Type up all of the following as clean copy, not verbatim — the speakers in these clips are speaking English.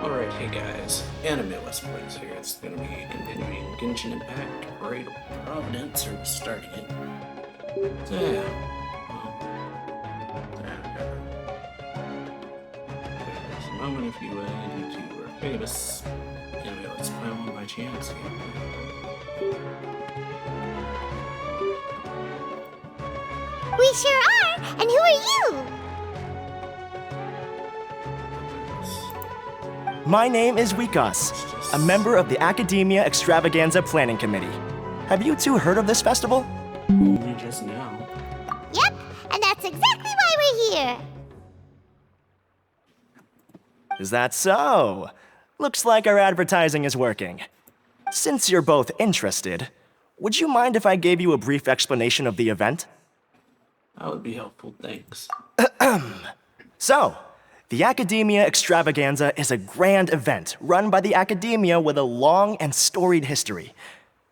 Alright, hey guys, AnimeWestReacts here. It's gonna be continuing Genshin Impact Parade of Providence, or starting it. So yeah. There's a moment if you YouTube are famous. Anyway, let's play one by chance. We sure are! And who are you? My name is Wikas, a member of the Academia Extravaganza Planning Committee. Have you two heard of this festival? Only just now. Yep, and that's exactly why we're here. Is that so? Looks like our advertising is working. Since you're both interested, would you mind if I gave you a brief explanation of the event? That would be helpful, thanks. So, the Academia Extravaganza is a grand event run by the Academia with a long and storied history.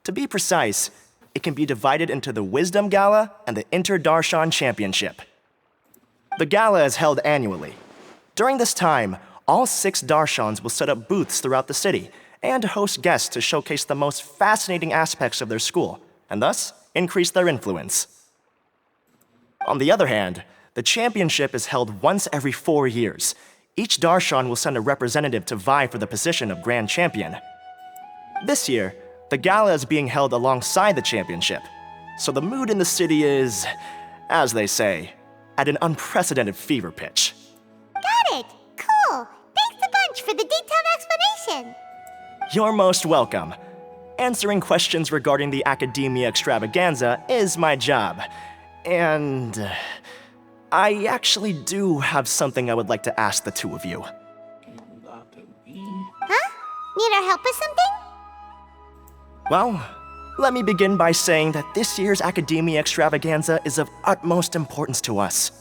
To be precise, it can be divided into the Wisdom Gala and the Inter-Darshan Championship. The gala is held annually. During this time, all 6 Darshans will set up booths throughout the city and host guests to showcase the most fascinating aspects of their school, and thus increase their influence. On the other hand, the championship is held once every 4 years. Each Darshan will send a representative to vie for the position of Grand Champion. This year, the gala is being held alongside the championship, so the mood in the city is, as they say, at an unprecedented fever pitch. Got it! Cool! Thanks a bunch for the detailed explanation! You're most welcome. Answering questions regarding the Academia Extravaganza is my job. And I actually do have something I would like to ask the two of you. Huh? Need our help with something? Well, let me begin by saying that this year's Academia Extravaganza is of utmost importance to us.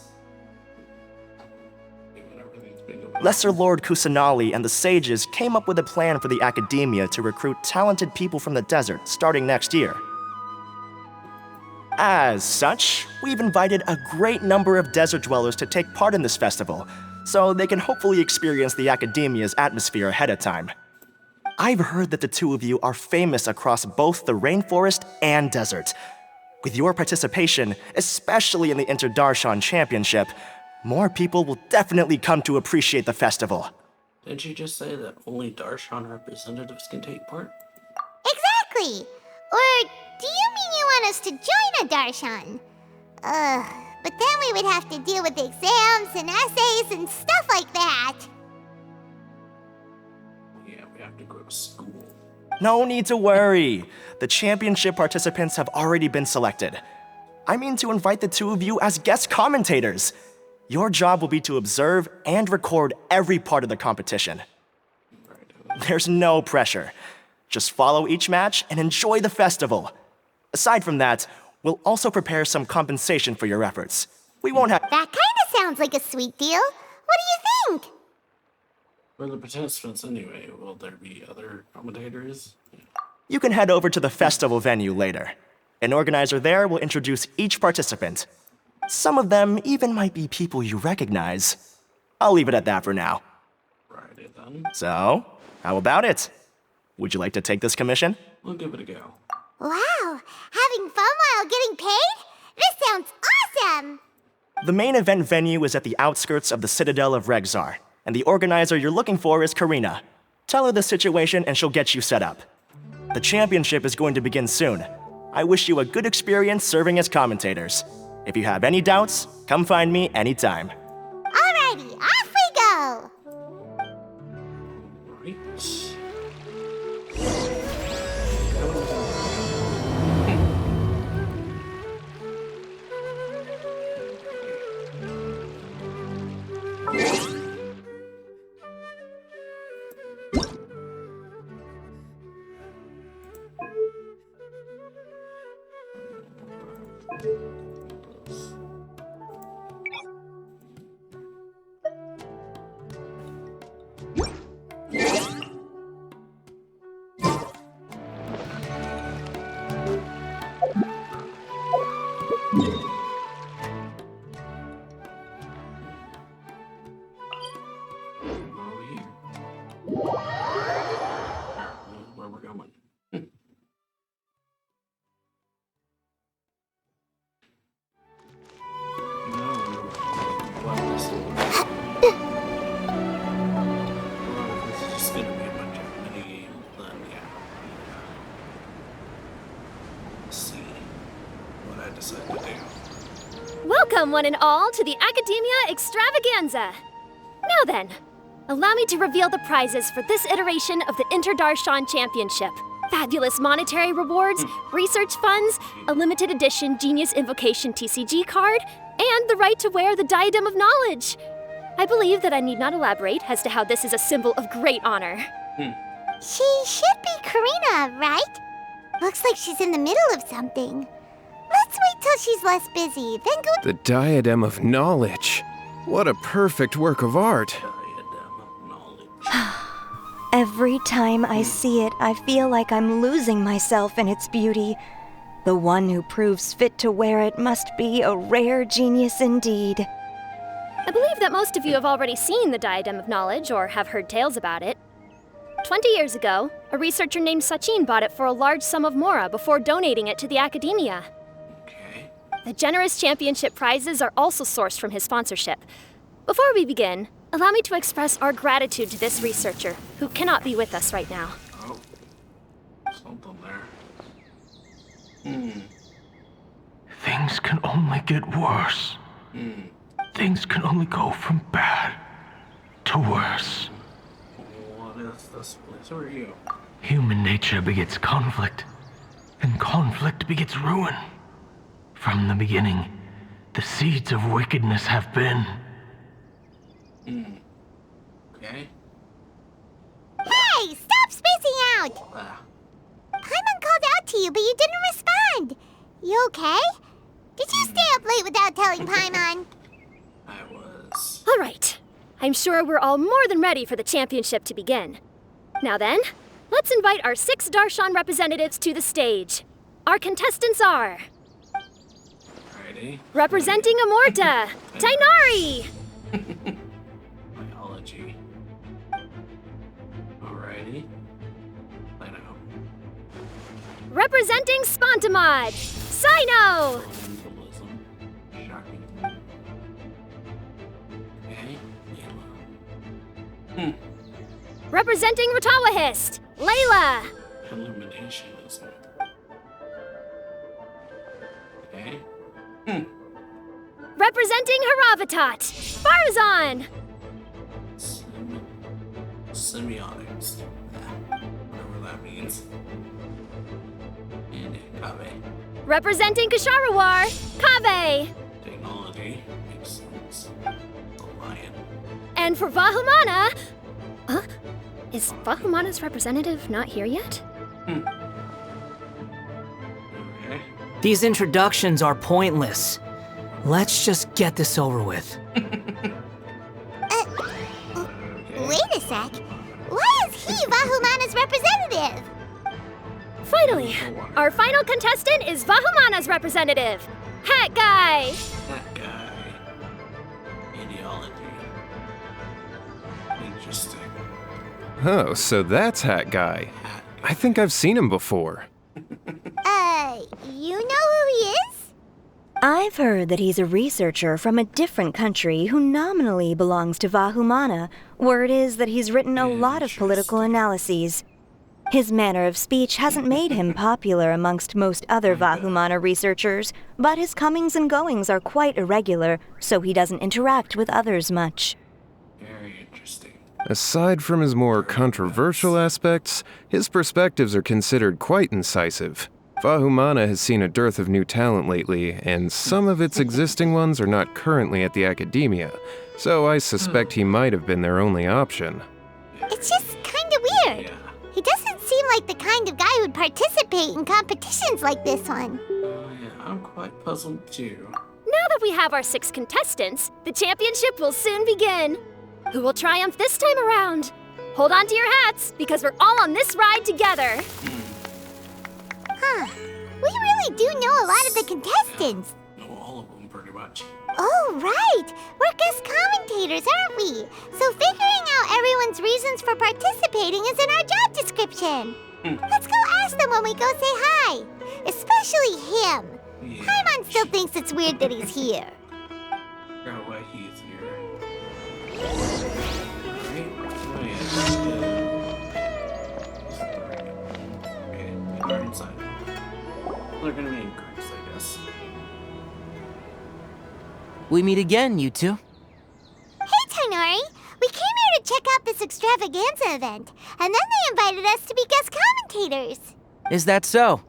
Lesser Lord Kusanali and the sages came up with a plan for the Academia to recruit talented people from the desert starting next year. As such, we've invited a great number of desert dwellers to take part in this festival, so they can hopefully experience the Academia's atmosphere ahead of time. I've heard that the two of you are famous across both the rainforest and desert. With your participation, especially in the Inter-Darshan Championship, more people will definitely come to appreciate the festival. Didn't you just say that only Darshan representatives can take part? Exactly! Or do you mean you want us to join a Darshan? But then we would have to deal with exams and essays and stuff like that. Yeah, we have to go to school. No need to worry. The championship participants have already been selected. I mean to invite the two of you as guest commentators. Your job will be to observe and record every part of the competition. There's no pressure. Just follow each match and enjoy the festival. Aside from that, we'll also prepare some compensation for your efforts. We won't have— That kinda sounds like a sweet deal. What do you think? For the participants anyway, will there be other commentators? You can head over to the festival venue later. An organizer there will introduce each participant. Some of them even might be people you recognize. I'll leave it at that for now. Right then. So, how about it? Would you like to take this commission? We'll give it a go. Wow! Having fun while getting paid? This sounds awesome! The main event venue is at the outskirts of the Citadel of Regzar, and the organizer you're looking for is Karina. Tell her the situation and she'll get you set up. The championship is going to begin soon. I wish you a good experience serving as commentators. If you have any doubts, come find me anytime. Alrighty, off we go! Right. Where we're going. This is just gonna be a bunch of mini games, then yeah. Let's see what I decide to do. Welcome, one and all, to the Academia Extravaganza. Now then, allow me to reveal the prizes for this iteration of the Inter-Darshan Championship. Fabulous monetary rewards, research funds, a limited edition Genius Invocation TCG card, and the right to wear the Diadem of Knowledge. I believe that I need not elaborate as to how this is a symbol of great honor. She should be Karina, right? Looks like she's in the middle of something. Let's wait till she's less busy, then go. The Diadem of Knowledge. What a perfect work of art. Diadem of Knowledge. Every time I see it, I feel like I'm losing myself in its beauty. The one who proves fit to wear it must be a rare genius indeed. I believe that most of you have already seen the Diadem of Knowledge or have heard tales about it. 20 years ago, a researcher named Sachin bought it for a large sum of mora before donating it to the Academia. Okay. The generous championship prizes are also sourced from his sponsorship. Before we begin, allow me to express our gratitude to this researcher, who cannot be with us right now. Oh. Something there. Things can only get worse. Things can only go from bad to worse. What is this place? Who are you? Human nature begets conflict, and conflict begets ruin. From the beginning, the seeds of wickedness have been. Okay. Hey, stop spacing out! Ah. Paimon called out to you, but you didn't respond. You okay? Did you stay up late without telling Paimon? I was. All right. I'm sure we're all more than ready for the championship to begin. Now then, let's invite our 6 Darshan representatives to the stage. Our contestants are... Alrighty. Representing Amorta, Tainari! Biology. Alrighty. I know. Representing Spontamod, Sino! Symbolism. Shocking. Okay. Yellow. Representing Ratawahist, Layla! Illuminationism. Okay. Representing Haravatat, Farazan! Semiotics. Whatever that means. And Kave. Representing Kasharawar, Kave! Technology. Makes sense. The lion. And for Vahumana... Huh? Is Vahumana's representative not here yet? Okay. These introductions are pointless. Let's just get this over with. Wait a sec. Why is he Vahumana's representative? Finally, our final contestant is Vahumana's representative, Hat Guy! That guy. Ideology. Interesting. Oh, so that's Hat Guy. Hat. I think I've seen him before. You know who he is? I've heard that he's a researcher from a different country who nominally belongs to Vahumana. Word is that he's written a lot of political analyses. His manner of speech hasn't made him popular amongst most other Vahumana researchers, but his comings and goings are quite irregular, so he doesn't interact with others much. Very interesting. Aside from his more controversial aspects, his perspectives are considered quite incisive. Vahumana has seen a dearth of new talent lately, and some of its existing ones are not currently at the Academia, so I suspect he might have been their only option. It's just kinda weird. Yeah. He doesn't seem like the kind of guy who'd participate in competitions like this one. Oh yeah, I'm quite puzzled too. Now that we have our 6 contestants, the championship will soon begin. Who will triumph this time around? Hold on to your hats, because we're all on this ride together. Huh. We really do know a lot of the contestants. Know all of them pretty much. got you. Oh, right! We're guest commentators, aren't we? So figuring out everyone's reasons for participating is in our job description. Let's go ask them when we go say hi. Especially him. Yeah. Paimon still thinks it's weird that he's here. Figure out why he's here. Right? Oh, yeah. Okay, the guard inside. They're gonna be in groups, I guess. We meet again, you two. Hey, Tainari! We came here to check out this extravaganza event, and then they invited us to be guest commentators. Is that so?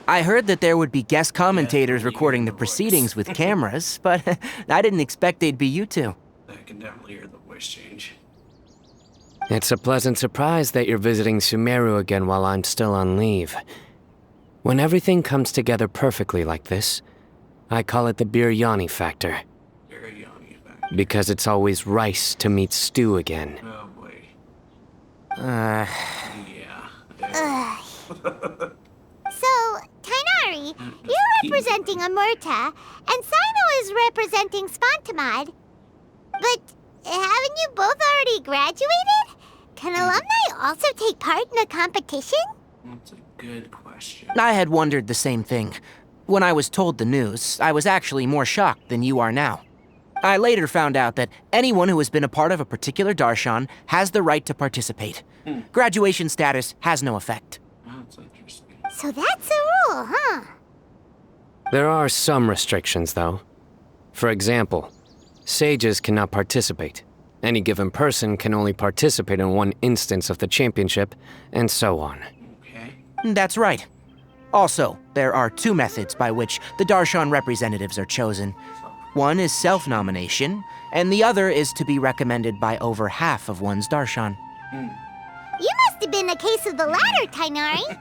I heard that there would be guest commentators Yeah, recording the voice. proceedings with cameras, but I didn't expect they'd be you two. I can definitely hear the voice change. It's a pleasant surprise that you're visiting Sumeru again while I'm still on leave. When everything comes together perfectly like this, I call it the biryani factor. Biryani factor. Because it's always rice to meet stew again. Oh boy. Uh, Yeah. So, Tainari, you're representing Amurta, and Sino is representing Spantamad. But haven't you both already graduated? Can alumni also take part in a competition? That's a good question. I had wondered the same thing. When I was told the news, I was actually more shocked than you are now. I later found out that anyone who has been a part of a particular darshan has the right to participate. Graduation status has no effect. That's interesting. So that's the rule, huh? There are some restrictions, though. For example, sages cannot participate. Any given person can only participate in one instance of the championship, and so on. Okay. That's right. Also, there are two methods by which the darshan representatives are chosen. One is self-nomination, and the other is to be recommended by over half of one's darshan. You must have been a case of the latter, Tainari.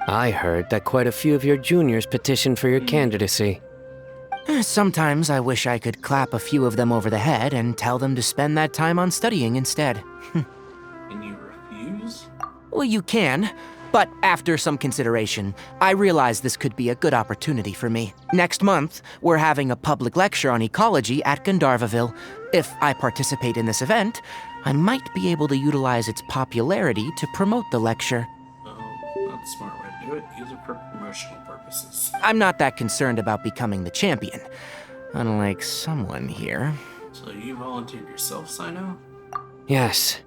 I heard that quite a few of your juniors petitioned for your candidacy. Sometimes I wish I could clap a few of them over the head and tell them to spend that time on studying instead. Can you refuse? Well, you can, but after some consideration, I realize this could be a good opportunity for me. Next month, we're having a public lecture on ecology at Gandharvaville. If I participate in this event, I might be able to utilize its popularity to promote the lecture. Oh, that's a smart way to do it. Use it for promotional purposes. I'm not that concerned about becoming the champion, unlike someone here. So you volunteered yourself, Sino? Yes.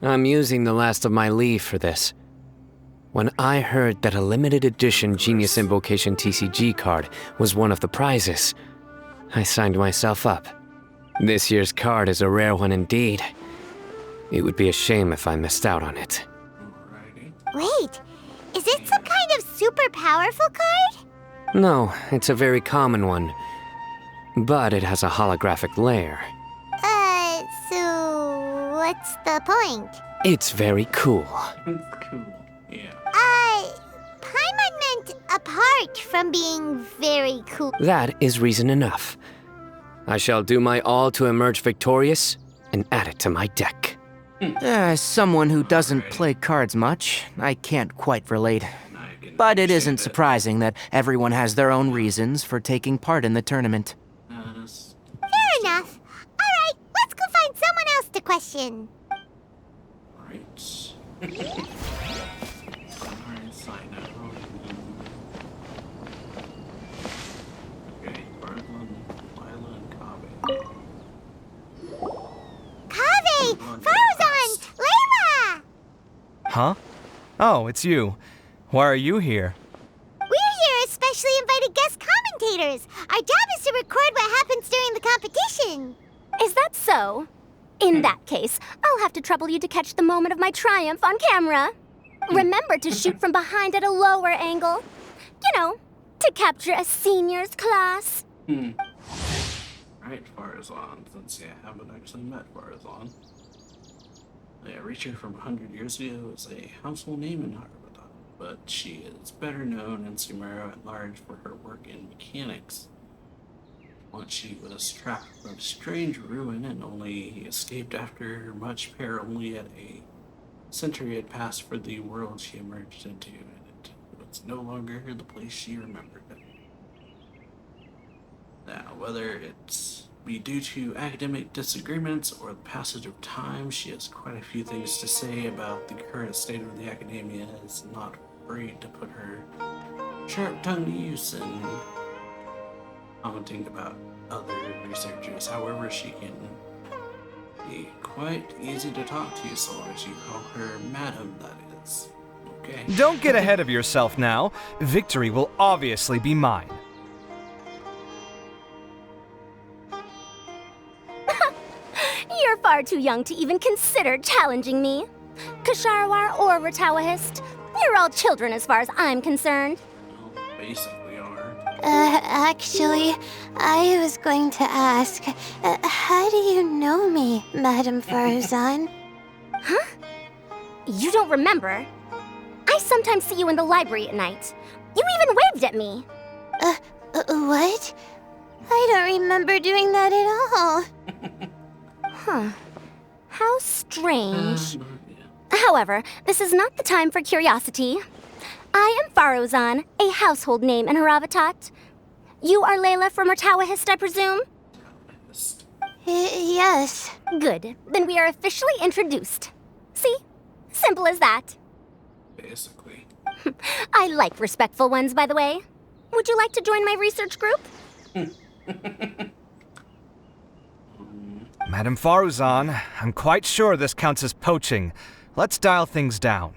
I'm using the last of my leave for this. When I heard that a limited edition Genius Invocation TCG card was one of the prizes, I signed myself up. This year's card is a rare one indeed. It would be a shame if I missed out on it. Alrighty. Wait, is it some kind of super powerful card? No, it's a very common one. But it has a holographic layer. So what's the point? It's very cool. It's cool. Yeah. Paimon meant apart from being very cool. That is reason enough. I shall do my all to emerge victorious and add it to my deck. As someone who doesn't play cards much, I can't quite relate. I can But it appreciate isn't that. surprising that everyone has their own reasons for taking part in the tournament. That's Fair enough. Alright, let's go find someone else to question. right. Alright, Sino. Okay, Bartland, Lila, and Kaveh. Kaveh! Farzan! Layla! Huh? Oh, it's you. Why are you here? We're here as specially invited guest commentators. Our job is to record what happens during the competition. Is that so? In that case, I'll have to trouble you to catch the moment of my triumph on camera. Remember to shoot from behind at a lower angle. You know, to capture a seniors class. Right, Farzan. Since I haven't actually met Farzan. A reacher from 100 years ago is a household name in Harvard, but she is better known in Sumeru at large for her work in mechanics. Once she was trapped from a strange ruin and only escaped after much peril. Only at a century had passed for the world she emerged into, and it was no longer the place she remembered. Now, whether it's be due to academic disagreements or the passage of time, she has quite a few things to say about the current state of the academia and is not afraid to put her sharp tongue to use in commenting about other researchers. However, she can be quite easy to talk to so long as you call her Madam, that is. Okay. Don't get ahead of yourself now. Victory will obviously be mine. You're far too young to even consider challenging me. Kasharawar or Ratawahist, you're all children as far as I'm concerned. Well, basically are. Actually, I was going to ask, how do you know me, Madam Farazan? Huh? You don't remember? I sometimes see you in the library at night. You even waved at me. What? I don't remember doing that at all. Huh. How strange. However, this is not the time for curiosity. I am Farozan, a household name in Haravatat. You are Layla from Ratawahist, I presume? Yes. Good. Then we are officially introduced. See? Simple as that. Basically. I like respectful ones, by the way. Would you like to join my research group? Madam Faruzan, I'm quite sure this counts as poaching. Let's dial things down.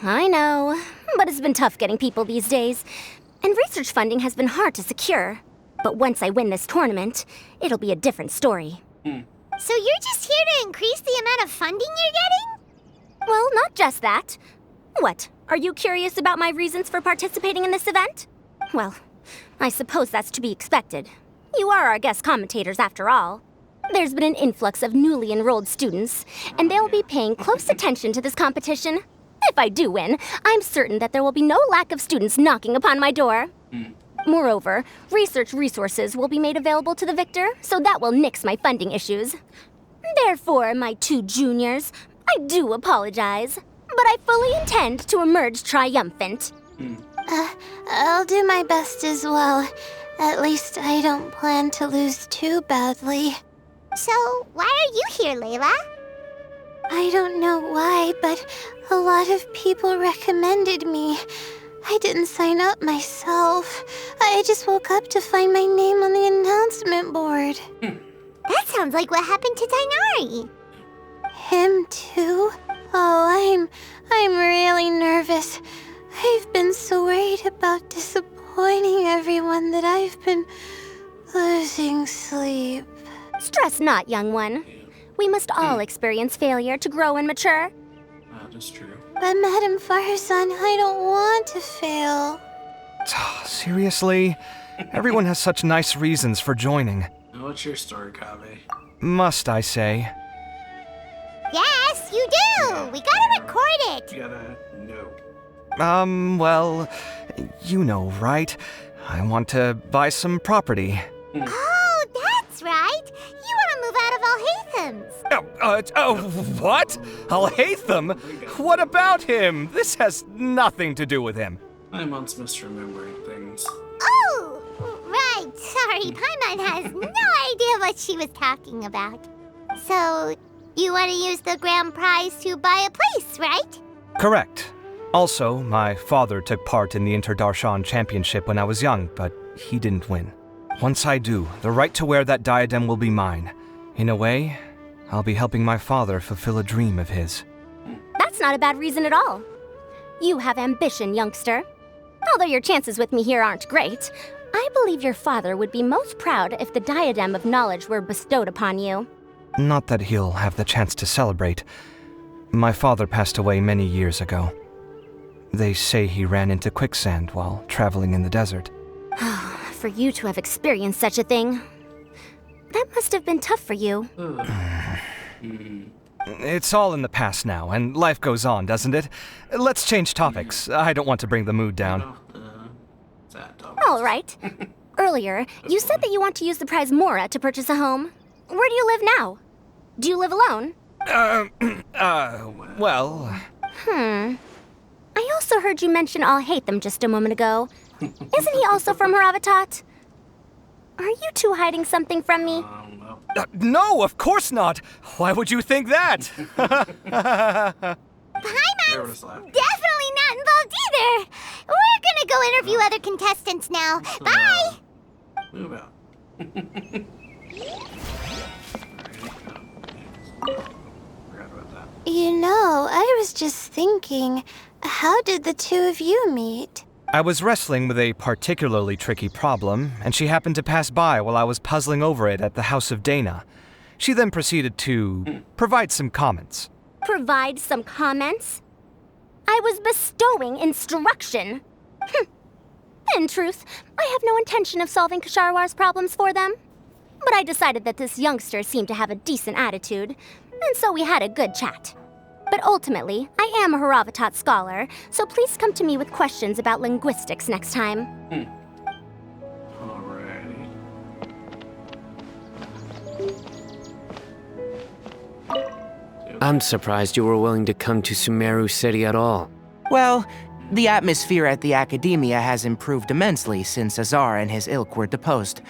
I know, but it's been tough getting people these days. And research funding has been hard to secure. But once I win this tournament, it'll be a different story. So you're just here to increase the amount of funding you're getting? Well, not just that. What, are you curious about my reasons for participating in this event? Well, I suppose that's to be expected. You are our guest commentators after all. There's been an influx of newly enrolled students, and they'll be paying close attention to this competition. If I do win, I'm certain that there will be no lack of students knocking upon my door. Moreover, research resources will be made available to the victor, so that will nix my funding issues. Therefore, my two juniors, I do apologize, but I fully intend to emerge triumphant. I'll do my best as well. At least I don't plan to lose too badly. So, why are you here, Layla? I don't know why, but a lot of people recommended me. I didn't sign up myself. I just woke up to find my name on the announcement board. That sounds like what happened to Tainari. Him too? Oh, I'm really nervous. I've been so worried about disappointing everyone that I've been losing sleep. Stress not, young one. We must all experience failure to grow and mature. That is true. But Madam Farsan, I don't want to fail. Seriously? Everyone has such nice reasons for joining. Now, what's your story, Kave? Must I say? Yes, you do! We gotta record it! You gotta know. Well, you know, right? I want to buy some property. Oh, that's right! You want to move out of Alhatham's! What? Alhaitham? What about him? This has nothing to do with him. I'm once misremembering things. Oh, right. Sorry, Paimon has no idea what she was talking about. So, you want to use the grand prize to buy a place, right? Correct. Also, my father took part in the Interdarshan Championship when I was young, but he didn't win. Once I do, the right to wear that diadem will be mine. In a way, I'll be helping my father fulfill a dream of his. That's not a bad reason at all. You have ambition, youngster. Although your chances with me here aren't great, I believe your father would be most proud if the diadem of knowledge were bestowed upon you. Not that he'll have the chance to celebrate. My father passed away many years ago. They say he ran into quicksand while traveling in the desert. For you to have experienced such a thing, that must have been tough for you. It's all in the past now, and life goes on, doesn't it? Let's change topics. I don't want to bring the mood down. All right. Earlier, you said that you want to use the prize Mora to purchase a home. Where do you live now? Do you live alone? Well... I also heard you mention Alhaitham just a moment ago. Isn't he also from Haravatat? Are you two hiding something from me? Well, No, of course not! Why would you think that? there was that. Definitely not involved either. We're gonna go interview other contestants now. Bye! Move out. Forgot about that. You know, I was just thinking, how did the two of you meet? I was wrestling with a particularly tricky problem, and she happened to pass by while I was puzzling over it at the house of Dana. She then proceeded to provide some comments. Provide some comments? I was bestowing instruction. In truth, I have no intention of solving Ksharowar's problems for them. But I decided that this youngster seemed to have a decent attitude, and so we had a good chat. But ultimately, I am a Haravatat scholar, so please come to me with questions about linguistics next time. Alrighty. I'm surprised you were willing to come to Sumeru City at all. Well, the atmosphere at the Academia has improved immensely since Azar and his ilk were deposed.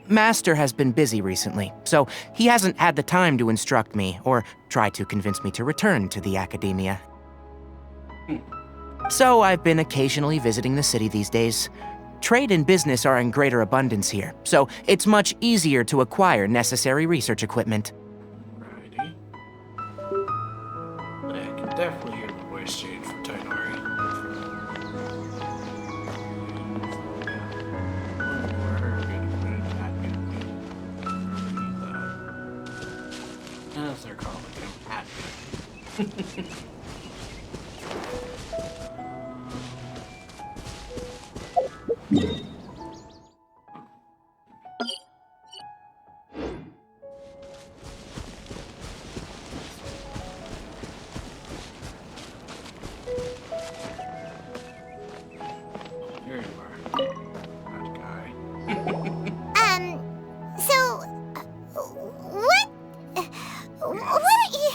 Master has been busy recently, so he hasn't had the time to instruct me or try to convince me to return to the Academia. So I've been occasionally visiting the city these days. Trade and business are in greater abundance here, so it's much easier to acquire necessary research equipment. Alrighty. I can definitely hear the voice change for Tainari. As they're calling him, Hat. Here you are. That guy. So, what? What are you?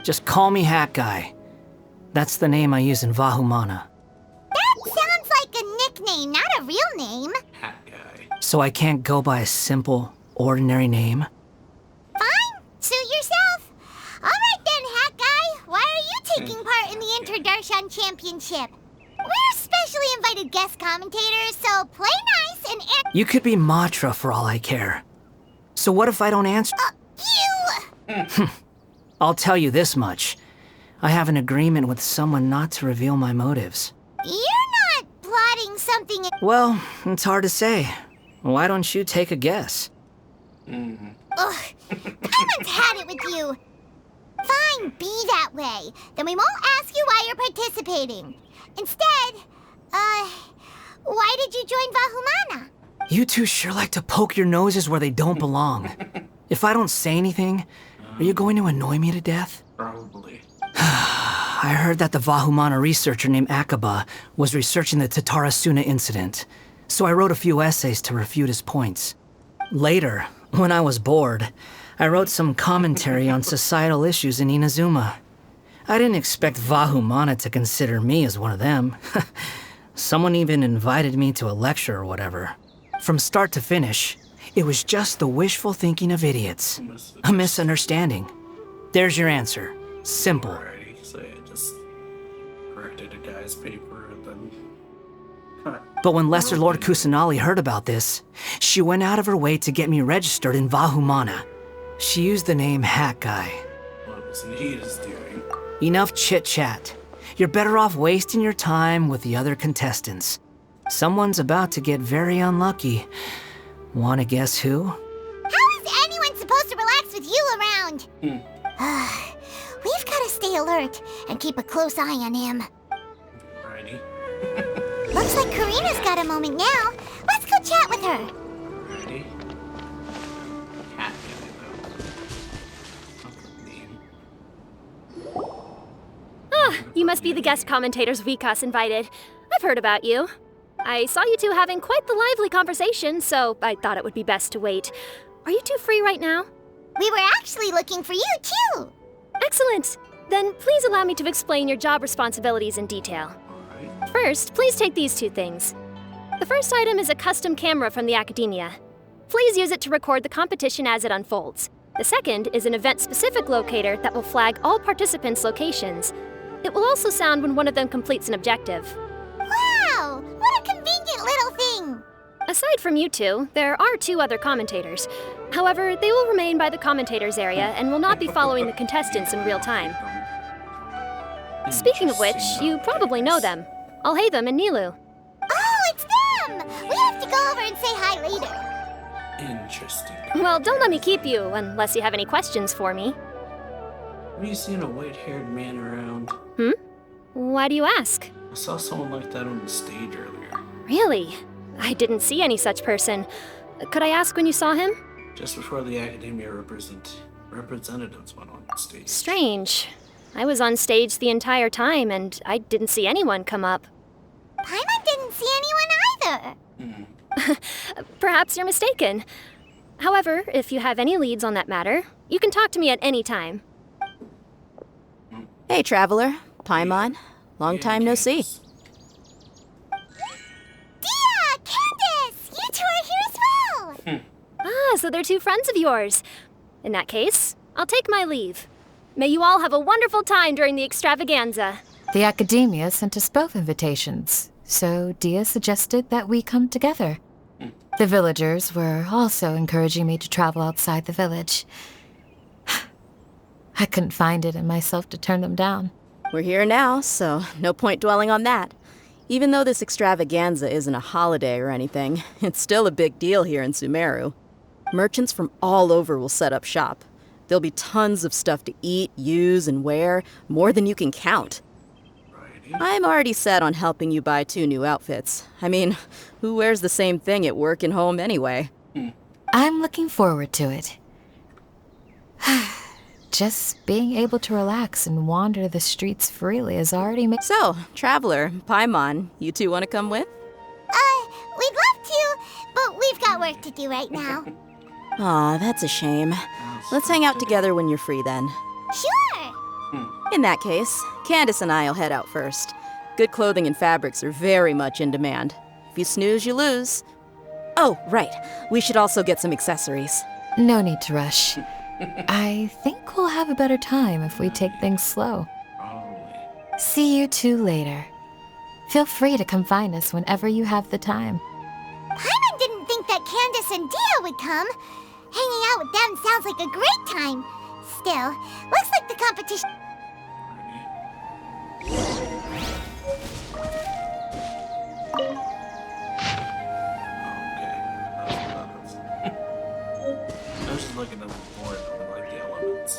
Just call me Hat Guy. That's the name I use in Vahumana. That sounds like a nickname, not a real name. Hat guy. So I can't go by a simple, ordinary name? Fine, suit yourself. All right then, Hat Guy. Why are you taking part in the Interdarshan Championship? We're specially invited guest commentators, so play nice and You could be Matra for all I care. So what if I don't answer? you! I'll tell you this much. I have an agreement with someone not to reveal my motives. You're not plotting something. Well, it's hard to say. Why don't you take a guess? Ugh, Paimon's had it with you. Fine, be that way. Then we won't ask you why you're participating. Instead, why did you join Vahumana? You two sure like to poke your noses where they don't belong. If I don't say anything, are you going to annoy me to death? Probably. I heard that the Vahumana researcher named Akaba was researching the Tatarasuna incident, so I wrote a few essays to refute his points. Later, when I was bored, I wrote some commentary on societal issues in Inazuma. I didn't expect Vahumana to consider me as one of them. Someone even invited me to a lecture or whatever. From start to finish, it was just the wishful thinking of idiots. A misunderstanding. There's your answer. Simple. Alrighty, so I just corrected a guy's paper and then... But when Lesser Lord Kusanali heard about this, she went out of her way to get me registered in Vahumana. She used the name Hat Guy. What was he just doing? Enough chit-chat. You're better off wasting your time with the other contestants. Someone's about to get very unlucky. Wanna guess who? How is anyone supposed to relax with you around? We've got to stay alert and keep a close eye on him. Alrighty. Looks like Karina's got a moment now. Let's go chat with her. Alrighty. Hat guy, though. That's the name. You must be the guest commentators Vikas invited. I've heard about you. I saw you two having quite the lively conversation, so I thought it would be best to wait. Are you two free right now? We were actually looking for you, too. Excellent! Then please allow me to explain your job responsibilities in detail. Alright. First, please take these two things. The first item is a custom camera from the Academia. Please use it to record the competition as it unfolds. The second is an event-specific locator that will flag all participants' locations. It will also sound when one of them completes an objective. Wow! What a convenient little thing! Aside from you two, there are 2 other commentators. However, they will remain by the commentators area and will not be following the contestants in real time. Speaking of which, you probably know them. Alhaitham and Nilu. Oh, it's them! We have to go over and say hi later. Interesting. Well, don't let me keep you, unless you have any questions for me. Have you seen a white-haired man around? Why do you ask? I saw someone like that on the stage earlier. Really? I didn't see any such person. Could I ask when you saw him? Just before the Academia representatives went on stage. Strange. I was on stage the entire time, and I didn't see anyone come up. Paimon didn't see anyone either. Perhaps you're mistaken. However, if you have any leads on that matter, you can talk to me at any time. Hey, Traveler. Paimon. Long time no see. Dia! Candace! You two are here as well! Ah, so they're 2 friends of yours. In that case, I'll take my leave. May you all have a wonderful time during the extravaganza. The Academia sent us both invitations, so Dia suggested that we come together. The villagers were also encouraging me to travel outside the village. I couldn't find it in myself to turn them down. We're here now, so no point dwelling on that. Even though this extravaganza isn't a holiday or anything, it's still a big deal here in Sumeru. Merchants from all over will set up shop. There'll be tons of stuff to eat, use, and wear, more than you can count. I'm already set on helping you buy 2 new outfits. I mean, who wears the same thing at work and home anyway? I'm looking forward to it. Just being able to relax and wander the streets freely has already made... So, Traveler, Paimon, you 2 want to come with? We'd love to, but we've got work to do right now. Aw, that's a shame. Let's hang out together when you're free then. Sure! In that case, Candace and I'll head out first. Good clothing and fabrics are very much in demand. If you snooze, you lose. Oh, right. We should also get some accessories. No need to rush. I think we'll have a better time if we take things slow. See you 2 later. Feel free to come find us whenever you have the time. Paimon didn't think that Candace and Dia would come. Hanging out with them sounds like a great time. Still, looks like the competition... I was just looking at the board with like the elements.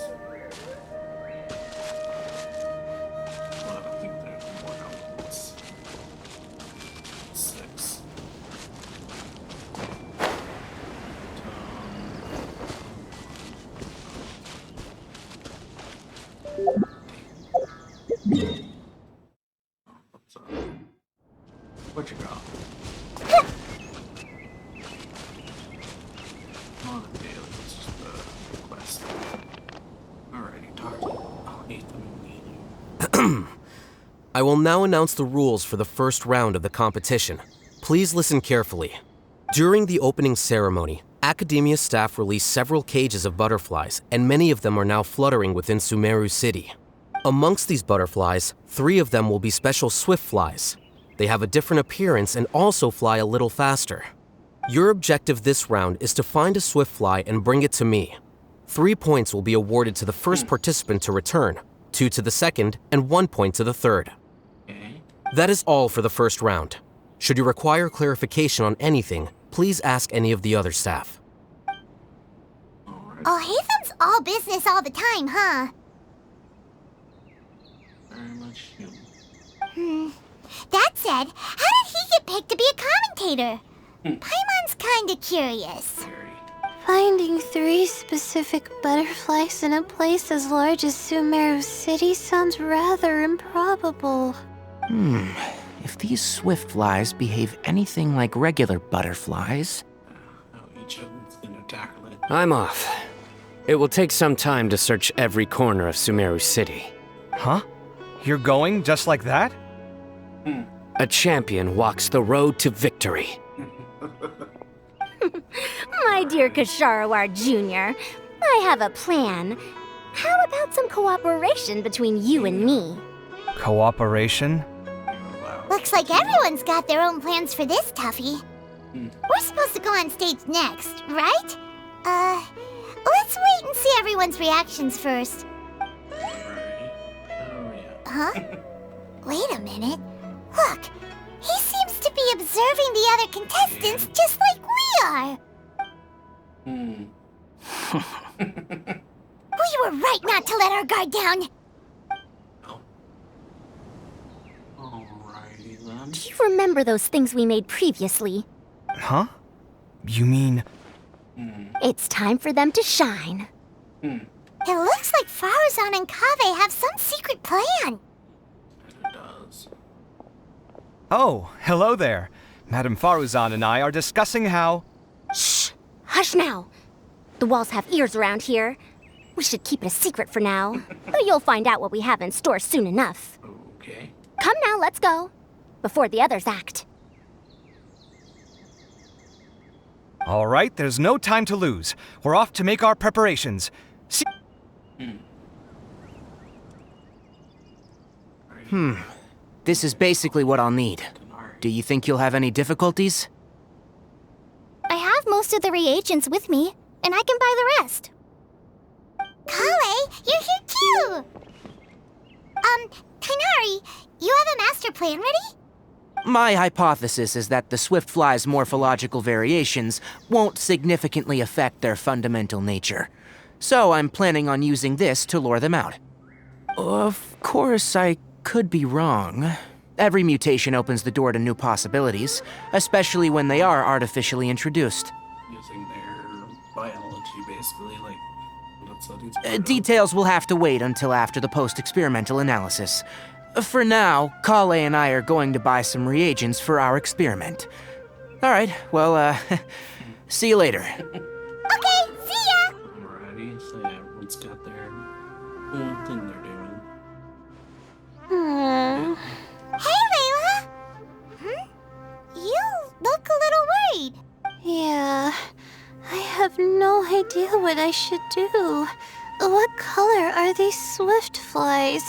Well, I think there's more elements. 6. What you got? Oh, the daily is just the quest. Alrighty, talk to Ethan. I will now announce the rules for the first round of the competition. Please listen carefully. During the opening ceremony, Academia staff released several cages of butterflies, and many of them are now fluttering within Sumeru City. Amongst these butterflies, 3 of them will be special swift flies. They have a different appearance and also fly a little faster. Your objective this round is to find a swift fly and bring it to me. 3 points will be awarded to the first participant to return, 2 to the second, and 1 point to the third. That is all for the first round. Should you require clarification on anything, please ask any of the other staff. Alhaitham's all business all the time, huh? Very much human. That said, how did he get picked to be a commentator? Paimon's kinda curious. Finding 3 specific butterflies in a place as large as Sumeru City sounds rather improbable. If these swift flies behave anything like regular butterflies... Each of them's gonna tackle it. I'm off. It will take some time to search every corner of Sumeru City. Huh? You're going just like that? A champion walks the road to victory. My dear Kasharawar Jr., I have a plan. How about some cooperation between you and me? Cooperation? Looks like everyone's got their own plans for this, Tuffy. We're supposed to go on stage next, right? Let's wait and see everyone's reactions first. Huh? Wait a minute. Look, he seems to be observing the other contestants just like we are. We were right not to let our guard down. Alrighty then. Do you remember those things we made previously? Huh? You mean... It's time for them to shine. It looks like Faruzan and Kaveh have some secret plan. It does. Oh, hello there. Madame Faruzan and I are discussing how... Shh! Hush now! The walls have ears around here. We should keep it a secret for now. But you'll find out what we have in store soon enough. Okay. Come now, let's go. Before the others act. All right, there's no time to lose. We're off to make our preparations. See... This is basically what I'll need. Do you think you'll have any difficulties? I have most of the reagents with me, and I can buy the rest. Kale, you're here too! Tainari, you have a master plan ready? My hypothesis is that the Swiftfly's morphological variations won't significantly affect their fundamental nature. So I'm planning on using this to lure them out. Of course, I could be wrong. Every mutation opens the door to new possibilities, especially when they are artificially introduced. Using their biology, basically, like what studies. Details will have to wait until after the post-experimental analysis. For now, Kale and I are going to buy some reagents for our experiment. Alright, well, see you later. Okay, see ya! Alrighty, so yeah, everyone's got their own thing they're doing. Hey, Layla! You look a little worried. Yeah, I have no idea what I should do. What color are these swift flies?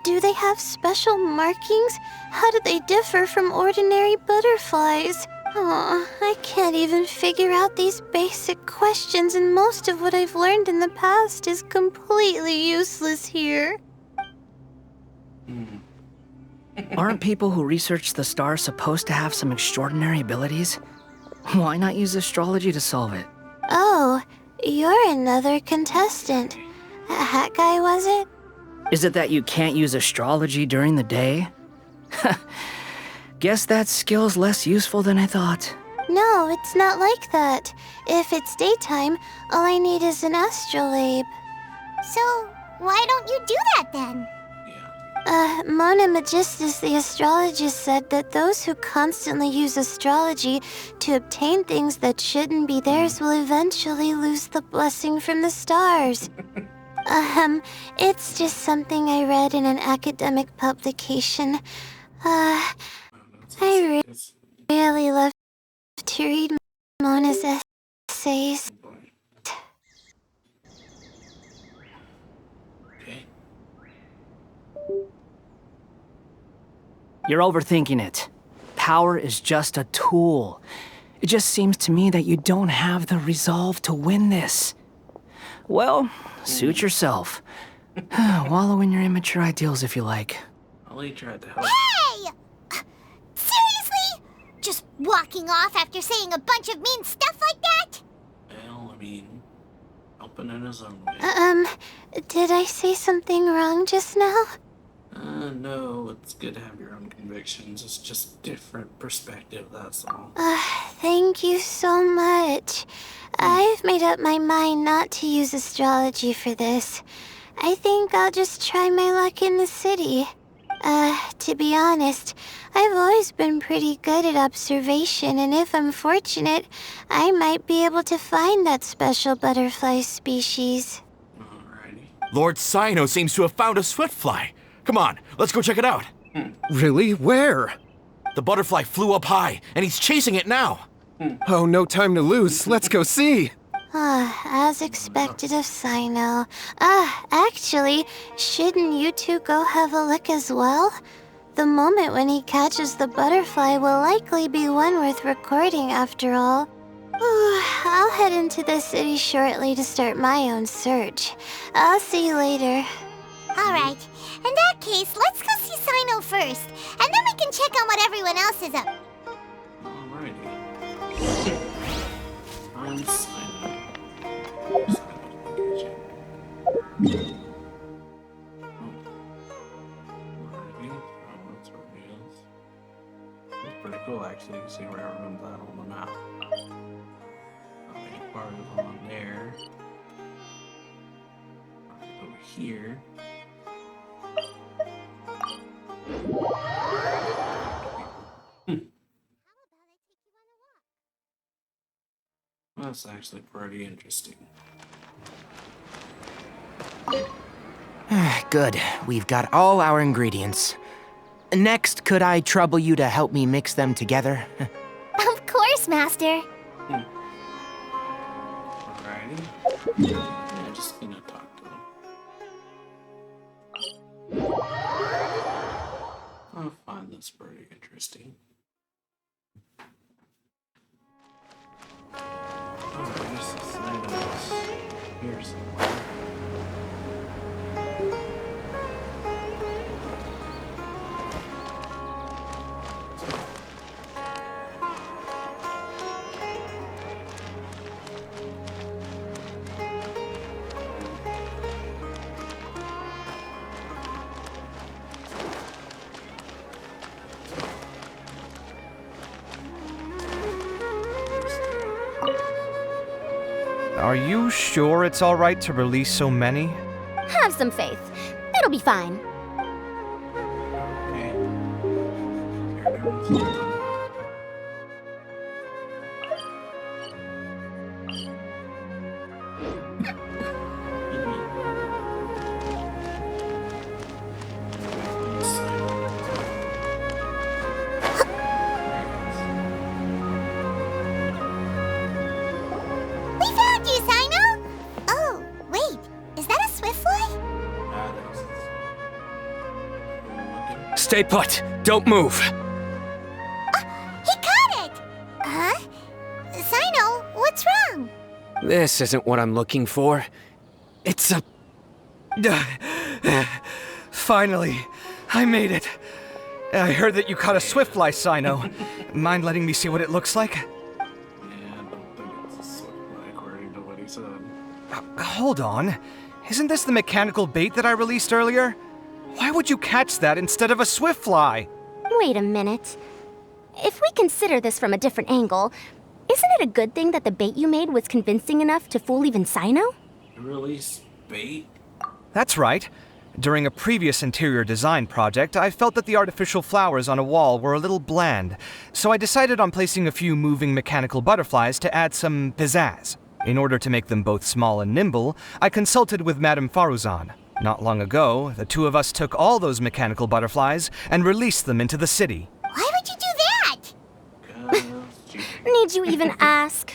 Do they have special markings? How do they differ from ordinary butterflies? Oh, I can't even figure out these basic questions, and most of what I've learned in the past is completely useless here. Aren't people who research the stars supposed to have some extraordinary abilities? Why not use astrology to solve it? Oh, you're another contestant. That guy, was it? Is it that you can't use astrology during the day? Guess that skill's less useful than I thought. No, it's not like that. If it's daytime, all I need is an astrolabe. So, why don't you do that then? Mona Magistus, the astrologist, said that those who constantly use astrology to obtain things that shouldn't be theirs will eventually lose the blessing from the stars. It's just something I read in an academic publication. I really love to read Mona's essays. You're overthinking it. Power is just a tool. It just seems to me that you don't have the resolve to win this. Well, suit yourself. Wallow in your immature ideals if you like. Ali tried to help. Hey! Seriously? Just walking off after saying a bunch of mean stuff like that? Well, I mean, helping in his own way. Did I say something wrong just now? No, it's good to have your own convictions. It's just different perspective, that's all. Thank you so much. I've made up my mind not to use astrology for this. I think I'll just try my luck in the city. To be honest, I've always been pretty good at observation, and if I'm fortunate, I might be able to find that special butterfly species. Lord Cyno seems to have found a swiftfly. Come on, let's go check it out. Really? Where? The butterfly flew up high, and he's chasing it now. Oh, no time to lose. Let's go see. As expected of Sino. Actually, shouldn't you two go have a look as well? The moment when he catches the butterfly will likely be one worth recording after all. I'll head into the city shortly to start my own search. I'll see you later. Alright, in that case, let's go see Sino first, and then we can check on what everyone else is up. Alrighty. I'm Sino. It's pretty cool, actually. You see where everyone's at on the map. Part is on there. Over here. That's actually pretty interesting. Good. We've got all our ingredients. Next, could I trouble you to help me mix them together? Of course, Master. Alrighty. I'm just gonna talk to them. I find this pretty interesting. Oh, there's the side of this here somewhere. Are you sure it's alright to release so many? Have some faith. It'll be fine. Stay put. Don't move. He caught it! Huh? Sino, what's wrong? This isn't what I'm looking for. It's a... Finally, I made it. I heard that you caught a swiftfly, Sino. Mind letting me see what it looks like? Yeah, I don't think it's a swiftfly according to what he said. Hold on. Isn't this the mechanical bait that I released earlier? Why would you catch that instead of a swiftfly? Wait a minute. If we consider this from a different angle, isn't it a good thing that the bait you made was convincing enough to fool even Sino? Release bait? That's right. During a previous interior design project, I felt that the artificial flowers on a wall were a little bland, so I decided on placing a few moving mechanical butterflies to add some pizzazz. In order to make them both small and nimble, I consulted with Madame Faruzan. Not long ago, the two of us took all those mechanical butterflies and released them into the city. Why would you do that? Need you even ask?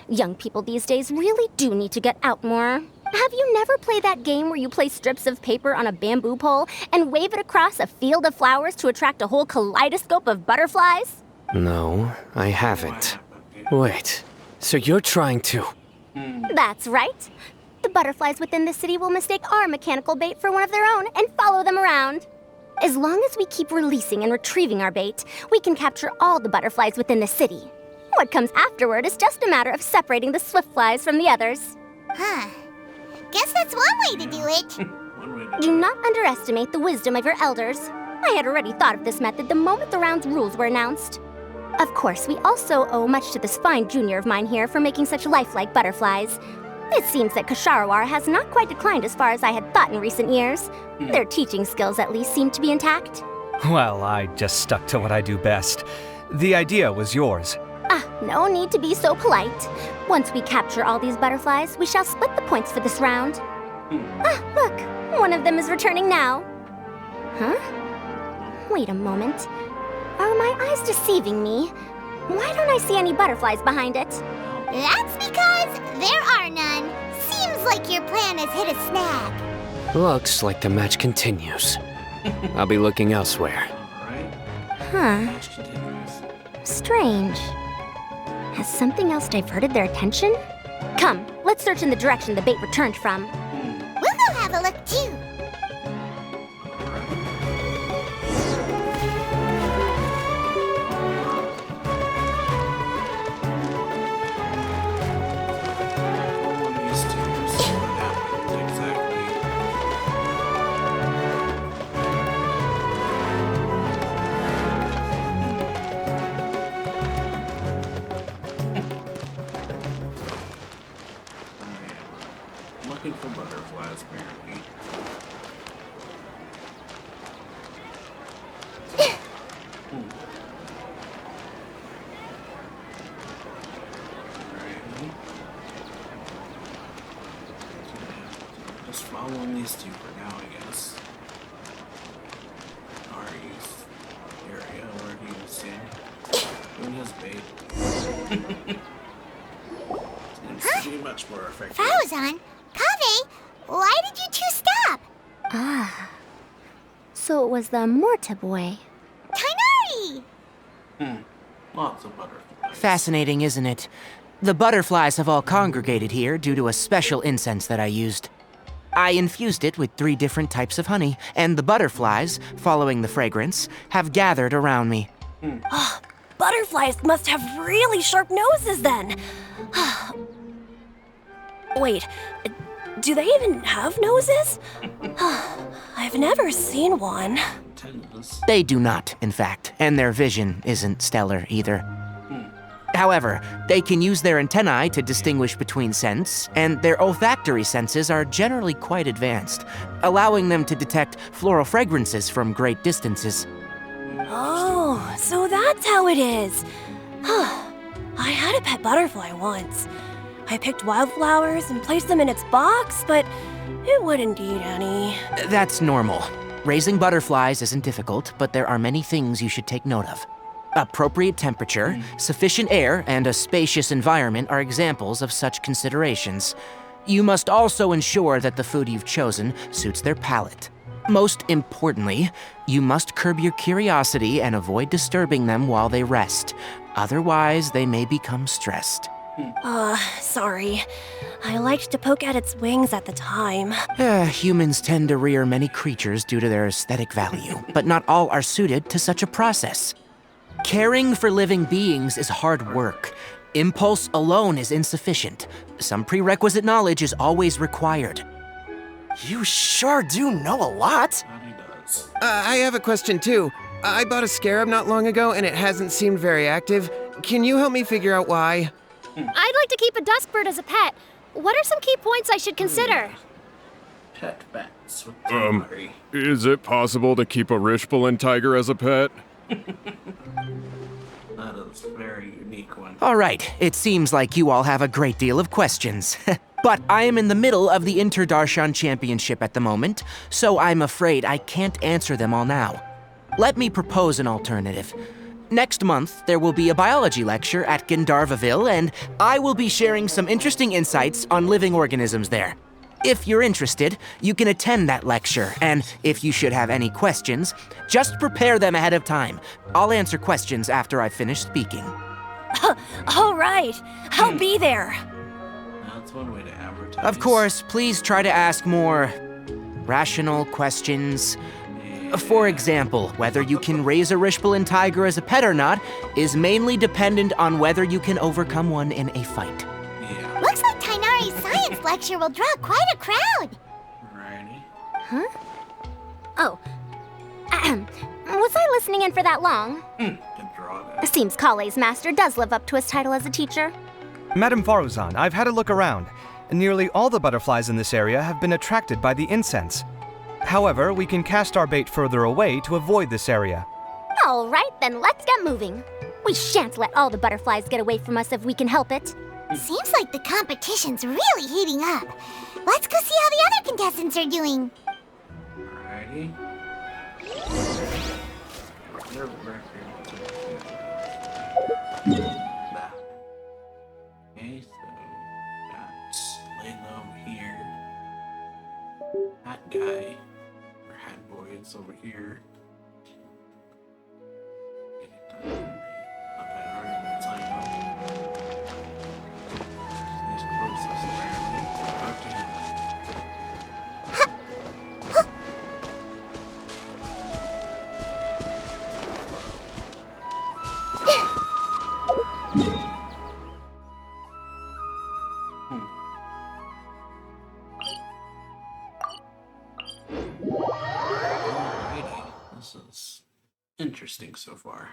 Young people these days really do need to get out more. Have you never played that game where you place strips of paper on a bamboo pole and wave it across a field of flowers to attract a whole kaleidoscope of butterflies? No, I haven't. Wait, so you're trying to... That's right. The butterflies within the city will mistake our mechanical bait for one of their own and follow them around. As long as we keep releasing and retrieving our bait, we can capture all the butterflies within the city. What comes afterward is just a matter of separating the swift flies from the others. Huh. Guess that's one way to do it. Do not underestimate the wisdom of your elders. I had already thought of this method the moment the round's rules were announced. Of course, we also owe much to this fine junior of mine here for making such lifelike butterflies. It seems that Kasharawar has not quite declined as far as I had thought in recent years. Their teaching skills at least seem to be intact. Well, I just stuck to what I do best. The idea was yours. No need to be so polite. Once we capture all these butterflies, we shall split the points for this round. Look, one of them is returning now. Huh? Wait a moment. Are my eyes deceiving me? Why don't I see any butterflies behind it? That's because there are none. Seems like your plan has hit a snag. Looks like the match continues. I'll be looking elsewhere. Huh. Strange. Has something else diverted their attention? Come, let's search in the direction the bait returned from. We'll go have a look too. Looking for butterflies, apparently. Just following these two for now, I guess. Ari's area where he was doing his bait. Seems to be much more effective. Farazan, Kaveh, why did you two stop? Ah. So it was the Morta boy. Tainari! Lots of butterflies. Fascinating, isn't it? The butterflies have all congregated here due to a special incense that I used. I infused it with 3 different types of honey, and the butterflies, following the fragrance, have gathered around me. Butterflies must have really sharp noses then. Wait, do they even have noses? I've never seen one. They do not, in fact, and their vision isn't stellar either. However, they can use their antennae to distinguish between scents, and their olfactory senses are generally quite advanced, allowing them to detect floral fragrances from great distances. Oh, so that's how it is. I had a pet butterfly once. I picked wildflowers and placed them in its box, but it wouldn't eat any. That's normal. Raising butterflies isn't difficult, but there are many things you should take note of. Appropriate temperature, sufficient air, and a spacious environment are examples of such considerations. You must also ensure that the food you've chosen suits their palate. Most importantly, you must curb your curiosity and avoid disturbing them while they rest. Otherwise, they may become stressed. Sorry. I liked to poke at its wings at the time. Humans tend to rear many creatures due to their aesthetic value, but not all are suited to such a process. Caring for living beings is hard work. Impulse alone is insufficient. Some prerequisite knowledge is always required. You sure do know a lot. I have a question too. I bought a scarab not long ago and it hasn't seemed very active. Can you help me figure out why? I'd like to keep a duskbird as a pet. What are some key points I should consider? Pet bats with Tainari. Is it possible to keep a Rishbalin tiger as a pet? That is a very unique one. All right, it seems like you all have a great deal of questions. But I am in the middle of the Inter-Darshan Championship at the moment, so I'm afraid I can't answer them all now. Let me propose an alternative. Next month, there will be a biology lecture at Gandharvaville, and I will be sharing some interesting insights on living organisms there. If you're interested, you can attend that lecture, and if you should have any questions, just prepare them ahead of time. I'll answer questions after I've finished speaking. All right, I'll be there. That's one way to advertise. Of course, please try to ask more rational questions. For example, whether you can raise a Rishbalin tiger as a pet or not is mainly dependent on whether you can overcome one in a fight. Looks like Tainari's science lecture will draw quite a crowd. Alrighty. Huh? Oh. Was I listening in for that long? Seems Kale's master does live up to his title as a teacher. Madam Faruzan, I've had a look around. Nearly all the butterflies in this area have been attracted by the incense. However, we can cast our bait further away to avoid this area. All right, then let's get moving. We shan't let all the butterflies get away from us if we can help it. Seems like the competition's really heating up. Let's go see how the other contestants are doing. Alrighty. They're very here. This is interesting so far.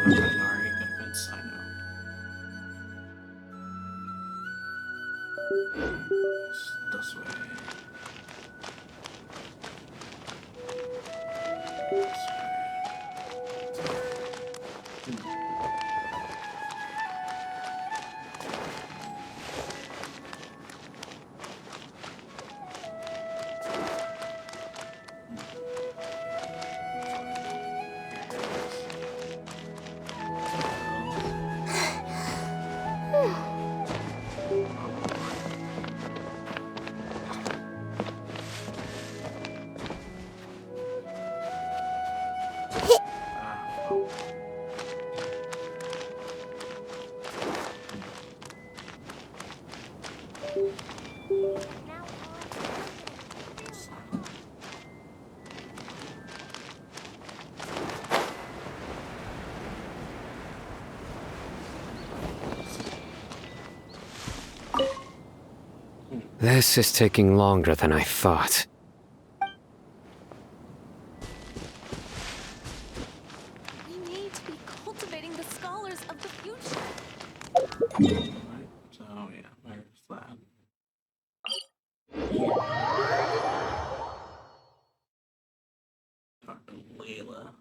Already convinced, I know. This way. This is taking longer than I thought. We need to be cultivating the scholars of the future. Right, so yeah, there's that. Talk to Layla.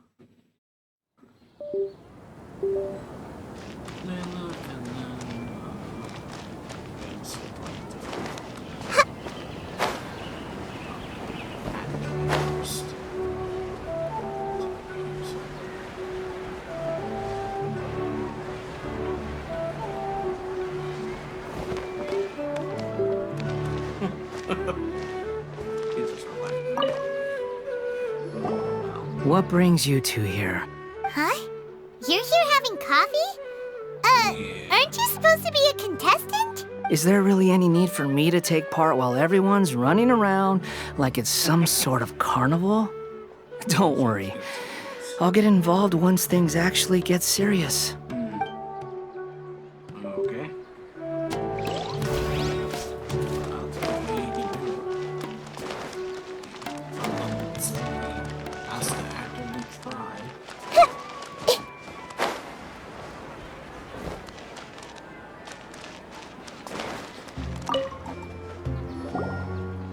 Layla, and then What brings you two here? Huh? You're here having coffee? Aren't you supposed to be a contestant? Is there really any need for me to take part while everyone's running around like it's some sort of carnival? Don't worry. I'll get involved once things actually get serious. Okay. Has to actively try.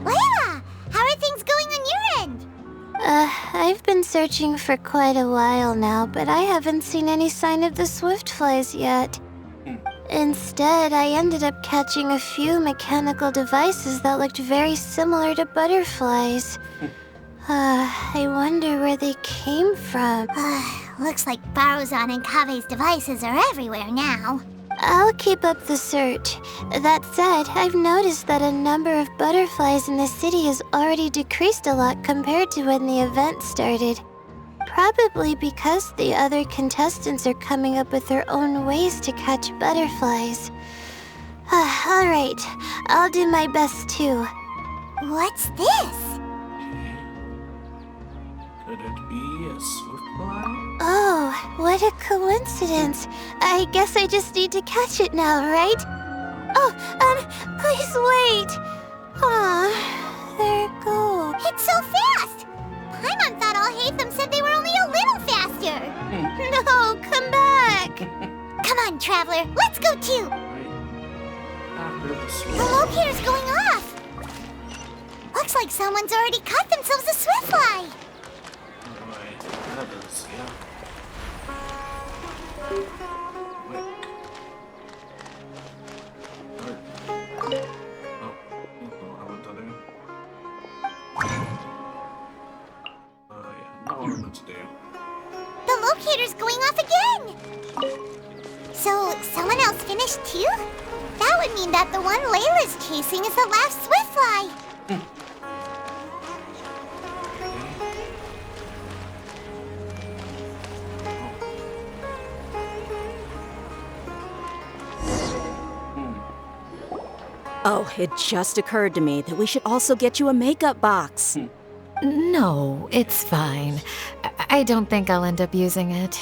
Layla, how are things going on your end? I've been searching for quite a while now, but I haven't seen any sign of the Swiftflies yet. Instead, I ended up catching a few mechanical devices that looked very similar to butterflies. I wonder where they came from. Looks like Baruzan and Kave's devices are everywhere now. I'll keep up the search. That said, I've noticed that a number of butterflies in the city has already decreased a lot compared to when the event started. Probably because the other contestants are coming up with their own ways to catch butterflies. Alright, I'll do my best too. What's this? Could it be a Swiftfly? Oh, what a coincidence. I guess I just need to catch it now, right? Oh, please wait. Aw, there it goes. It's so fast! Paimon thought all Hatham said they were only a little faster. No, come back. Come on, Traveler, let's go too. The locator's going off. Looks like someone's already caught themselves a Swiftfly. That is, yeah. The locator's going off again. So, someone else finished too? mean that the one Layla's chasing is the last Swiftfly. Oh, it just occurred to me that we should also get you a makeup box. No, it's fine. I don't think I'll end up using it.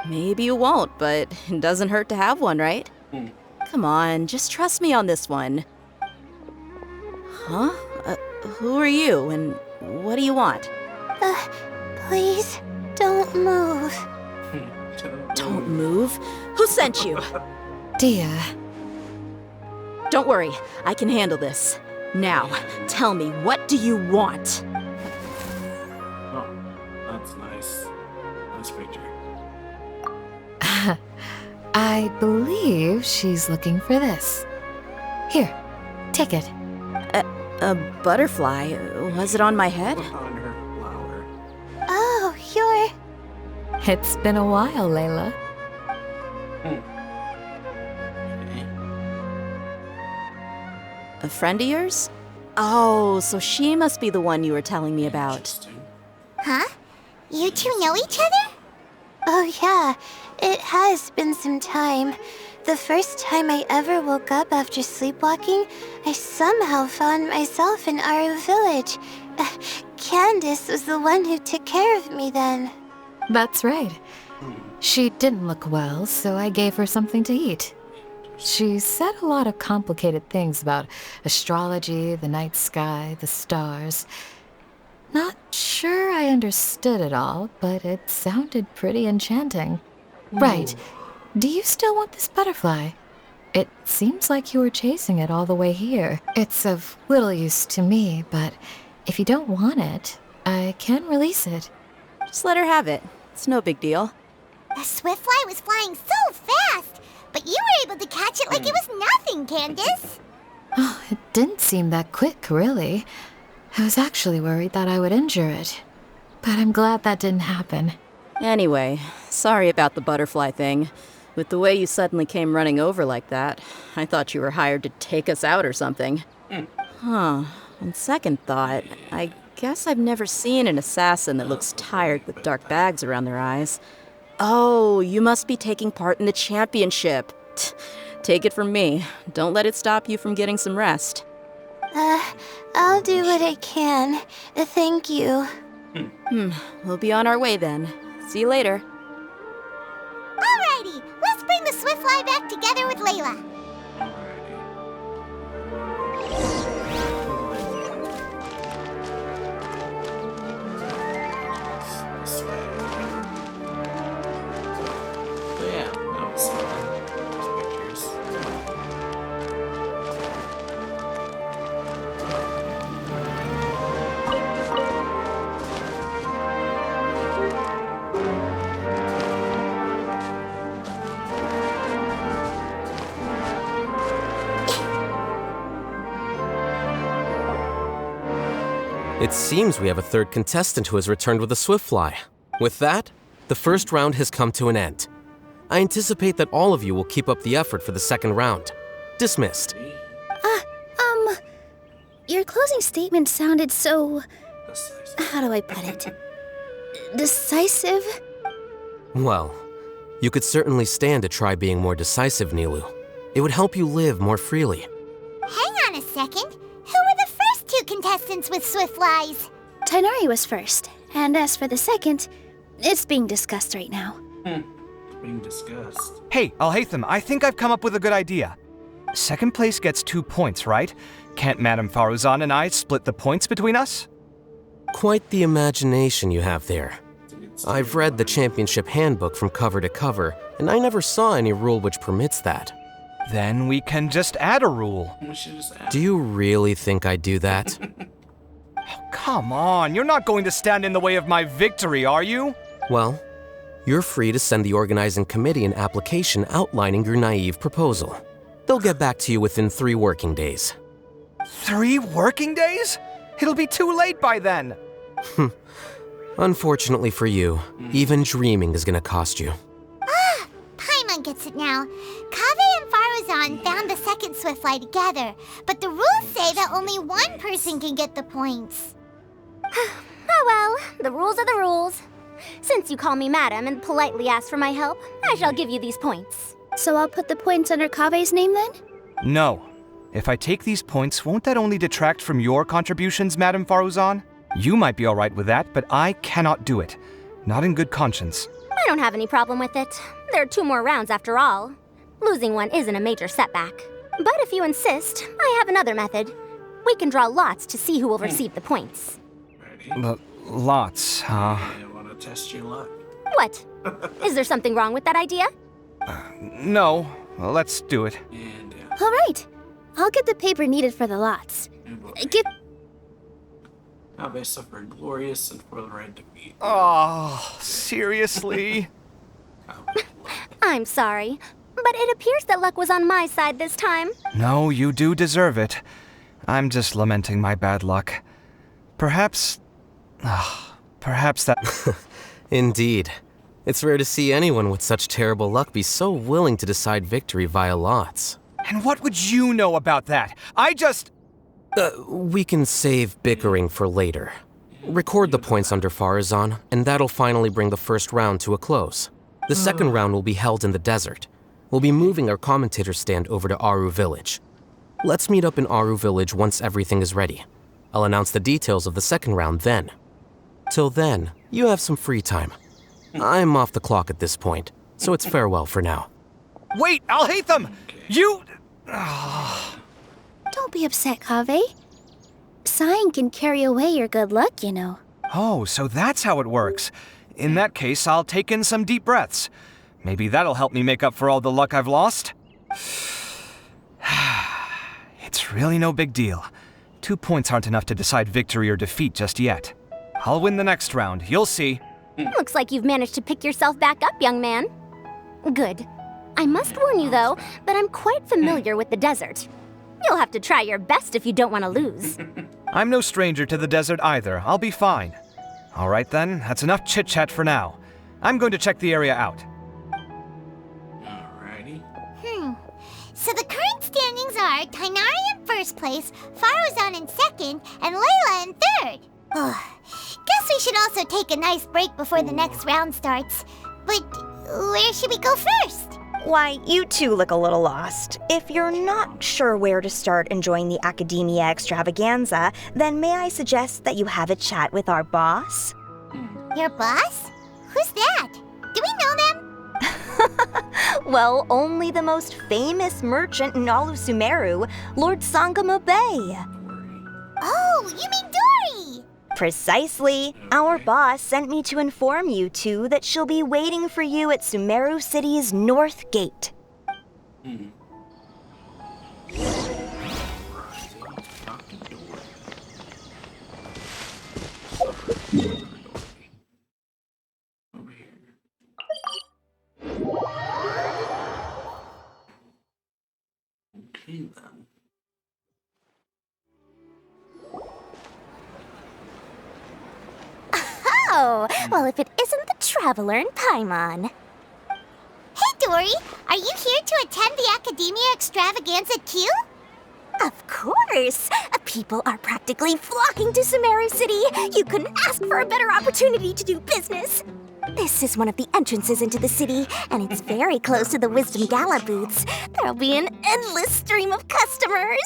Maybe you won't, but it doesn't hurt to have one, right? Come on, just trust me on this one. Huh? Who are you, and what do you want? Please, don't move. Don't move? Who sent you? Dear. Don't worry, I can handle this. Now, tell me, what do you want? Oh, that's nice. Nice picture. I believe she's looking for this. Here, take it. A butterfly? Was it on my head? On her flower. Oh, you're... It's been a while, Layla. A friend of yours? Oh, so she must be the one you were telling me about. Huh? You two know each other? Oh yeah, it has been some time. The first time I ever woke up after sleepwalking, I somehow found myself in our village. Candace was the one who took care of me then. That's right. She didn't look well, so I gave her something to eat. She said a lot of complicated things about astrology, the night sky, the stars. Not sure I understood it all, but it sounded pretty enchanting. Right. Do you still want this butterfly? It seems like you were chasing it all the way here. It's of little use to me, but if you don't want it, I can release it. Just let her have it. It's no big deal. The Swiftfly was flying so fast, but you were able to catch it like it was nothing, Candace. Oh, it didn't seem that quick, really. I was actually worried that I would injure it. But I'm glad that didn't happen. Anyway, sorry about the butterfly thing. With the way you suddenly came running over like that, I thought you were hired to take us out or something. Huh. On second thought, I guess I've never seen an assassin that looks tired with dark bags around their eyes. Oh, you must be taking part in the championship. Take it from me. Don't let it stop you from getting some rest. I'll do what I can. Thank you. We'll be on our way then. See you later. Alrighty, let's bring the Swiftfly back together with Layla. So yeah, that was those pictures. It seems we have a third contestant who has returned with a Swiftfly. With that, the first round has come to an end. I anticipate that all of you will keep up the effort for the second round. Dismissed. Your closing statement sounded so... How do I put it? Decisive? Well, you could certainly stand to try being more decisive, Nilu. It would help you live more freely. Hang on a second. Who were the first two contestants with Swiftflies? Tainari was first, and as for the second, it's being discussed right now. Being discussed. Hey, Alhaitham, I think I've come up with a good idea. Second place gets 2 points, right? Can't Madame Faruzan and I split the points between us? Quite the imagination you have there. I've read the championship handbook from cover to cover, and I never saw any rule which permits that. Then we can just add a rule. We should just add. Do you really think I'd do that? Come on, you're not going to stand in the way of my victory, are you? Well, you're free to send the organizing committee an application outlining your naive proposal. They'll get back to you within 3 working days. 3 working days? It'll be too late by then. Unfortunately for you, even dreaming is gonna cost you. Paimon gets it now. Kaveh and Farazan found the second Swiftfly together, but the rules say that only one person can get the points. Oh well, the rules are the rules. Since you call me madam and politely ask for my help, I shall give you these points. So I'll put the points under Kave's name then? No. If I take these points, won't that only detract from your contributions, Madame Faruzan? You might be alright with that, but I cannot do it. Not in good conscience. I don't have any problem with it. There are 2 more rounds after all. Losing one isn't a major setback. But if you insist, I have another method. We can draw lots to see who will receive the points. Lots, huh? I want to test your luck. What? Is there something wrong with that idea? No. Well, let's do it. All right. I'll get the paper needed for the lots. Give... Kave suffered glorious and forthright defeat. Oh, seriously? I'm sorry, but it appears that luck was on my side this time. No, you do deserve it. I'm just lamenting my bad luck. Perhaps that... Indeed. It's rare to see anyone with such terrible luck be so willing to decide victory via lots. And what would you know about that? I just... We can save bickering for later. Record the points under Farazan, and that'll finally bring the first round to a close. The second round will be held in the desert. We'll be moving our commentator stand over to Aru Village. Let's meet up in Aru Village once everything is ready. I'll announce the details of the second round then. Till then, you have some free time. I'm off the clock at this point, so it's farewell for now. Wait, I'll hate them! You... Don't be upset, Kave. Sighing can carry away your good luck, you know. Oh, so that's how it works. In that case, I'll take in some deep breaths. Maybe that'll help me make up for all the luck I've lost. It's really no big deal. 2 points aren't enough to decide victory or defeat just yet. I'll win the next round, you'll see. Looks like you've managed to pick yourself back up, young man. Good. I must warn you, though, that I'm quite familiar with the desert. You'll have to try your best if you don't want to lose. I'm no stranger to the desert either. I'll be fine. All right then, that's enough chit-chat for now. I'm going to check the area out. Alrighty. So the current standings are Tainari in first place, Faruzan in second, and Layla in third. Guess we should also take a nice break before the next round starts. But where should we go first? Why, you two look a little lost. If you're not sure where to start enjoying the Academia Extravaganza, then may I suggest that you have a chat with our boss? Your boss? Who's that? Do we know them? Well, only the most famous merchant in all of Sumeru, Lord Sangamo Bay. Oh, you mean Dory! Precisely. Our boss sent me to inform you two that she'll be waiting for you at Sumeru City's North Gate. Okay then. Oh, well, if it isn't the Traveler in Paimon. Hey, Dory! Are you here to attend the Academia Extravaganza too? Of course! People are practically flocking to Sumeru City. You couldn't ask for a better opportunity to do business. This is one of the entrances into the city, and it's very close to the Wisdom Gala booths. There'll be an endless stream of customers.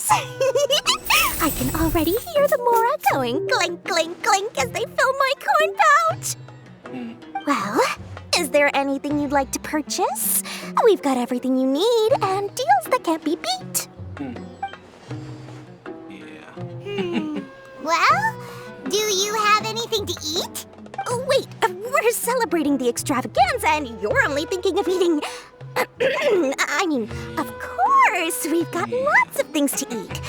I can already hear the Mora going clink, clink, clink as they fill my coin pouch. Well, is there anything you'd like to purchase? We've got everything you need and deals that can't be beat. Well, do you have anything to eat? Oh, wait, we're celebrating the extravaganza and you're only thinking of eating... I mean, of course, we've got lots of things to eat.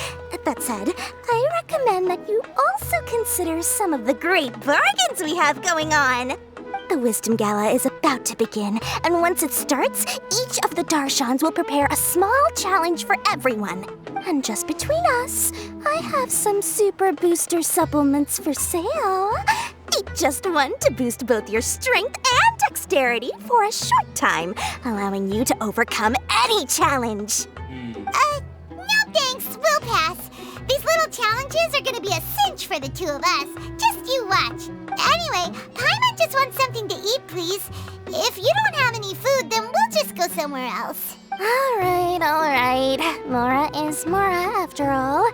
That said, I recommend that you also consider some of the great bargains we have going on. The Wisdom Gala is about to begin, and once it starts, each of the Darshans will prepare a small challenge for everyone. And just between us, I have some super booster supplements for sale. Eat just one to boost both your strength and dexterity for a short time, allowing you to overcome any challenge. little challenges are gonna be a cinch for the two of us. Just you watch. Anyway, Paimon just wants something to eat, please. If you don't have any food, then we'll just go somewhere else. Alright, alright. Mora is Mora, after all.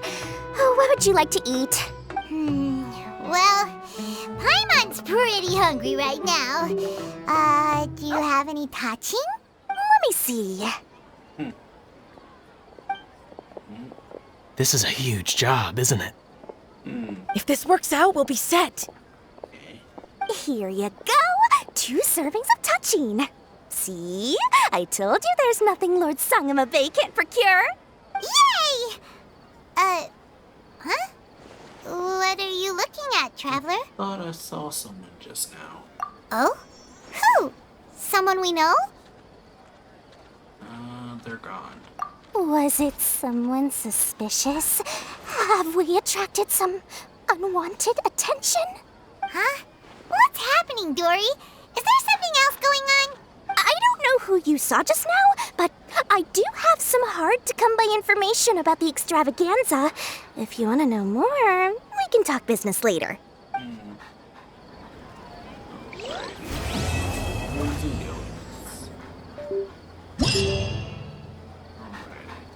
What would you like to eat? Well, Paimon's pretty hungry right now. Do you have any touching? Let me see. This is a huge job, isn't it? If this works out, we'll be set. Here you go. 2 servings of touching. See? I told you there's nothing Lord Sangamabe can't procure. Yay! Huh? What are you looking at, Traveler? Thought I saw someone just now. Oh? Who? Someone we know? They're gone. Was it someone suspicious? Have we attracted some unwanted attention? Huh? What's happening, Dory? Is there something else going on? I don't know who you saw just now, but I do have some hard-to-come-by information about the extravaganza. If you want to know more, we can talk business later.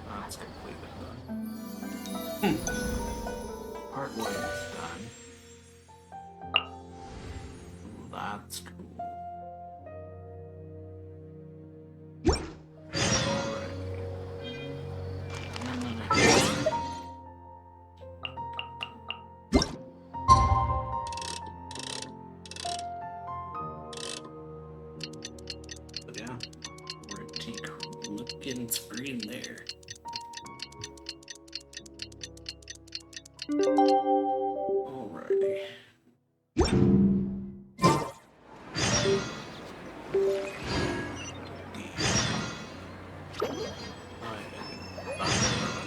That's completely done. Part 1 is done. That's cool. But yeah, pretty cool looking screen there. Alrighty.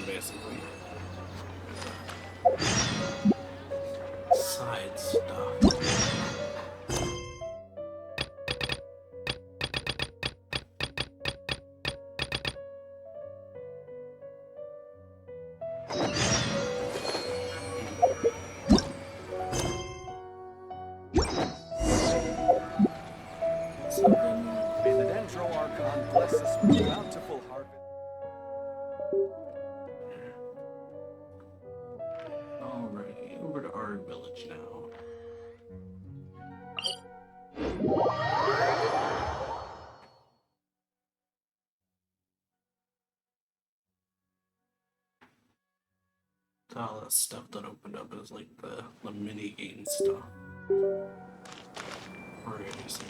Basically. Side stuff. May the Dendro Archon bless us with bountiful harvest. Alrighty, over to our village now. All the stuff that opened up is like the mini game stuff. Alrighty, so.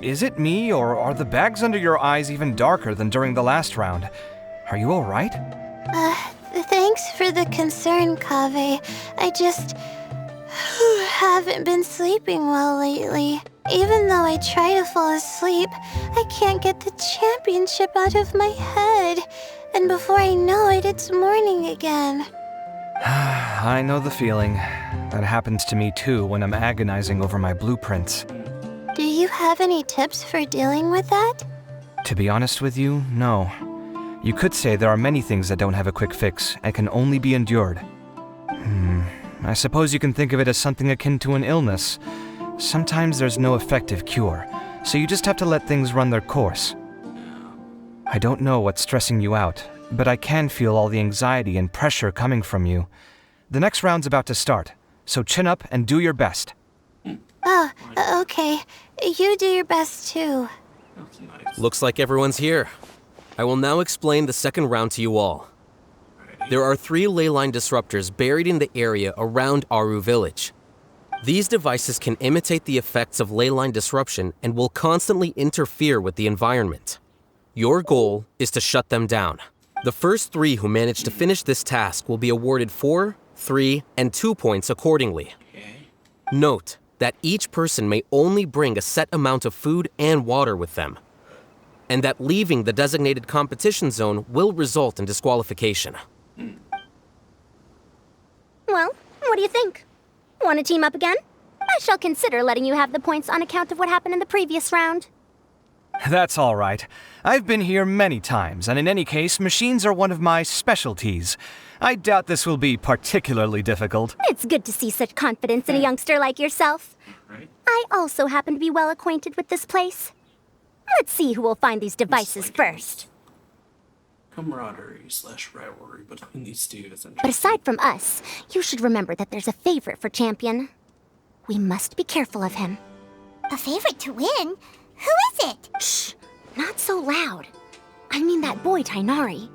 Is it me, or are the bags under your eyes even darker than during the last round? Are you alright? Thanks for the concern, Kaveh. I just haven't been sleeping well lately. Even though I try to fall asleep, I can't get the championship out of my head. And before I know it, it's morning again. I know the feeling. That happens to me too when I'm agonizing over my blueprints. Do you have any tips for dealing with that? To be honest with you, no. You could say there are many things that don't have a quick fix and can only be endured. I suppose you can think of it as something akin to an illness. Sometimes there's no effective cure, so you just have to let things run their course. I don't know what's stressing you out, but I can feel all the anxiety and pressure coming from you. The next round's about to start, so chin up and do your best. Oh, okay. You do your best too. Looks like everyone's here. I will now explain the second round to you all. There are 3 leyline disruptors buried in the area around Aru Village. These devices can imitate the effects of leyline disruption and will constantly interfere with the environment. Your goal is to shut them down. The first 3 who manage to finish this task will be awarded 4, 3, and 2 points accordingly. Note that each person may only bring a set amount of food and water with them, and that leaving the designated competition zone will result in disqualification. Well, what do you think? Want to team up again? I shall consider letting you have the points on account of what happened in the previous round. That's all right. I've been here many times, and in any case, machines are one of my specialties. I doubt this will be particularly difficult. It's good to see such confidence in a youngster like yourself. I also happen to be well acquainted with this place. Let's see who will find these devices first. Camaraderie/rivalry between these two is But aside from us, you should remember that there's a favorite for champion. We must be careful of him. A favorite to win? Who is it? Shh! Not so loud. I mean that boy, Tainari.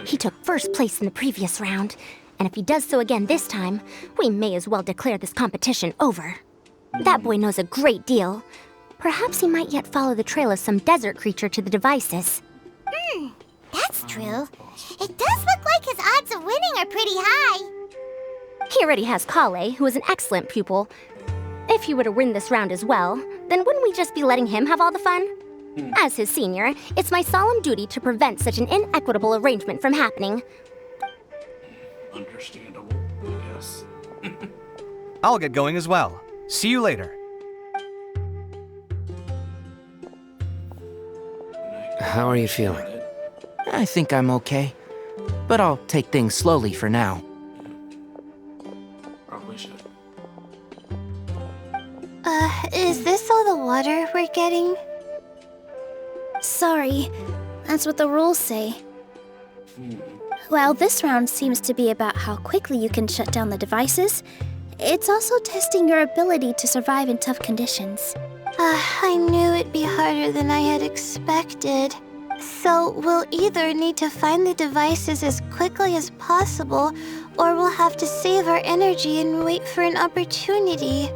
He took first place in the previous round, and if he does so again this time, we may as well declare this competition over. That boy knows a great deal. Perhaps he might yet follow the trail of some desert creature to the devices. That's true. It does look like his odds of winning are pretty high. He already has Kale, who is an excellent pupil. If he were to win this round as well, then wouldn't we just be letting him have all the fun? As his senior, it's my solemn duty to prevent such an inequitable arrangement from happening. Understandable, I guess. I'll get going as well. See you later. How are you feeling? I think I'm okay, but I'll take things slowly for now. Probably should. Is this all the water we're getting? Sorry, that's what the rules say. While this round seems to be about how quickly you can shut down the devices, it's also testing your ability to survive in tough conditions. I knew it'd be harder than I had expected. So we'll either need to find the devices as quickly as possible, or we'll have to save our energy and wait for an opportunity.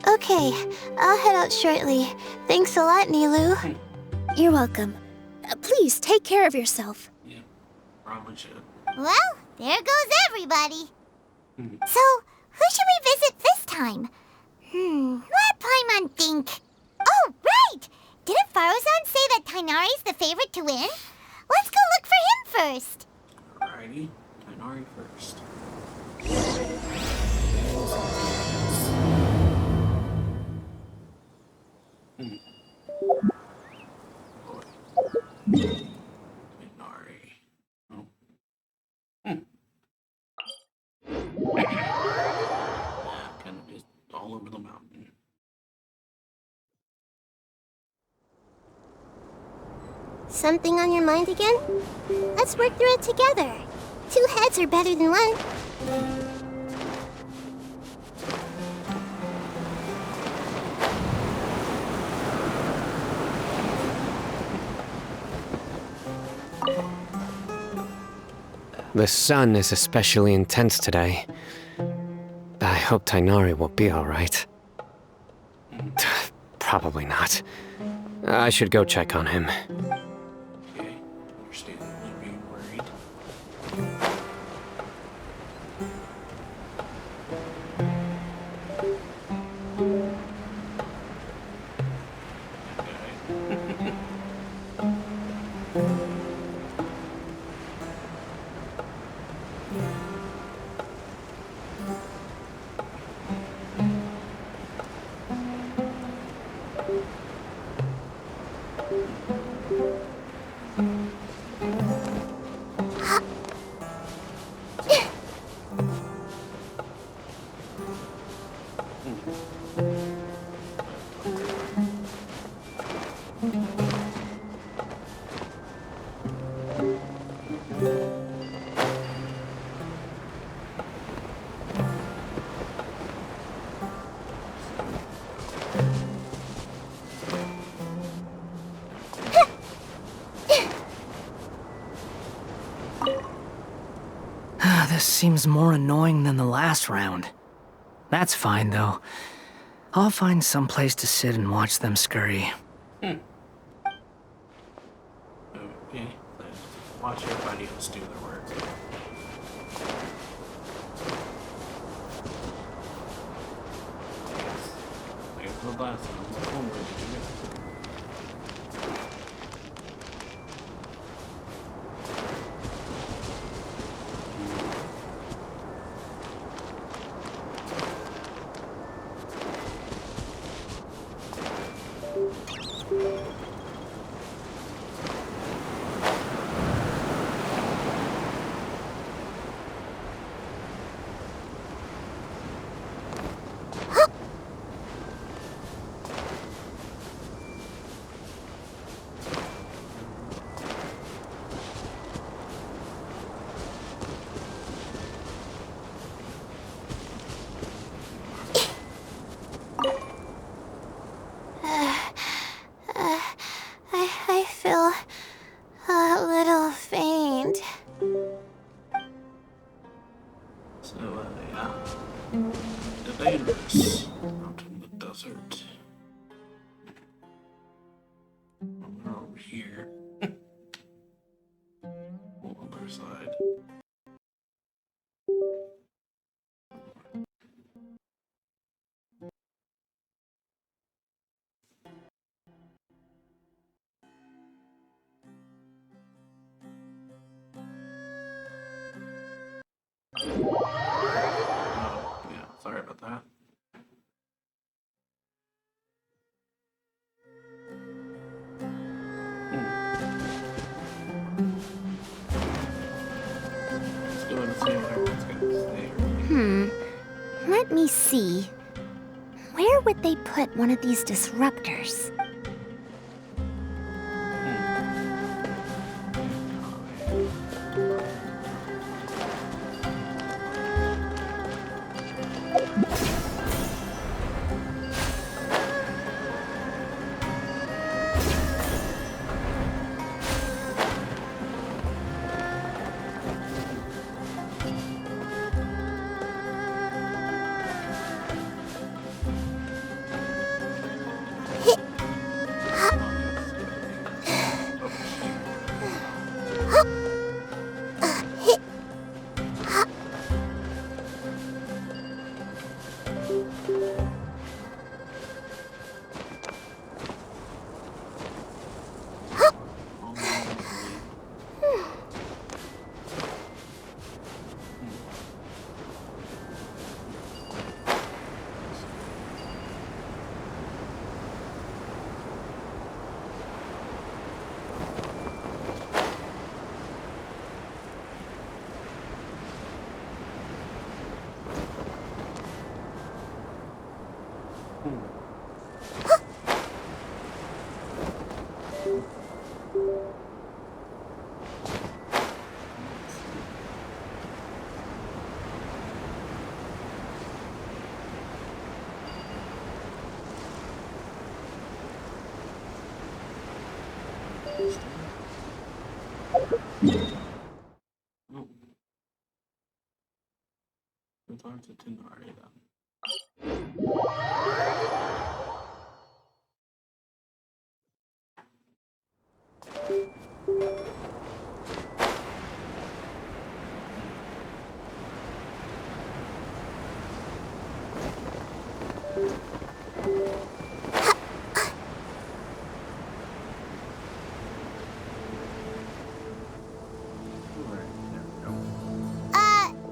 Okay, I'll head out shortly. Thanks a lot, Nilu. You're welcome. Please take care of yourself. Yeah, probably should. Well, there goes everybody. So, who should we visit this time? Let Paimon think. Oh, right! Didn't Faruzan say that Tainari's the favorite to win? Let's go look for him first. Alrighty, Tainari first. Tainari. Oh. Yeah, kind of just all over the mountain. Something on your mind again? Let's work through it together. 2 heads are better than 1. The sun is especially intense today. I hope Tainari will be alright. Probably not. I should go check on him. Okay, understandably being worried. This seems more annoying than the last round. That's fine, though. I'll find some place to sit and watch them scurry. Okay, watch everybody else do their work. the last one. I feel a little faint. So, yeah. The dangerous out in the desert. We're over here. Other side. Yeah, sorry about that. Let's go and see what everyone's gonna say. Let me see. Where would they put one of these disruptors? It's hard to Tenari then.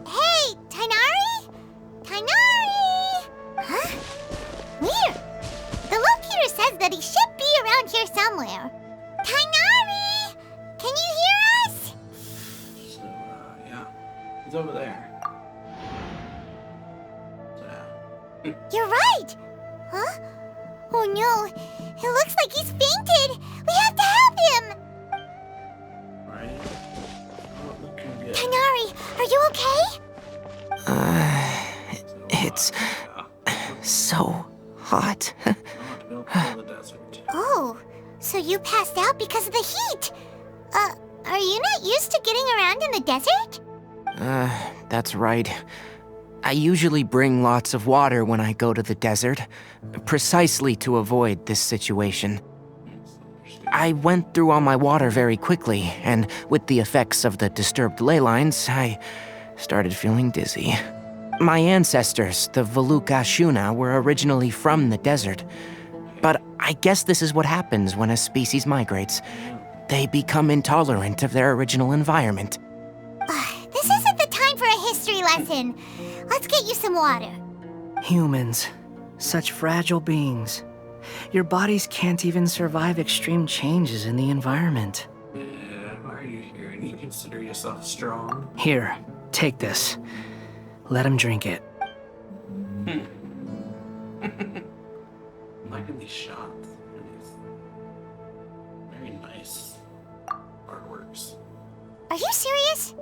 Hey, Tainari? Tainari! Huh? Weird. The locator says that he should be around here somewhere. Tainari! Can you hear us? So, yeah. He's over there. You're right! Huh? Oh no, it looks like he's fainted! We have to help him! Right? Oh, looking good. Tainari, are you okay? It's so hot. Oh, so you passed out because of the heat? Are you not used to getting around in the desert? That's right. I usually bring lots of water when I go to the desert, precisely to avoid this situation. I went through all my water very quickly, and with the effects of the disturbed ley lines, I started feeling dizzy. My ancestors, the Valukashuna, were originally from the desert. But I guess this is what happens when a species migrates. They become intolerant of their original environment. This isn't the time for a history lesson. Let's get you some water. Humans. Such fragile beings. Your bodies can't even survive extreme changes in the environment. Yeah, why are you here? And you consider yourself strong? Here, take this. Let him drink it. Liking these shots. Very nice artworks. Are you serious?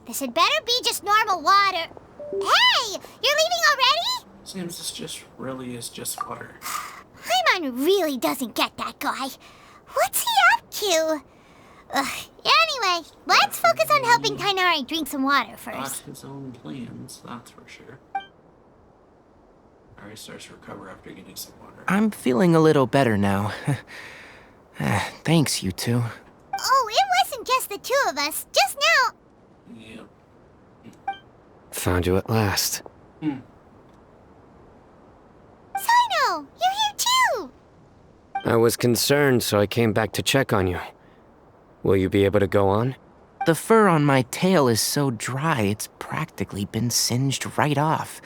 This had better be just normal water. Hey! You're leaving already? Seems this just really is just water. Paimon really doesn't get that guy. What's he up to? Anyway, let's focus on helping Tainari drink some water Got first. his own plans, that's for sure. Alright, starts to recover after getting some water. I'm feeling a little better now. Thanks, you two. Oh, it wasn't just the two of us. Just now. Yep. Found you at last. Sino, you're here too. I was concerned, so I came back to check on you. Will you be able to go on? The fur on my tail is so dry, it's practically been singed right off.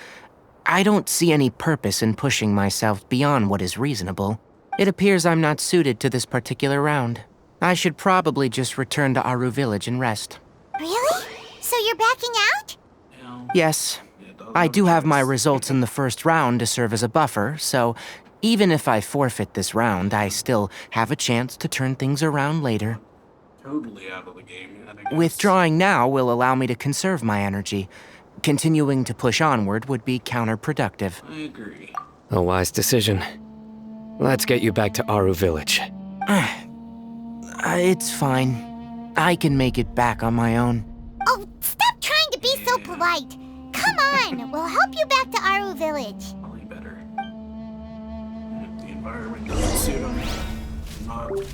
I don't see any purpose in pushing myself beyond what is reasonable. It appears I'm not suited to this particular round. I should probably just return to Aru Village and rest. Really? So you're backing out? Yes. I do have my results in the first round to serve as a buffer, so even if I forfeit this round, I still have a chance to turn things around later. Totally out of the game, I guess. Withdrawing now will allow me to conserve my energy. Continuing to push onward would be counterproductive. I agree. A wise decision. Let's get you back to Aru Village. It's fine. I can make it back on my own. Oh, stop trying to be so polite. Come on, we'll help you back to Aru Village. Probably better. If the environment doesn't suit him, not really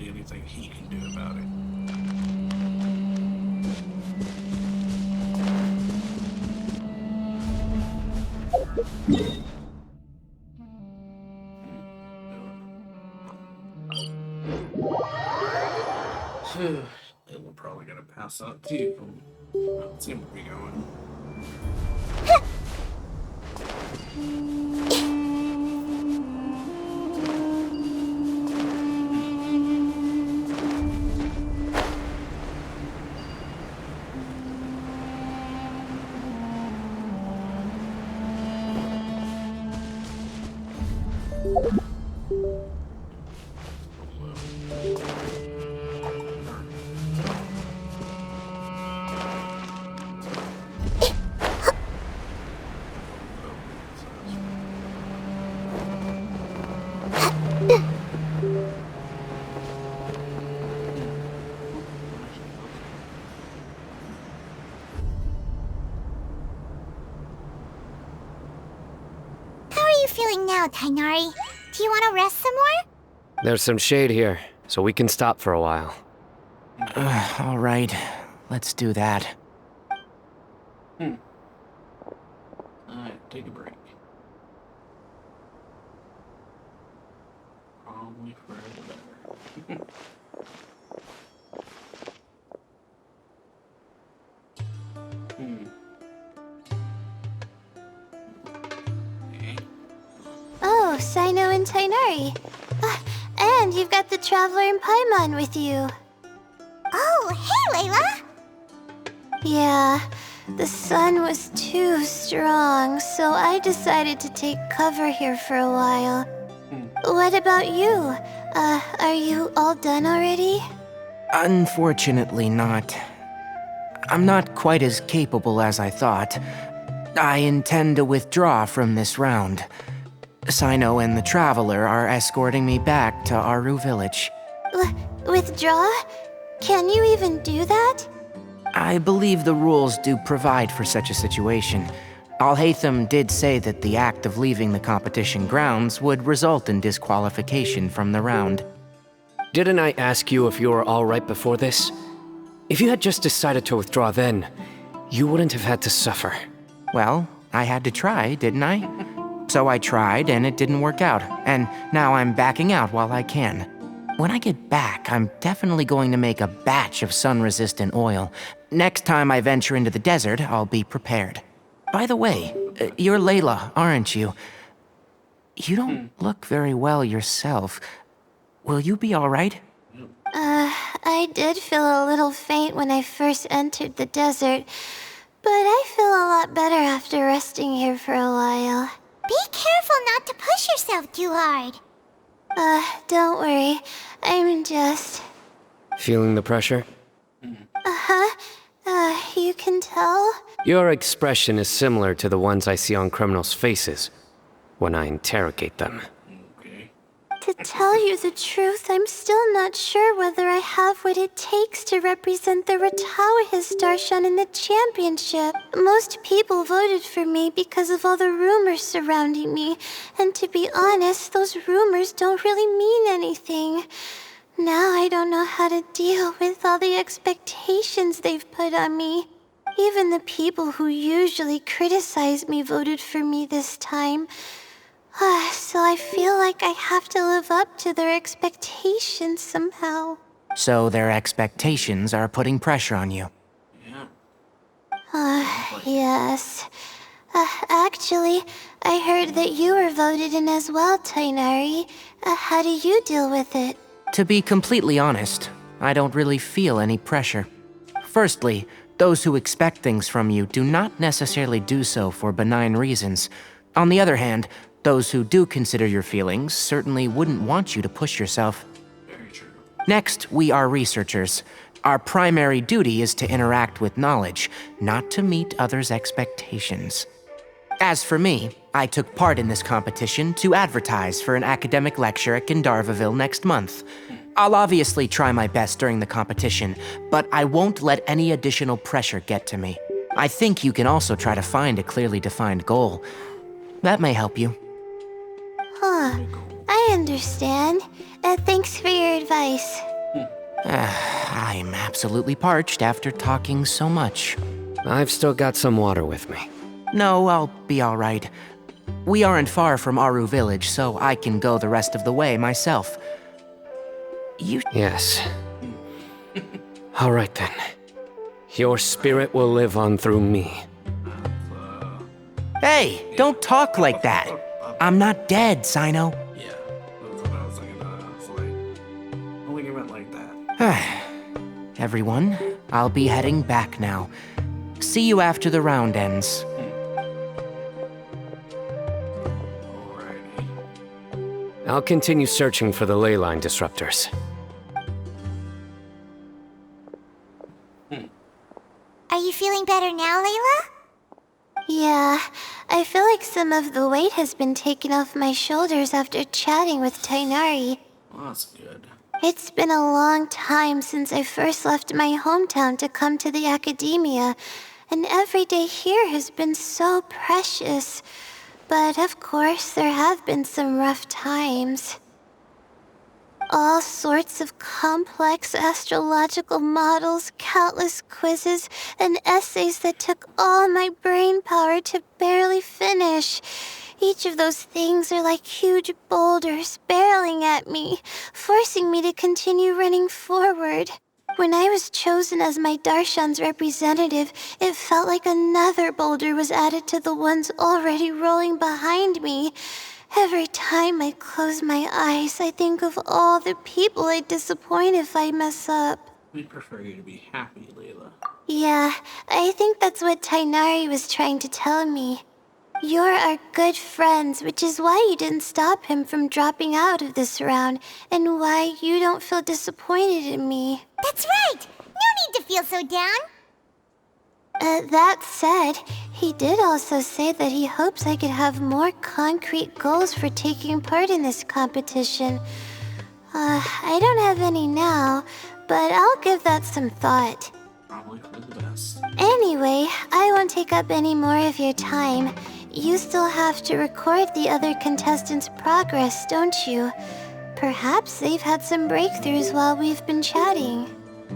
anything he can do about it. Layla probably gonna pass out too. Let's see where we going. Feeling now, Tainari? Do you want to rest some more? There's some shade here, so we can stop for a while. All right, let's do that. Alright, take a break. Probably for the better. Oh, Sino and Tainari. And you've got the Traveler and Paimon with you. Oh, hey, Layla! Yeah, the sun was too strong, so I decided to take cover here for a while. What about you? Are you all done already? Unfortunately not. I'm not quite as capable as I thought. I intend to withdraw from this round. Sino and the Traveler are escorting me back to Aru Village. Withdraw? Can you even do that? I believe the rules do provide for such a situation. Alhaitham did say that the act of leaving the competition grounds would result in disqualification from the round. Didn't I ask you if you were all right before this? If you had just decided to withdraw then, you wouldn't have had to suffer. Well, I had to try, didn't I? So I tried, and it didn't work out, and now I'm backing out while I can. When I get back, I'm definitely going to make a batch of sun-resistant oil. Next time I venture into the desert, I'll be prepared. By the way, you're Layla, aren't you? You don't look very well yourself. Will you be all right? I did feel a little faint when I first entered the desert, but I feel a lot better after resting here for a while. Be careful not to push yourself too hard. Don't worry. I'm just... Feeling the pressure? You can tell? Your expression is similar to the ones I see on criminals' faces when I interrogate them. To tell you the truth, I'm still not sure whether I have what it takes to represent the Ratawa Darshan in the championship. Most people voted for me because of all the rumors surrounding me, and to be honest, those rumors don't really mean anything. Now I don't know how to deal with all the expectations they've put on me. Even the people who usually criticize me voted for me this time. So I feel like I have to live up to their expectations somehow. So their expectations are putting pressure on you. Yes. Actually, I heard that you were voted in as well, Tainari. How do you deal with it? To be completely honest, I don't really feel any pressure. Firstly, those who expect things from you do not necessarily do so for benign reasons. On the other hand, those who do consider your feelings certainly wouldn't want you to push yourself. Very true. Next, we are researchers. Our primary duty is to interact with knowledge, not to meet others' expectations. As for me, I took part in this competition to advertise for an academic lecture at Gandharvaville next month. I'll obviously try my best during the competition, but I won't let any additional pressure get to me. I think you can also try to find a clearly defined goal. That may help you. I understand. Thanks for your advice. I'm absolutely parched after talking so much. I've still got some water with me. No, I'll be all right. We aren't far from Aru village, so I can go the rest of the way myself. Yes. All right then. Your spirit will live on through me. Hey, don't talk like that. I'm not dead, Sino. Yeah, that's what I was thinking. So I don't think it went like that. Everyone, I'll be heading back now. See you after the round ends. I'll continue searching for the ley line disruptors. Are you feeling better now, Layla? Yeah, I feel like some of the weight has been taken off my shoulders after chatting with Tainari. Well, that's good. It's been a long time since I first left my hometown to come to the academia, and every day here has been so precious. But of course, there have been some rough times. All sorts of complex astrological models, countless quizzes, and essays that took all my brain power to barely finish. Each of those things are like huge boulders barreling at me, forcing me to continue running forward. When I was chosen as my Darshan's representative, it felt like another boulder was added to the ones already rolling behind me. Every time I close my eyes, I think of all the people I'd disappoint if I mess up. We'd prefer you to be happy, Layla. Yeah, I think that's what Tainari was trying to tell me. You're our good friends, which is why you didn't stop him from dropping out of this round, and why you don't feel disappointed in me. That's right! No need to feel so down! That said, he did also say that he hopes I could have more concrete goals for taking part in this competition. I don't have any now, but I'll give that some thought. Probably for the best. Anyway, I won't take up any more of your time. You still have to record the other contestants' progress, don't you? Perhaps they've had some breakthroughs while we've been chatting.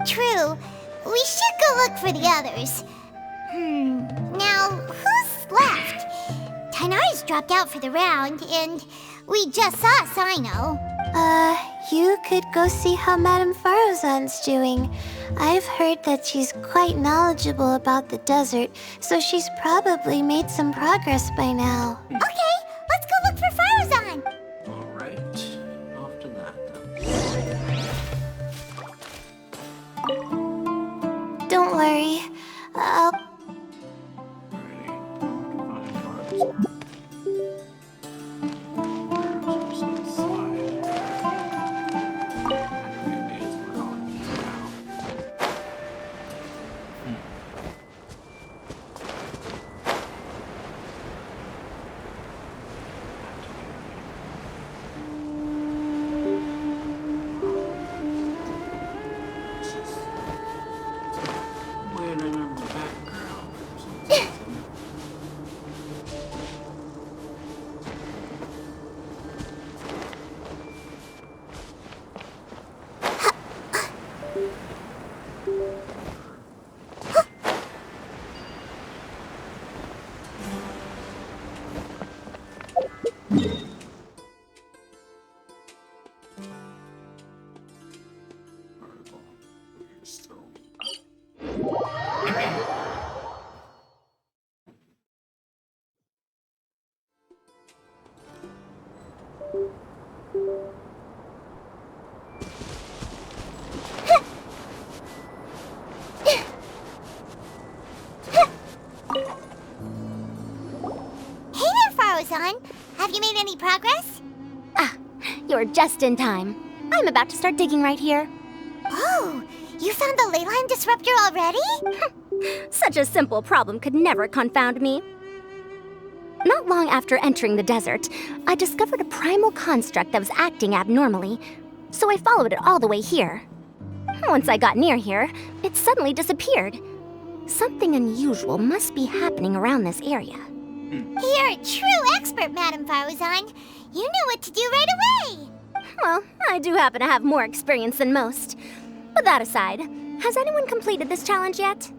True. We should go look for the others. Now, who's left? Tainari's dropped out for the round, and we just saw Sino. You could go see how Madame Farozan's doing. I've heard that she's quite knowledgeable about the desert, so she's probably made some progress by now. Okay, let's go look for Farozan. Alright, off to that then. Don't worry. I'll... Have you made any progress? You're just in time. I'm about to start digging right here. Oh, you found the leyline disruptor already? Such a simple problem could never confound me. Not long after entering the desert, I discovered a primal construct that was acting abnormally, so I followed it all the way here. Once I got near here, it suddenly disappeared. Something unusual must be happening around this area. You're a true expert, Madame Farozan. You knew what to do right away. Well, I do happen to have more experience than most. But that aside, has anyone completed this challenge yet?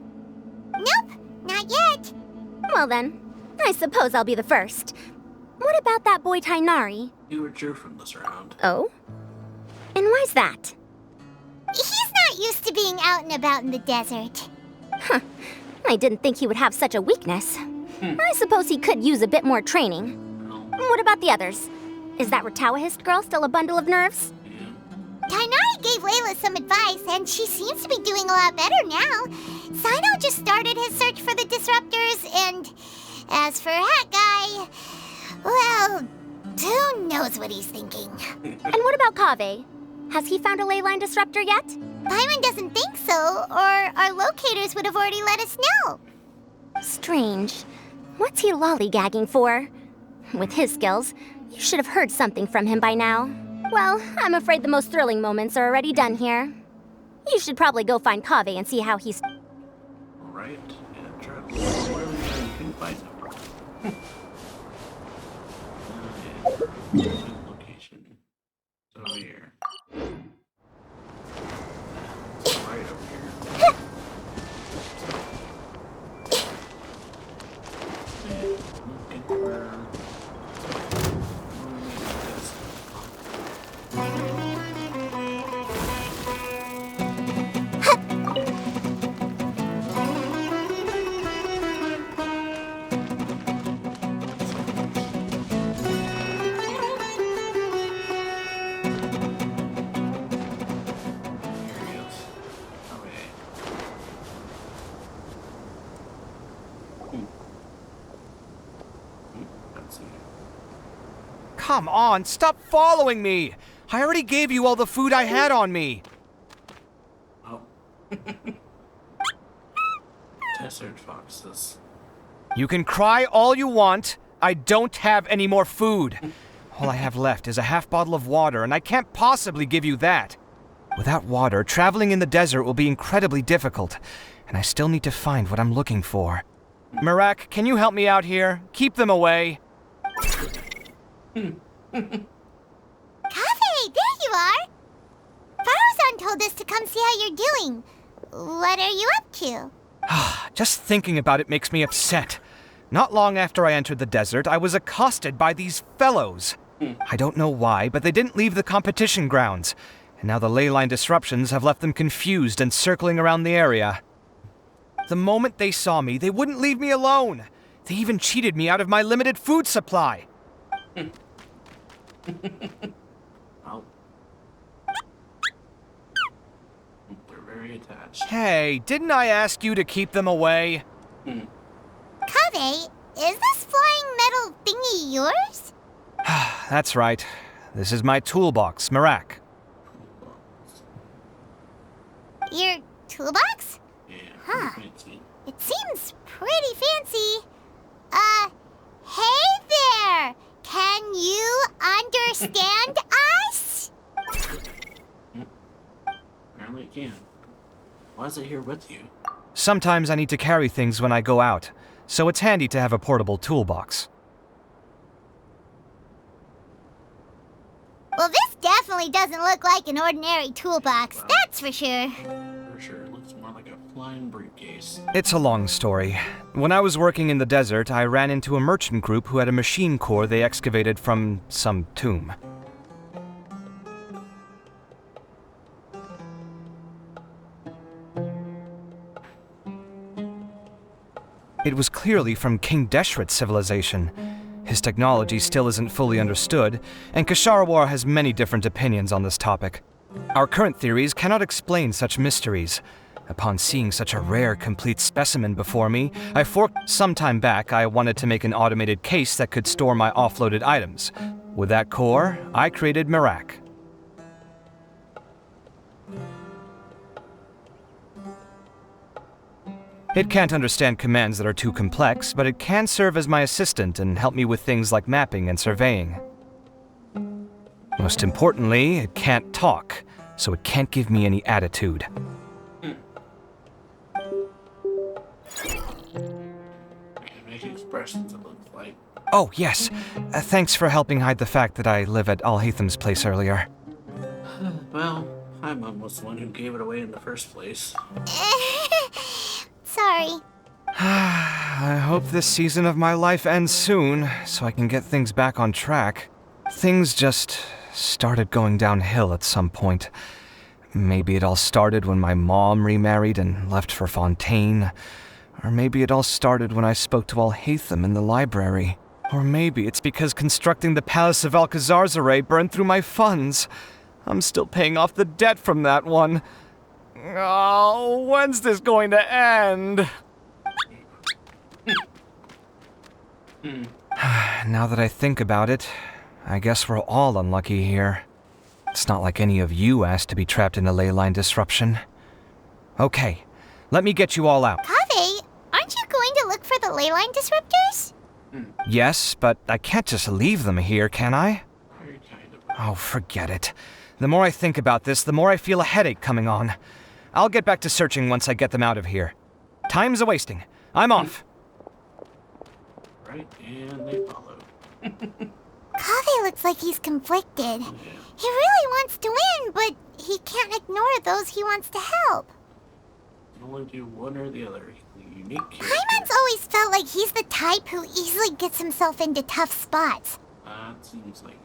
Nope, not yet. Well then, I suppose I'll be the first. What about that boy Tainari? You withdrew from this round. Oh? And why's that? He's not used to being out and about in the desert. Huh. I didn't think he would have such a weakness. I suppose he could use a bit more training. What about the others? Is that Ratawahist girl still a bundle of nerves? Tainari gave Layla some advice, and she seems to be doing a lot better now. Sino just started his search for the disruptors, and as for Hat Guy, well, who knows what he's thinking. And what about Kaveh? Has he found a leyline disruptor yet? Paimon doesn't think so, or our locators would have already let us know. Strange. What's he lollygagging for? With his skills, you should have heard something from him by now. Well, I'm afraid the most thrilling moments are already done here. You should probably go find Kaveh and see how he's... Alright, yeah, try to look where you can find him. Location. So here. Right over here. Come on, stop following me! I already gave you all the food I had on me. Oh. Desert foxes. You can cry all you want. I don't have any more food. All I have left is a half bottle of water, and I can't possibly give you that. Without water, traveling in the desert will be incredibly difficult, and I still need to find what I'm looking for. Marak, can you help me out here? Keep them away. Kaveh, there you are! Farozan told us to come see how you're doing. What are you up to? Just thinking about it makes me upset. Not long after I entered the desert, I was accosted by these fellows. I don't know why, but they didn't leave the competition grounds. And now the ley line disruptions have left them confused and circling around the area. The moment they saw me, they wouldn't leave me alone. They even cheated me out of my limited food supply. Oh. They're very attached. Hey, didn't I ask you to keep them away? Kaveh, is this flying metal thingy yours? That's right. This is my toolbox, Merak. Your toolbox? Yeah, Huh. fancy. It seems pretty fancy. Hey there! Can you understand us? Apparently it can. Why is it here with you? Sometimes I need to carry things when I go out, so it's handy to have a portable toolbox. Well, this definitely doesn't look like an ordinary toolbox, that's for sure. For sure, it looks more like a flying briefcase. It's a long story. When I was working in the desert, I ran into a merchant group who had a machine core they excavated from some tomb. It was clearly from King Deshret's civilization. His technology still isn't fully understood, and Kasharawar has many different opinions on this topic. Our current theories cannot explain such mysteries. Upon seeing such a rare, complete specimen before me, I forked some time back I wanted to make an automated case that could store my offloaded items. With that core, I created Merak. It can't understand commands that are too complex, but it can serve as my assistant and help me with things like mapping and surveying. Most importantly, it can't talk, so it can't give me any attitude. Make expressions, it looks like. Oh, yes. Thanks for helping hide the fact that I live at Alhatham's place earlier. Well, Paimon was the one who gave it away in the first place. Sorry. I hope this season of my life ends soon, so I can get things back on track. Things just started going downhill at some point. Maybe it all started when my mom remarried and left for Fontaine. Or maybe it all started when I spoke to Alhatham in the library. Or maybe it's because constructing the Palace of Alcazar's burned through my funds. I'm still paying off the debt from that one. Oh, when's this going to end? Now that I think about it, I guess we're all unlucky here. It's not like any of you asked to be trapped in a ley line disruption. Okay, let me get you all out. Kaveh, aren't you going to look for the ley line disruptors? Yes, but I can't just leave them here, can I? Oh, forget it. The more I think about this, the more I feel a headache coming on. I'll get back to searching once I get them out of here. Time's a-wasting. I'm off. Right, and they follow. Kaveh looks like he's conflicted. He really wants to win, but he can't ignore those he wants to help. You can only do one or the other. He's a unique character. Paimon's always felt like he's the type who easily gets himself into tough spots. That seems like it.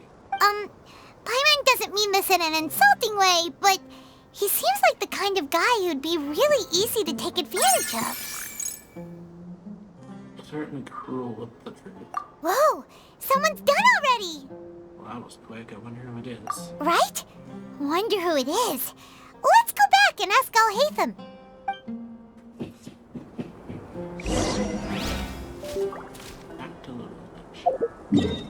Paimon doesn't mean this in an insulting way, but he seems like the kind of guy who'd be really easy to take advantage of. Certainly cruel with the truth. Whoa! Someone's done already! Well, that was quick. I wonder who it is. Right? Wonder who it is. Let's go back and ask Alhatham. Back to the village.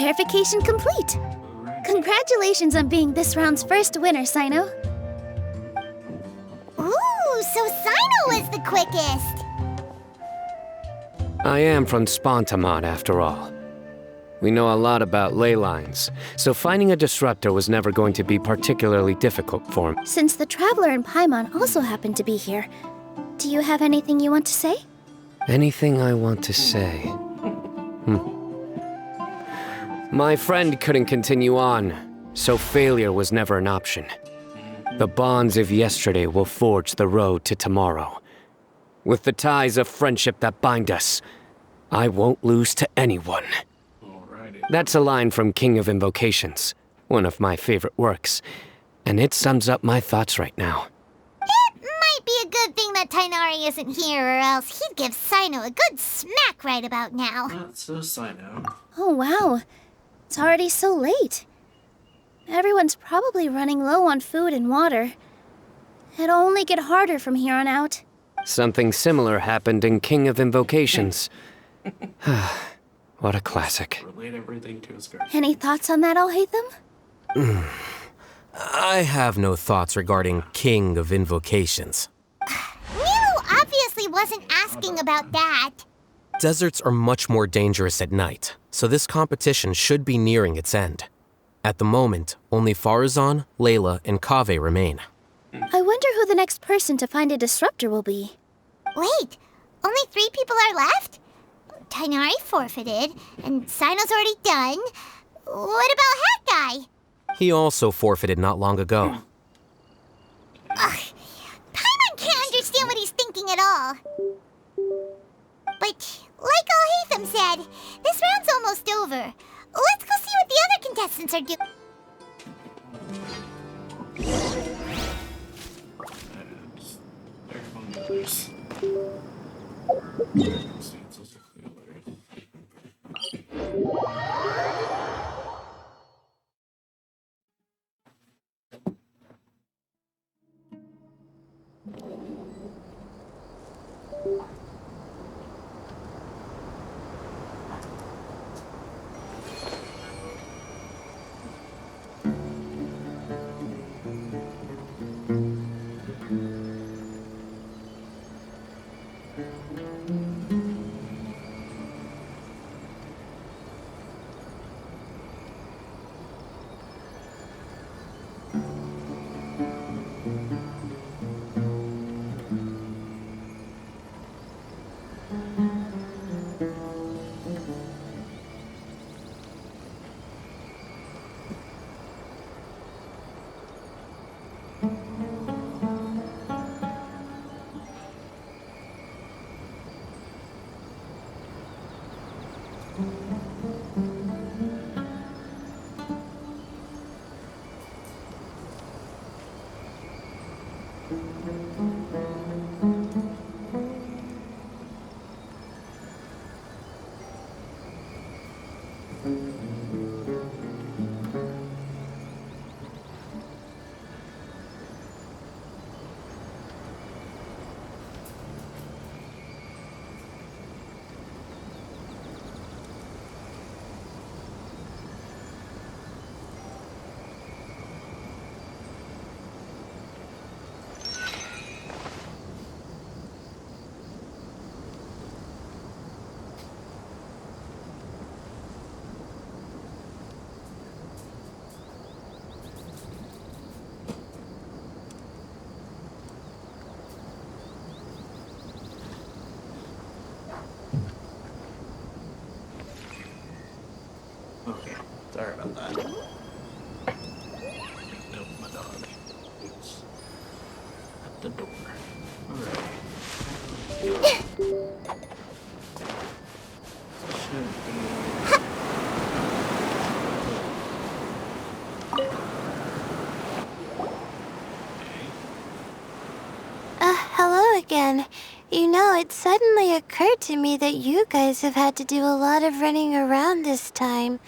Verification complete. Congratulations on being this round's first winner, Sino. Ooh, so Sino was the quickest. I am from Spontamod, after all. We know a lot about ley lines, so finding a disruptor was never going to be particularly difficult for him. Since the Traveler and Paimon also happen to be here, do you have anything you want to say? Anything I want to say? My friend couldn't continue on, so failure was never an option. The bonds of yesterday will forge the road to tomorrow. With the ties of friendship that bind us, I won't lose to anyone. That's a line from King of Invocations, one of my favorite works, and it sums up my thoughts right now. It might be a good thing that Tainari isn't here, or else he'd give Sino a good smack right about now. Not so Sino. Oh wow, it's already so late. Everyone's probably running low on food and water. It'll only get harder from here on out. Something similar happened in King of Invocations. What a classic. Relate everything to his girl. Any thoughts on that, Alhaitham? I have no thoughts regarding King of Invocations. Milu obviously wasn't asking about that. Deserts are much more dangerous at night, so this competition should be nearing its end. At the moment, only Farazan, Layla, and Kaveh remain. I wonder who the next person to find a disruptor will be. Wait, only 3 people are left? Tainari forfeited, and Sino's already done. What about Hat Guy? He also forfeited not long ago. Ugh, Paimon can't understand what he's thinking at all. But, like Alhaitham said, this round's almost over. Let's go see what the other contestants are doing. Okay, sorry about that. Nope, my dog. It's at the door. Alright. Hello again. You know, it suddenly occurred to me that you guys have had to do a lot of running around this time.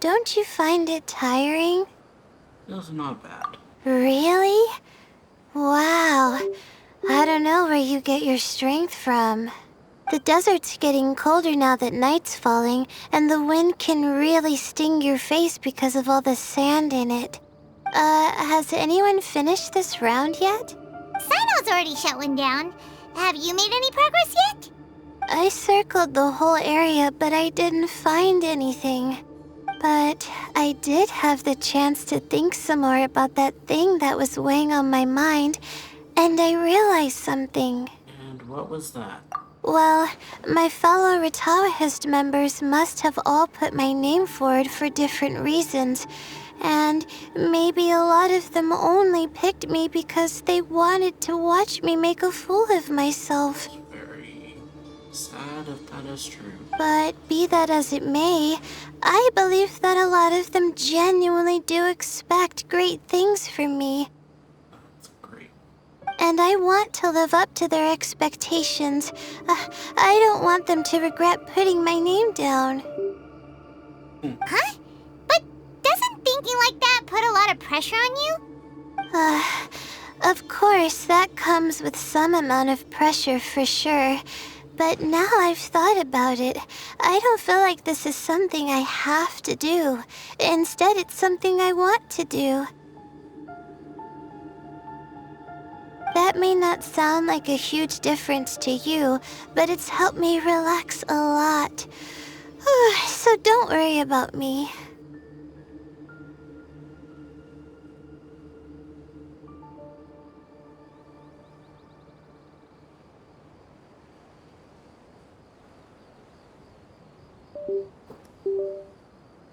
Don't you find it tiring? It was not bad. Really? Wow. I don't know where you get your strength from. The desert's getting colder now that night's falling, and the wind can really sting your face because of all the sand in it. Has anyone finished this round yet? Sino's already shut one down. Have you made any progress yet? I circled the whole area, but I didn't find anything. But I did have the chance to think some more about that thing that was weighing on my mind, and I realized something. And what was that? Well, my fellow Retawahist members must have all put my name forward for different reasons, and maybe a lot of them only picked me because they wanted to watch me make a fool of myself. Very sad if that is true. But be that as it may, I believe that a lot of them genuinely do expect great things from me. And I want to live up to their expectations. I don't want them to regret putting my name down. Huh? But doesn't thinking like that put a lot of pressure on you? Of course, that comes with some amount of pressure for sure. But now I've thought about it, I don't feel like this is something I have to do. Instead, it's something I want to do. That may not sound like a huge difference to you, but it's helped me relax a lot. So don't worry about me.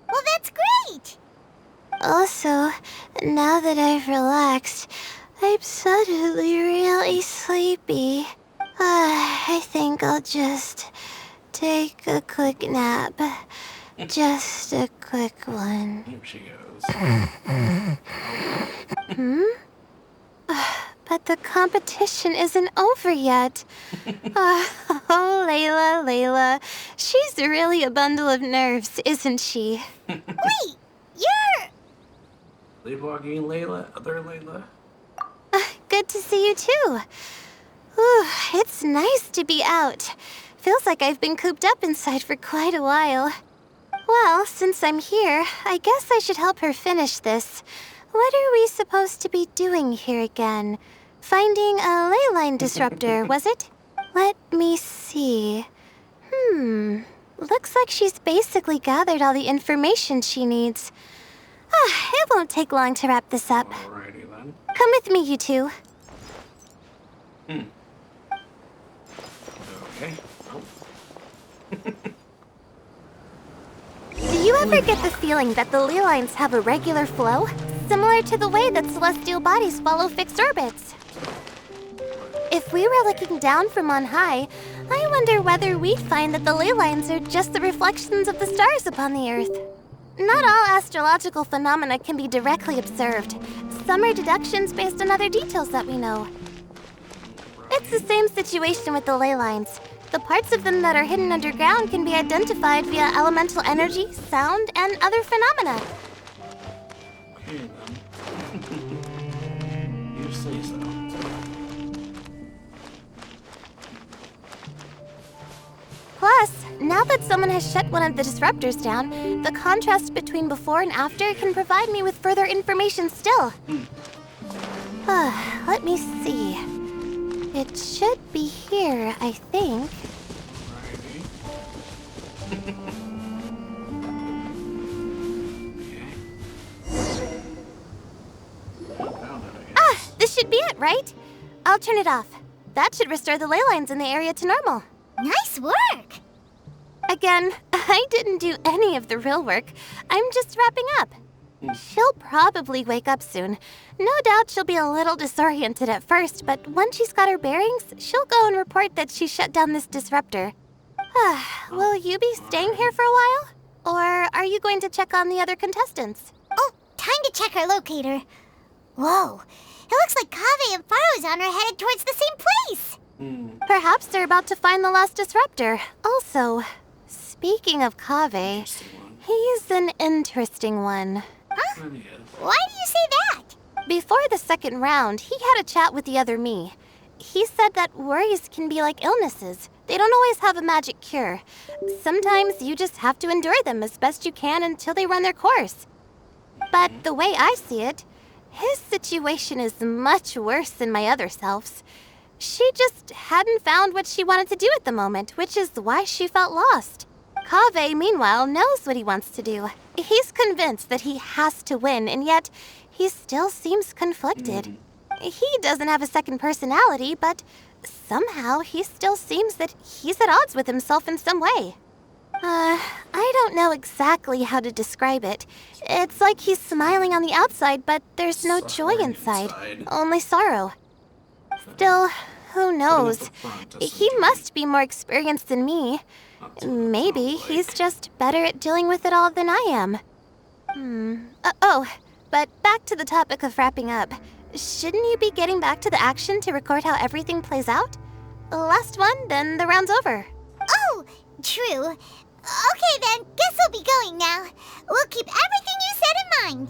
Well, that's great! Also, now that I've relaxed, I'm suddenly really sleepy. I think I'll just take a quick nap. Just a quick one. Here she goes. But the competition isn't over yet. Oh, Layla. She's really a bundle of nerves, isn't she? Wait, you're... Sleepwalking Layla, other Layla. Good to see you too. It's nice to be out. Feels like I've been cooped up inside for quite a while. Well, since I'm here, I guess I should help her finish this. What are we supposed to be doing here again? Finding a ley line disruptor, was it? Let me see. Looks like she's basically gathered all the information she needs. It won't take long to wrap this up. Alrighty then. Come with me, you two. Okay. Do you ever get the feeling that the ley lines have a regular flow? Similar to the way that celestial bodies follow fixed orbits. If we were looking down from on high, I wonder whether we'd find that the ley lines are just the reflections of the stars upon the Earth. Not all astrological phenomena can be directly observed. Some are deductions based on other details that we know. It's the same situation with the ley lines. The parts of them that are hidden underground can be identified via elemental energy, sound, and other phenomena. Okay then. You say so. Plus, now that someone has shut one of the disruptors down, the contrast between before and after can provide me with further information still. Let me see. It should be here, I think. This should be it, right? I'll turn it off. That should restore the ley lines in the area to normal. Nice work! Again, I didn't do any of the real work. I'm just wrapping up. She'll probably wake up soon. No doubt she'll be a little disoriented at first, but once she's got her bearings, she'll go and report that she shut down this disruptor. Will you be staying here for a while? Or are you going to check on the other contestants? Oh, time to check our locator. Whoa, it looks like Kaveh and Faruzan are headed towards the same place. Perhaps they're about to find the last disruptor. Also, speaking of Kaveh, he's an interesting one. Huh? Why do you say that? Before the second round, he had a chat with the other me. He said that worries can be like illnesses. they don't always have a magic cure. Sometimes you just have to endure them as best you can until they run their course. But the way I see it, his situation is much worse than my other self's. She just hadn't found what she wanted to do at the moment, which is why she felt lost. Kaveh, meanwhile, knows what he wants to do. He's convinced that he has to win, and yet he still seems conflicted. He doesn't have a second personality, but somehow he still seems that he's at odds with himself in some way. I don't know exactly how to describe it. It's like he's smiling on the outside, but there's no joy inside, only sorrow. Still, who knows? He must be more experienced than me. Maybe he's just better at dealing with it all than I am. But back to the topic of wrapping up. Shouldn't you be getting back to the action to record how everything plays out? Last one, then the round's over. Oh, true. Okay then, guess we'll be going now. We'll keep everything you said in mind.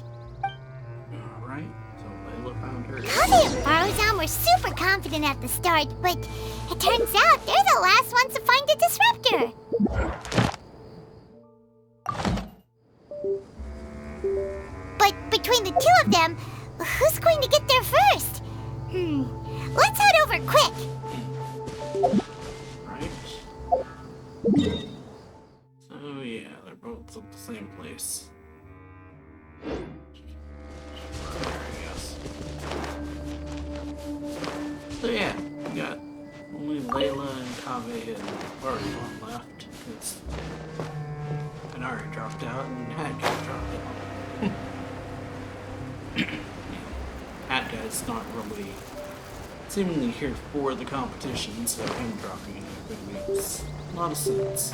Alright, so Layla found her. Kaveh and Faruzan were super confident at the start, but it turns out they're the last ones to find a disruptor. But between the two of them, who's going to get there first? Let's head over quick. Right. So yeah, they're both at the same place. So yeah, we got only Layla and Kaveh and Faruzan left, because Kanari dropped out and Hat Guy dropped out. Hat Guy's not really seemingly here for the competition, so him dropping out makes a lot of sense.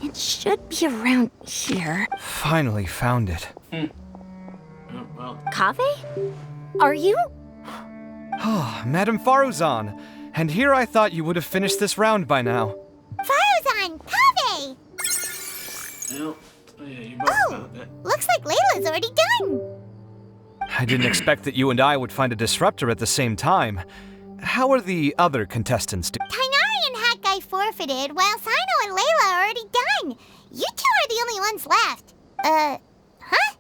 It should be around here. Finally found it. Well. Kaveh? Are you? Oh, Madame Faruzan. And here I thought you would have finished this round by now. Faruzan! Kaveh! Well, yeah, you both found it. Looks like Layla's already done. I didn't expect that you and I would find a disruptor at the same time. How are the other contestants doing? Tainari and Hat Guy forfeited, while Sino and Layla are already done. You two are the only ones left. Huh?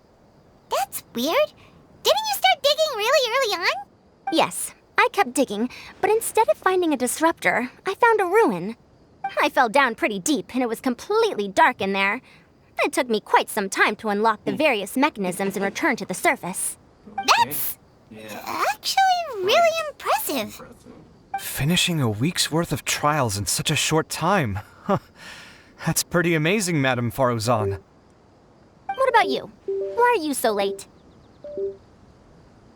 That's weird. Didn't you start digging really early on? Yes, I kept digging, but instead of finding a disruptor, I found a ruin. I fell down pretty deep, and it was completely dark in there. It took me quite some time to unlock the various mechanisms and return to the surface. That's actually really impressive. Finishing a week's worth of trials in such a short time. Huh. That's pretty amazing, Madame Faruzan. What about you? Why are you so late?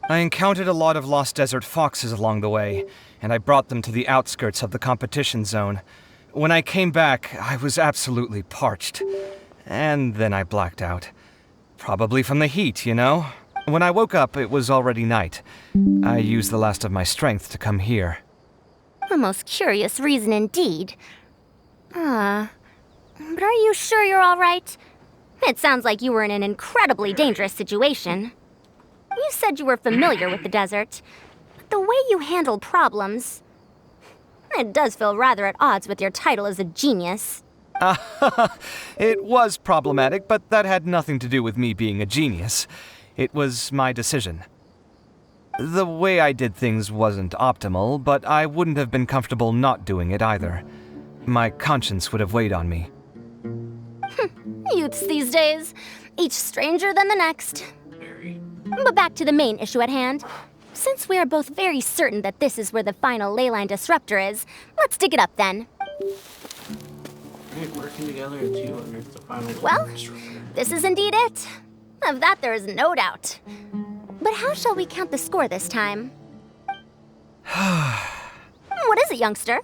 I encountered a lot of lost desert foxes along the way, and I brought them to the outskirts of the competition zone. When I came back, I was absolutely parched. And then I blacked out. Probably from the heat, you know? When I woke up, it was already night. I used the last of my strength to come here. A most curious reason indeed. But are you sure you're all right? It sounds like you were in an incredibly dangerous situation. You said you were familiar with the desert, but the way you handle problems... It does feel rather at odds with your title as a genius. It was problematic, but that had nothing to do with me being a genius. It was my decision. The way I did things wasn't optimal, but I wouldn't have been comfortable not doing it either. My conscience would have weighed on me. Youths these days, each stranger than the next. But back to the main issue at hand. Since we are both very certain that this is where the final leyline disruptor is, let's dig it up then. Right, working together to unearth the final Well, disruptor. this is indeed it. Of that there is no doubt. But how shall we count the score this time? What is it, youngster?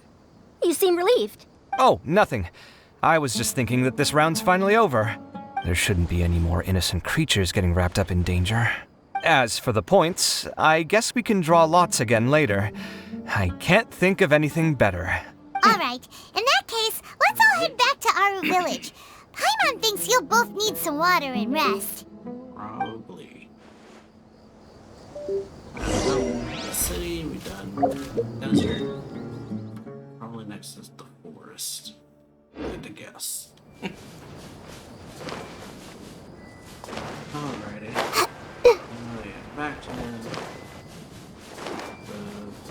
You seem relieved. Oh, nothing. I was just thinking that this round's finally over. There shouldn't be any more innocent creatures getting wrapped up in danger. As for the points, I guess we can draw lots again later. I can't think of anything better. Alright, in that case, let's all head back to Aru Village. Paimon thinks you'll both need some water and rest. Probably. The city, we done desert. Probably next is the forest. I had to guess. Alrighty. Oh yeah, back to the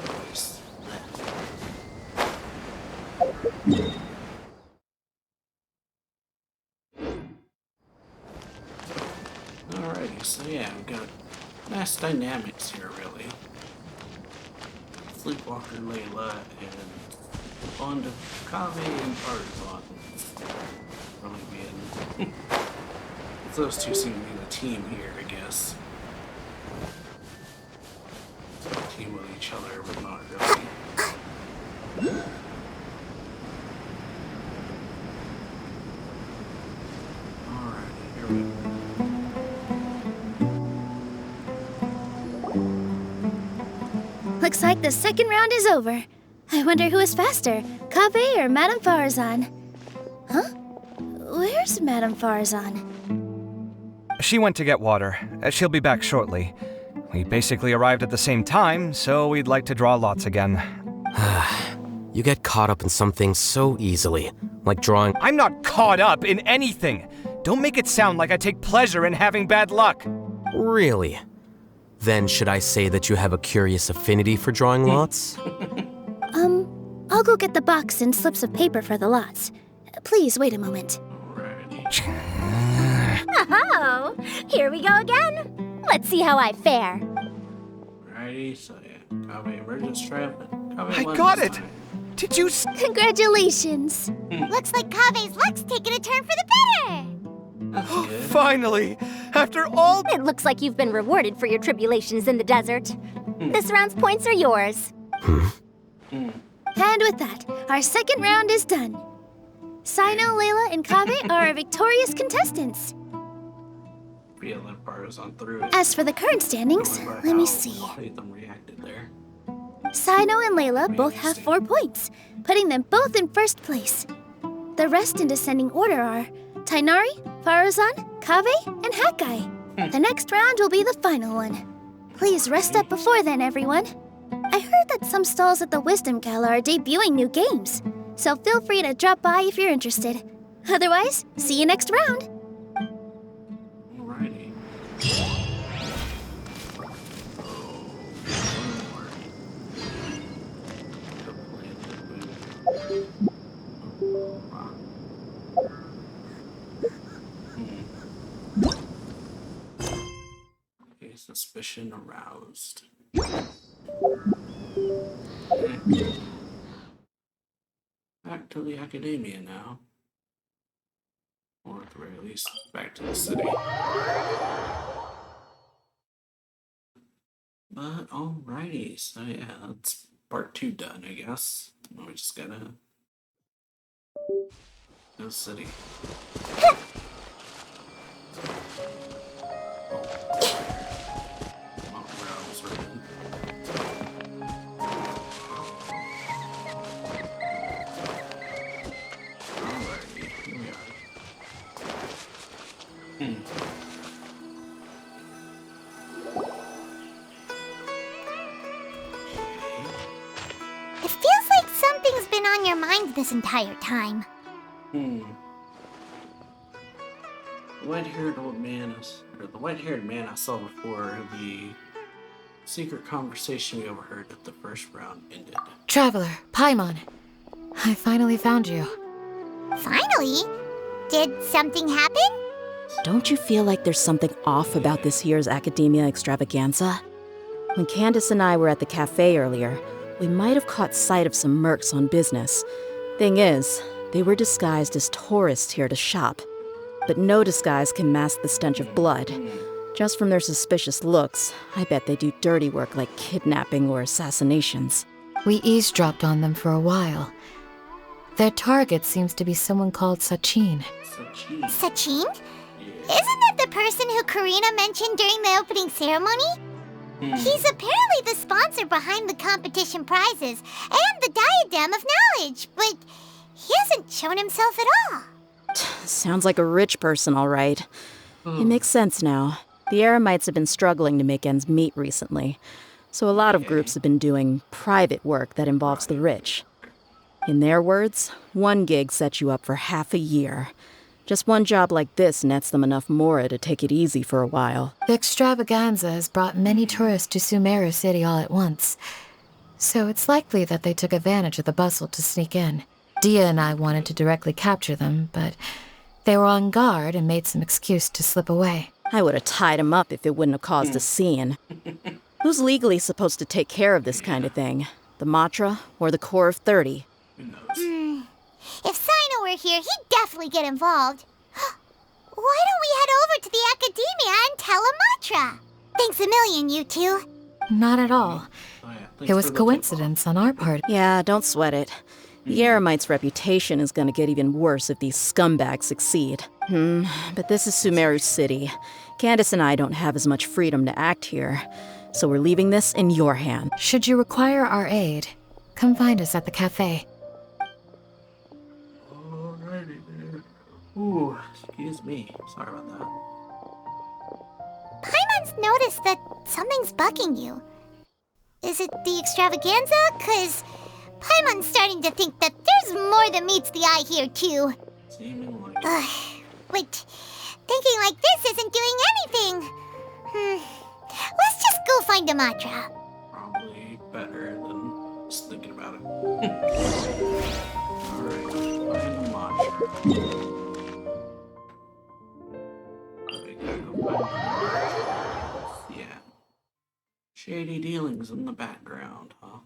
place. Alrighty, so yeah, we've got nice dynamics here, really. Sleepwalker Layla and Bond of Kave and Tarzan. Really being. Those two seem to be the team here, I guess. Team with each other, but not really. Alright, here we go. Looks like the second round is over. I wonder who is faster, Kave or Madame Farazan? Huh? Where's Madame Farazan? She went to get water. She'll be back shortly. We basically arrived at the same time, so we'd like to draw lots again. You get caught up in some things so easily, like drawing. I'm not caught up in anything! Don't make it sound like I take pleasure in having bad luck. Really? Then should I say that you have a curious affinity for drawing lots? I'll go get the box and slips of paper for the lots. Please wait a moment. Oh, here we go again. Let's see how I fare. Alrighty, so yeah, Kave emerges trap. I got it! Did you Congratulations! Looks like Kave's luck's taking a turn for the better. Finally! After all... It looks like you've been rewarded for your tribulations in the desert. This round's points are yours. And with that, our second round is done. Sino, Layla, and Kave are our victorious contestants. Feeling Farazan through it. As for the current standings, let me see. Them reacted there. Sino and Layla both have 4 points, putting them both in first place. The rest in descending order are Tainari, Farazan, Kave, and Hakai. The next round will be the final one. Please rest up before then, everyone. I heard that some stalls at the Wisdom Gala are debuting new games, so feel free to drop by if you're interested. Otherwise, see you next round. Alrighty. Okay, suspicion aroused. Back to the academia now. Or at the very least, back to the city. But alrighty, so yeah, that's part 2 done, I guess. We're just gonna go to the city. It feels like something's been on your mind this entire time. The white-haired old man or the white-haired man I saw before the secret conversation we overheard at the first round ended. Traveler, Paimon, I finally found you. Finally? Did something happen? Don't you feel like there's something off about this year's Academia Extravaganza? When Candace and I were at the cafe earlier, we might have caught sight of some mercs on business. Thing is, they were disguised as tourists here to shop. But no disguise can mask the stench of blood. Just from their suspicious looks, I bet they do dirty work like kidnapping or assassinations. We eavesdropped on them for a while. Their target seems to be someone called Sachin. Sachin? Isn't that the person who Karina mentioned during the opening ceremony? He's apparently the sponsor behind the competition prizes and the Diadem of Knowledge, but he hasn't shown himself at all. Sounds like a rich person, all right. It makes sense now. The Eremites have been struggling to make ends meet recently, so a lot of groups have been doing private work that involves the rich. In their words, one gig sets you up for half a year. Just one job like this nets them enough mora to take it easy for a while. The extravaganza has brought many tourists to Sumeru City all at once, so it's likely that they took advantage of the bustle to sneak in. Dia and I wanted to directly capture them, but they were on guard and made some excuse to slip away. I would have tied him up if it wouldn't have caused a scene. Who's legally supposed to take care of this kind of thing? The Matra or the Core of 30? If Sino were here, he'd definitely get involved. Why don't we head over to the Academia and tell Amatra? Thanks a million, you two. Not at all. It was coincidence on our part. Yeah, don't sweat it. The Eremites' reputation is gonna get even worse if these scumbags succeed. But this is Sumeru City. Candace and I don't have as much freedom to act here, so we're leaving this in your hand. Should you require our aid, come find us at the cafe. Alrighty there. Ooh, excuse me. Sorry about that. Paimon's noticed that something's bugging you. Is it the extravaganza? 'Cause Paimon's starting to think that there's more than meets the eye here, too. But thinking like this isn't doing anything. Let's just go find Amatra. Probably better than just thinking about it. Alright, find Amatra. We gotta go find Yeah. Shady dealings in the background, huh?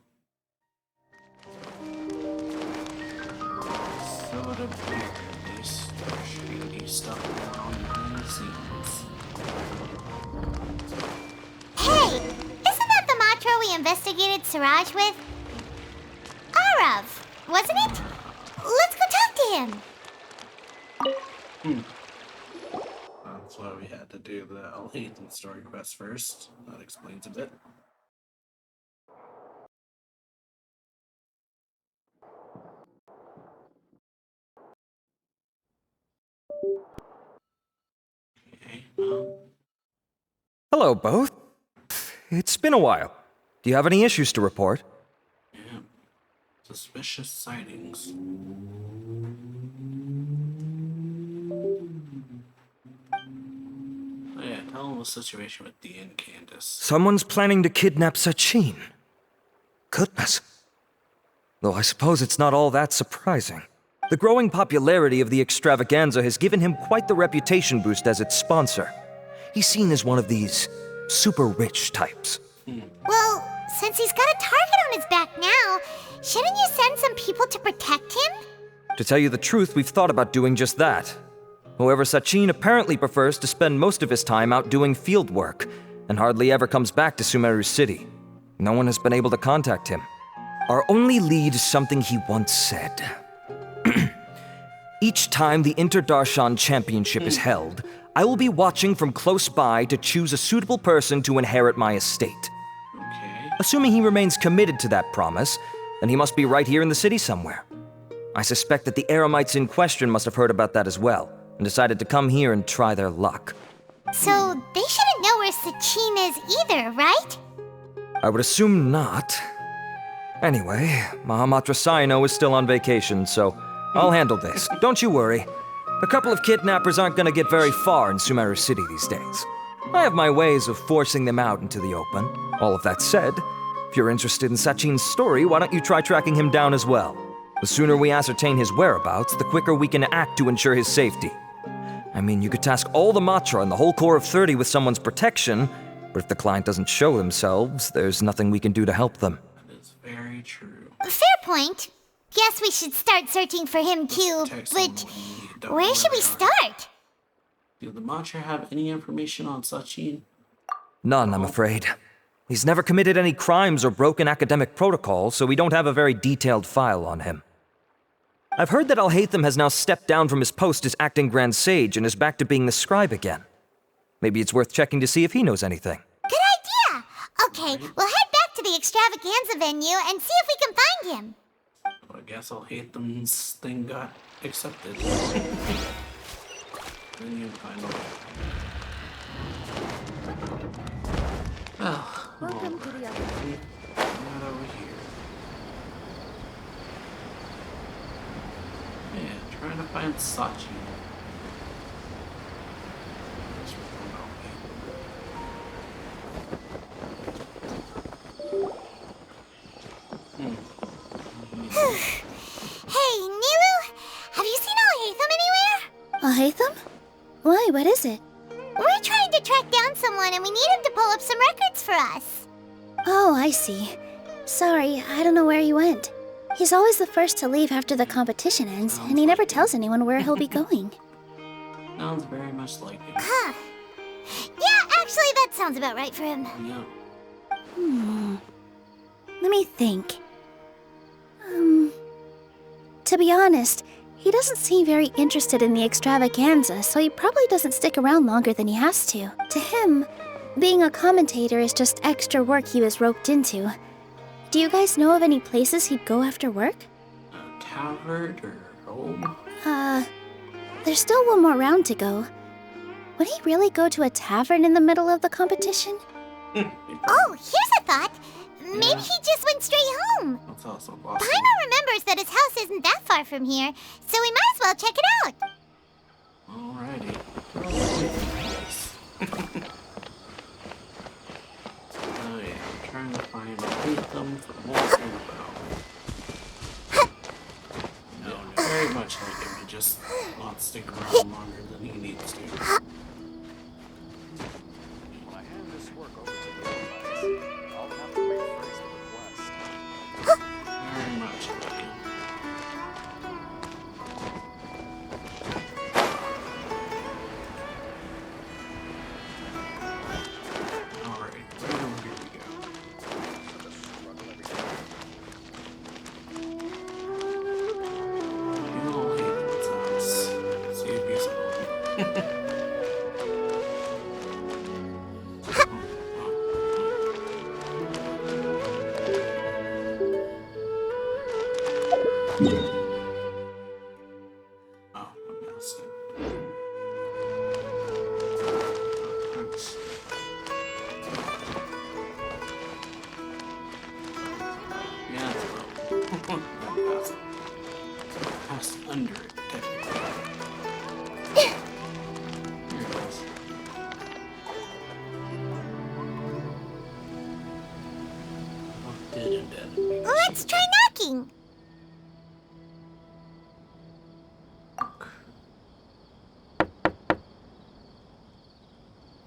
Sort of weird, at least. Shady stuff going on behind the scenes. Hey! Isn't that the Matra we investigated Siraj with? Arav, wasn't it? Let's go talk to him. That's why we had to do the Alhaithan story quest first. That explains a bit. Hello, both. It's been a while. Do you have any issues to report? Yeah. Suspicious sightings. Oh yeah, tell them the situation with Dee and Candace. Someone's planning to kidnap Sachin. Goodness. Though I suppose it's not all that surprising. The growing popularity of the extravaganza has given him quite the reputation boost as its sponsor. He's seen as one of these super rich types. Well, since he's got a target on his back now, shouldn't you send some people to protect him? To tell you the truth, we've thought about doing just that. However, Sachin apparently prefers to spend most of his time out doing field work, and hardly ever comes back to Sumeru City. No one has been able to contact him. Our only lead is something he once said. Each time the Inter-Darshan Championship is held, I will be watching from close by to choose a suitable person to inherit my estate. Okay. Assuming he remains committed to that promise, then he must be right here in the city somewhere. I suspect that the Eremites in question must have heard about that as well, and decided to come here and try their luck. So they shouldn't know where Sachin is either, right? I would assume not. Anyway, Mahamatra Saino is still on vacation, so I'll handle this. Don't you worry. A couple of kidnappers aren't gonna get very far in Sumeru City these days. I have my ways of forcing them out into the open. All of that said, if you're interested in Sachin's story, why don't you try tracking him down as well? The sooner we ascertain his whereabouts, the quicker we can act to ensure his safety. I mean, you could task all the Matra and the whole Core of 30 with someone's protection, but if the client doesn't show themselves, there's nothing we can do to help them. That is very true. Fair point. Guess we should start searching for him too, but where should we start? Do the Matra have any information on Sachin? None, I'm afraid. He's never committed any crimes or broken academic protocol, so we don't have a very detailed file on him. I've heard that Alhaitham has now stepped down from his post as acting Grand Sage and is back to being the scribe again. Maybe it's worth checking to see if he knows anything. Good idea! Okay, we'll head back to the extravaganza venue and see if we can find him. I guess Alhaitham's thing got accepted. Then you find out. Oh, Welcome to the other room. Not over here. Yeah, trying to find Sachi. Hey, Nilu, have you seen Alhaitham anywhere? Alhaitham? Why, what is it? We're trying to track down someone and we need him to pull up some records for us. Oh, I see. Sorry, I don't know where he went. He's always the first to leave after the competition ends, and he never tells anyone where he'll be going. Sounds very much like him. Huh. Yeah, actually, that sounds about right for him. Yeah. Let me think. To be honest, he doesn't seem very interested in the extravaganza, so he probably doesn't stick around longer than he has to. To him, being a commentator is just extra work he was roped into. Do you guys know of any places he'd go after work? Tavern or home? There's still one more round to go. Would he really go to a tavern in the middle of the competition? Oh, here's a thought. Maybe he just went straight home. That's also possible. Paimon remembers that his house isn't that far from here, so we might as well check it out. Alrighty. Oh yeah, I'm trying to find Alhaitham for more info. No, very much like him. He just not stick around longer than he needs to. When I hand this work over to the archives, I'll have to rephrase the request. Very much like him. Alright, right over here we go. You all hate this house. See if he's home. Oh, I missed it. Oops. Yeah, that's well. Pass under it, technically. Here it is. Dead and dead. Let's try knocking.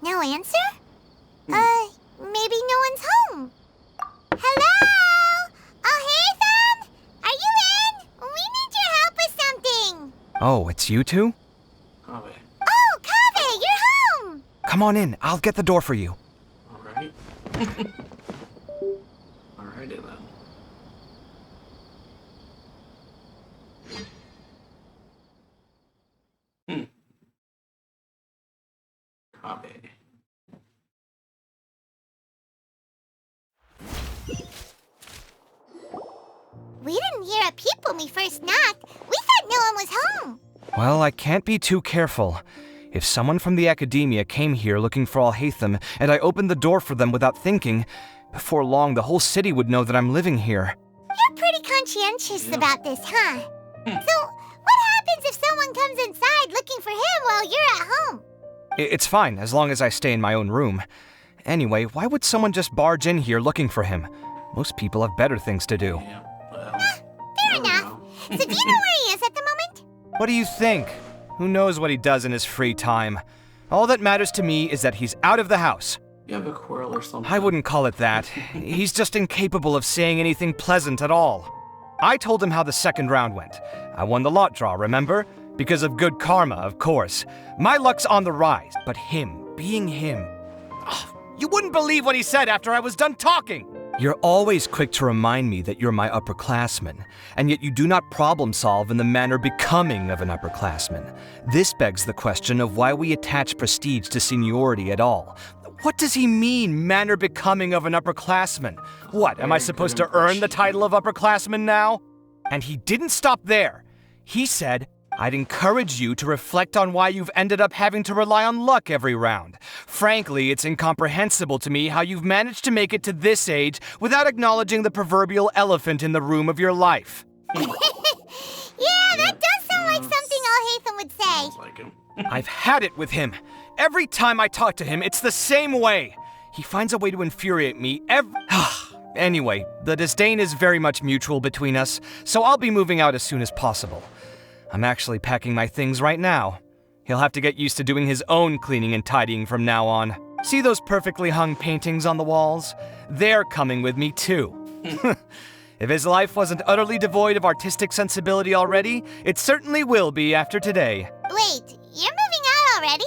No answer? Maybe no one's home. Hello? Alhaitham? Are you in? We need your help with something. Oh, it's you two? Kaveh. Oh, Kaveh, you're home. Come on in, I'll get the door for you. Alright. Alrighty then. Kaveh. We didn't hear a peep when we first knocked. We thought no one was home. Well, I can't be too careful. If someone from the academia came here looking for Alhaitham, and I opened the door for them without thinking, before long the whole city would know that I'm living here. You're pretty conscientious about this, huh? So, what happens if someone comes inside looking for him while you're at home? It's fine, as long as I stay in my own room. Anyway, why would someone just barge in here looking for him? Most people have better things to do. Fair enough. So do you know where he is at the moment? What do you think? Who knows what he does in his free time? All that matters to me is that he's out of the house. You have a quarrel or something? I wouldn't call it that. He's just incapable of saying anything pleasant at all. I told him how the second round went. I won the lot draw, remember? Because of good karma, of course. My luck's on the rise, but him, being him... Ugh, you wouldn't believe what he said after I was done talking! You're always quick to remind me that you're my upperclassman, and yet you do not problem solve in the manner becoming of an upperclassman. This begs the question of why we attach prestige to seniority at all. What does he mean, manner becoming of an upperclassman? What, am I supposed to earn the title of upperclassman now? And he didn't stop there. He said, I'd encourage you to reflect on why you've ended up having to rely on luck every round. Frankly, it's incomprehensible to me how you've managed to make it to this age without acknowledging the proverbial elephant in the room of your life. Yeah, that does sound like something Alhaitham would say. Like him. I've had it with him. Every time I talk to him, it's the same way. He finds a way to infuriate me Anyway, the disdain is very much mutual between us, so I'll be moving out as soon as possible. I'm actually packing my things right now. He'll have to get used to doing his own cleaning and tidying from now on. See those perfectly hung paintings on the walls? They're coming with me too. If his life wasn't utterly devoid of artistic sensibility already, it certainly will be after today. Wait, you're moving out already?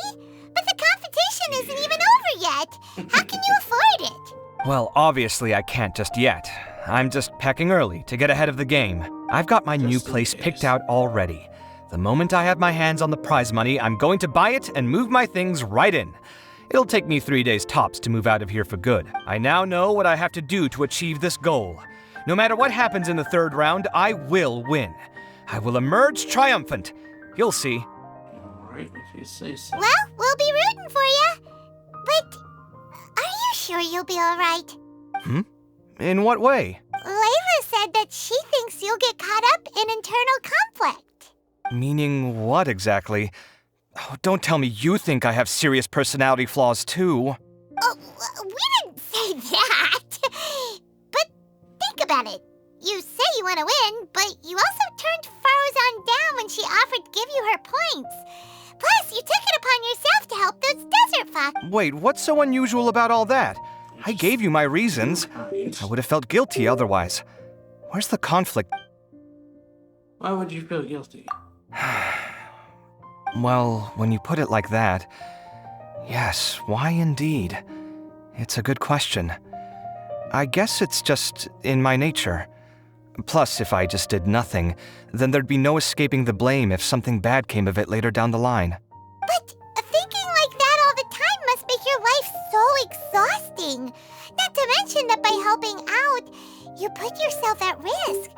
But the competition isn't even over yet. How can you afford it? Well, obviously I can't just yet. I'm just packing early to get ahead of the game. I've got my new place picked out already. The moment I have my hands on the prize money, I'm going to buy it and move my things right in. It'll take me 3 days tops to move out of here for good. I now know what I have to do to achieve this goal. No matter what happens in the third round, I will win. I will emerge triumphant. You'll see. Alright, if you say so. Well, we'll be rooting for you. But are you sure you'll be alright? In what way? Layla said that she thinks you'll get caught up in internal conflict. Meaning what exactly? Oh, don't tell me you think I have serious personality flaws too. Oh, we didn't say that. But think about it. You say you want to win, but you also turned Faruzan down when she offered to give you her points. Plus, you took it upon yourself to help those desert fox. Wait, what's so unusual about all that? I gave you my reasons. I would have felt guilty otherwise. Where's the conflict? Why would you feel guilty? Well, when you put it like that, yes, why indeed? It's a good question. I guess it's just in my nature. Plus, if I just did nothing, then there'd be no escaping the blame if something bad came of it later down the line. But thinking like that all the time must make your life so exhausting. Not to mention that by helping out, you put yourself at risk.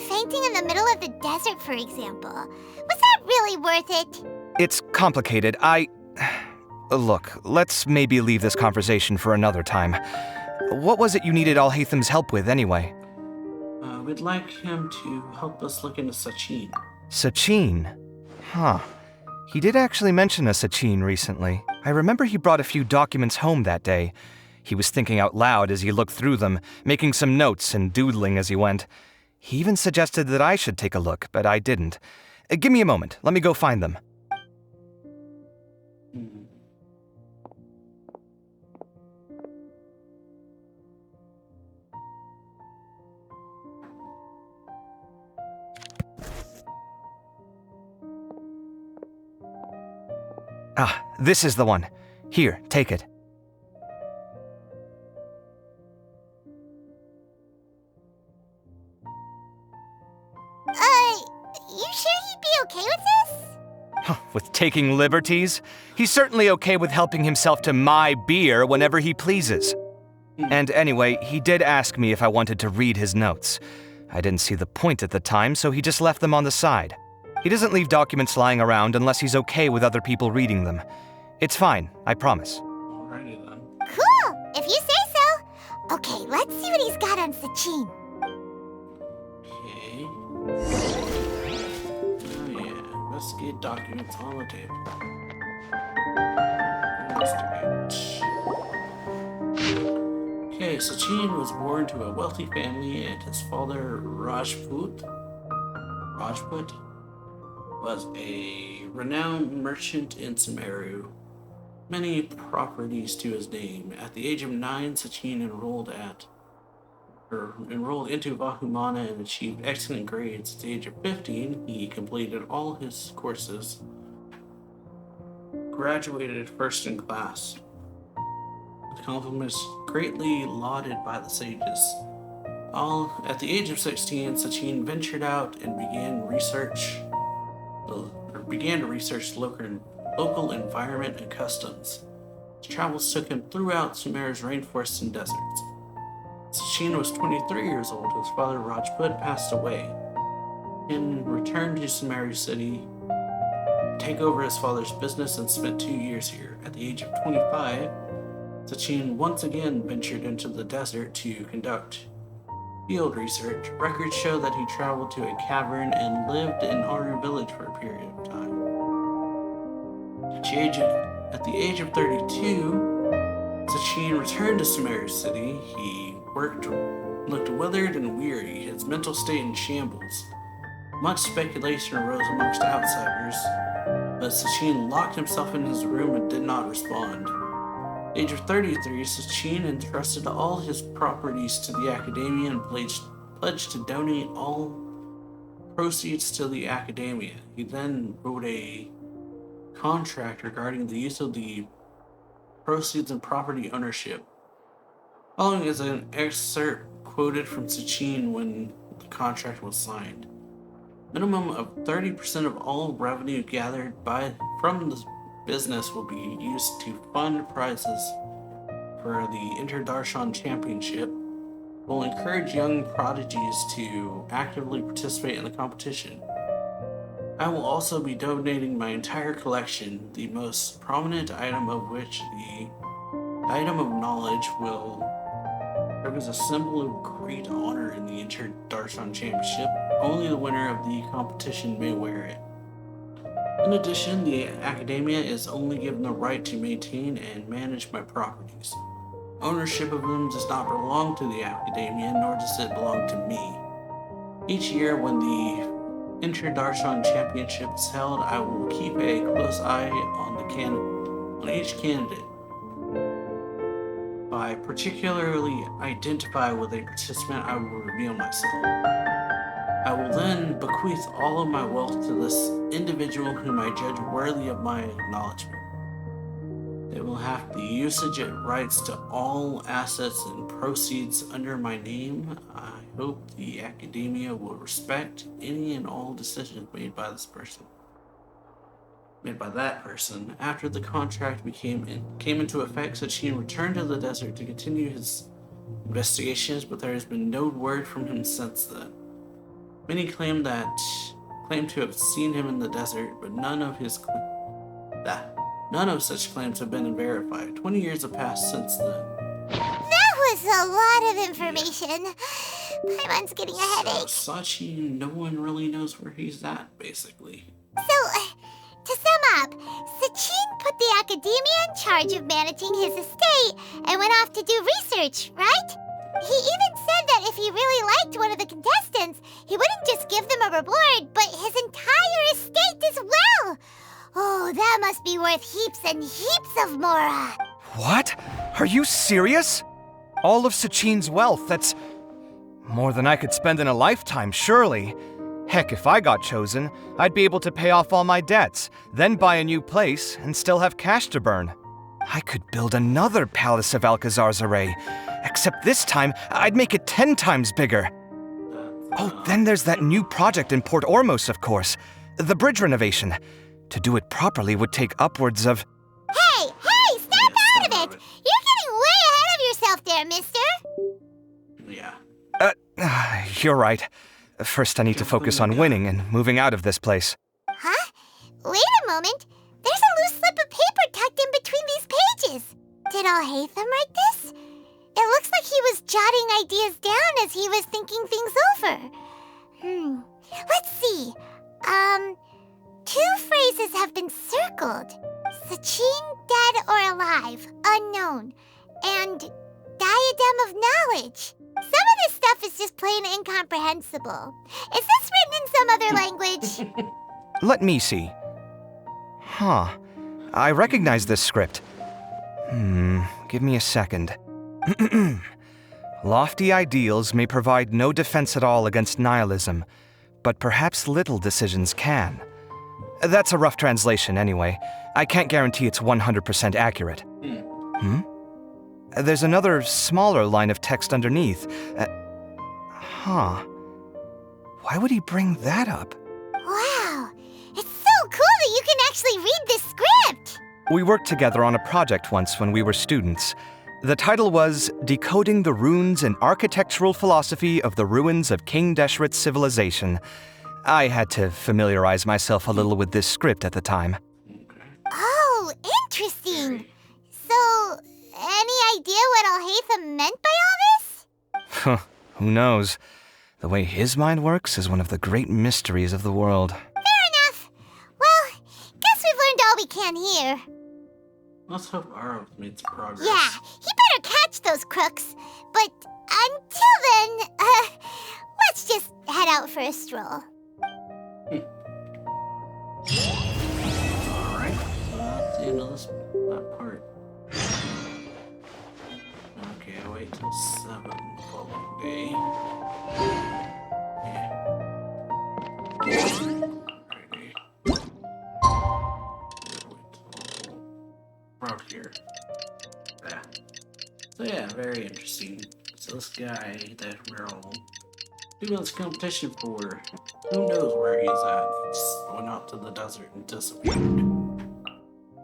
Fainting in the middle of the desert, for example. Was that really worth it? It's complicated. Look, let's maybe leave this conversation for another time. What was it you needed Alhaitham's help with, anyway? We'd like him to help us look into Sachin. Sachin? Huh. He did actually mention a Sachin recently. I remember he brought a few documents home that day. He was thinking out loud as he looked through them, making some notes and doodling as he went. He even suggested that I should take a look, but I didn't. Give me a moment. Let me go find them. Ah, this is the one. Here, take it. You sure he'd be okay with this? With taking liberties? He's certainly okay with helping himself to my beer whenever he pleases. And anyway, he did ask me if I wanted to read his notes. I didn't see the point at the time, so he just left them on the side. He doesn't leave documents lying around unless he's okay with other people reading them. It's fine, I promise. Alrighty then. Cool, if you say so. Okay, let's see what he's got on Sachin. Okay. Oh yeah, investigate documents on the table. Investigate. Okay, Sachin was born to a wealthy family and his father, Rajput, was a renowned merchant in Sumeru. Many properties to his name. At the age of 9, Sachin enrolled into Vahumana and achieved excellent grades. At the age of 15, he completed all his courses, graduated first in class. The compliment is greatly lauded by the sages. At the age of 16, Sachin ventured out and began to research local environment and customs. His travels took him throughout Sumeru's rainforests and deserts. Sachin was 23 years old. His father Rajput passed away. In return to Sumeru City, take over his father's business and spent 2 years here. At the age of 25, Sachin once again ventured into the desert to conduct field research. Records show that he traveled to a cavern and lived in Haru village for a period of time. At the age of 32, Sachin returned to Sumeru City. He looked withered and weary, his mental state in shambles. Much speculation arose amongst outsiders, but Sachin locked himself in his room and did not respond. At the age of 33, Sachin entrusted all his properties to the Academia and pledged to donate all proceeds to the Academia. He then wrote a contract regarding the use of the proceeds and property ownership. Following is an excerpt quoted from Sachin when the contract was signed. Minimum of 30% of all revenue gathered from the business will be used to fund prizes for the Inter-Darshan Championship. Will encourage young prodigies to actively participate in the competition. I will also be donating my entire collection, the most prominent item of which, the item of knowledge, will serve as a symbol of great honor in the Inter-Darshan Championship. Only the winner of the competition may wear it. In addition, the Academia is only given the right to maintain and manage my properties. Ownership of them does not belong to the Academia, nor does it belong to me. Each year when the Inter-Darshan Championship is held, I will keep a close eye on each candidate. If I particularly identify with a participant, I will reveal myself. I will then bequeath all of my wealth to this individual whom I judge worthy of my acknowledgement. They will have the usage rights to all assets and proceeds under my name. I hope the Academia will respect any and all decisions made by that person. After the contract came into effect, Sachin returned to the desert to continue his investigations, but there has been no word from him since then. Many claim to have seen him in the desert, but none of such claims have been verified. 20 years have passed since then. That was a lot of information. Paimon's getting a headache. So, Sachin, no one really knows where he's at, basically. So, to sum up, Sachin put the Academia in charge of managing his estate and went off to do research, right? He even said that if he really liked one of the contestants, he wouldn't just give them a reward, but his entire estate as well. Oh, that must be worth heaps and heaps of mora. What? Are you serious? All of Sachin's wealth, that's more than I could spend in a lifetime, surely. Heck, if I got chosen, I'd be able to pay off all my debts, then buy a new place, and still have cash to burn. I could build another Palace of Alcazar's array, except this time, I'd make it 10 times bigger. Oh, then there's that new project in Port Ormos, of course. The bridge renovation. To do it properly would take upwards of... Hey, snap out of it! You're getting way ahead of yourself there, mister! Yeah. You're right. First I need to focus on winning and moving out of this place. Huh? Wait a moment. There's a loose slip of paper tucked in between these pages. Did Alhaitham write this? It looks like he was jotting ideas down as he was thinking things over. Let's see. 2 phrases have been circled. Sachin, dead or alive, unknown. And diadem of knowledge. Some of this stuff is just plain incomprehensible. Is this written in some other language? Let me see. Huh. I recognize this script. Give me a second. Lofty ideals may provide no defense at all against nihilism, but perhaps little decisions can. That's a rough translation anyway. I can't guarantee it's 100% accurate. There's another smaller line of text underneath. Why would he bring that up? Wow, it's so cool that you can actually read this script! We worked together on a project once when we were students. The title was Decoding the Runes and Architectural Philosophy of the Ruins of King Deshret's Civilization. I had to familiarize myself a little with this script at the time. Oh, interesting. So, any idea what Alhaitham meant by all this? Who knows? The way his mind works is one of the great mysteries of the world. Fair enough. Well, guess we've learned all we can here. Let's hope Arav makes progress. Yeah, he better catch those crooks. But until then, let's just head out for a stroll. Alright, so that's the end of that part. Okay, I'll wait till 7 the following day. Right here. Yeah. So yeah, very interesting. So this guy that we're all doing this competition for, who knows where he's at? He just went out to the desert and disappeared.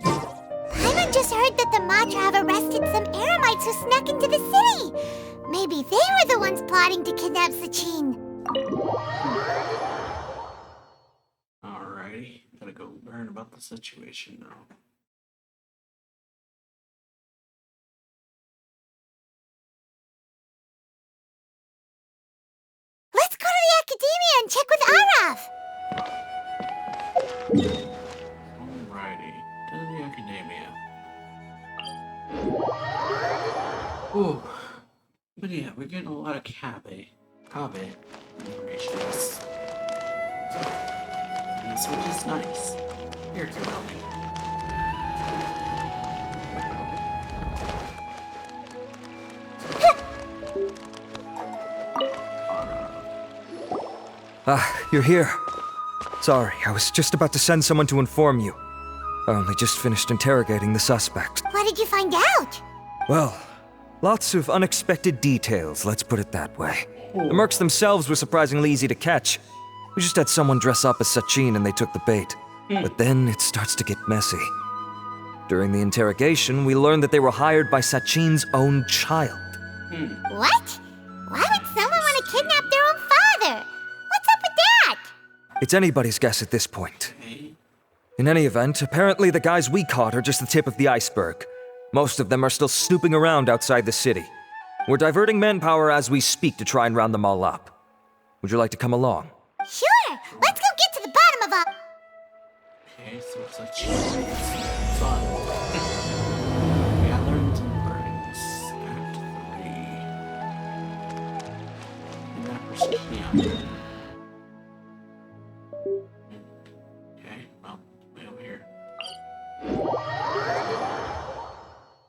Paimon just heard that the Matra have arrested some Eremites who snuck into the city. Maybe they were the ones plotting to kidnap Sachin. Alrighty, gotta go learn about the situation now. Let's go to the Academia and check with Arav. Alrighty, to the Academia. Ooh. But yeah, we're getting a lot of Kabe information. Which is nice. Here, come help me. You're here. Sorry, I was just about to send someone to inform you. I only just finished interrogating the suspect. What did you find out? Well, lots of unexpected details, let's put it that way. The mercs themselves were surprisingly easy to catch. We just had someone dress up as Sachin and they took the bait. But then it starts to get messy. During the interrogation, we learned that they were hired by Sachin's own child. What? Why would someone want to kidnap their own father? What's up with that? It's anybody's guess at this point. In any event, apparently the guys we caught are just the tip of the iceberg. Most of them are still snooping around outside the city. We're diverting manpower as we speak to try and round them all up. Would you like to come along? Sure! Let's go get to the bottom of Okay, so it's a chance. Fun. Gatherings and burdens. Act 3. Neon. Okay, well, way over here.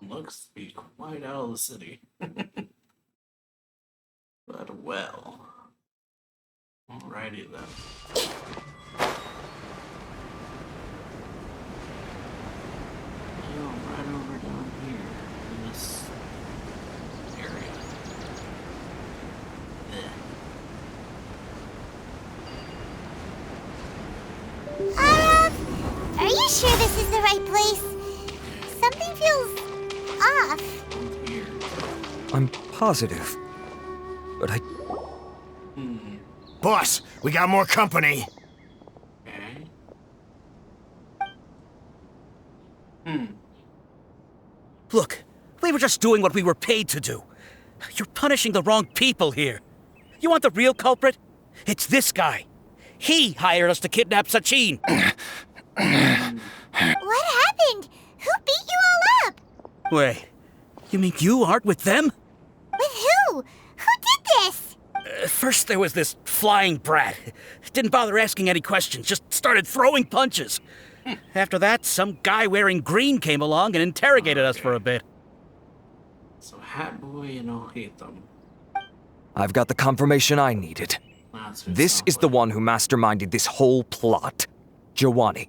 Looks to be quite out of the city. But well. Alrighty then. Right over down here in this area. Are you sure this is the right place? Something feels off. I'm positive. But I... Boss, we got more company. Look, we were just doing what we were paid to do. You're punishing the wrong people here. You want the real culprit? It's this guy. He hired us to kidnap Sachin. What happened? Who beat you all up? Wait, you mean you aren't with them? With who? Who did this? First there was this flying brat. Didn't bother asking any questions, just started throwing punches. After that, some guy wearing green came along and interrogated us for a bit. So Hat Boy and I'll hate them. I've got the confirmation I needed. This is the one who masterminded this whole plot. Jawani,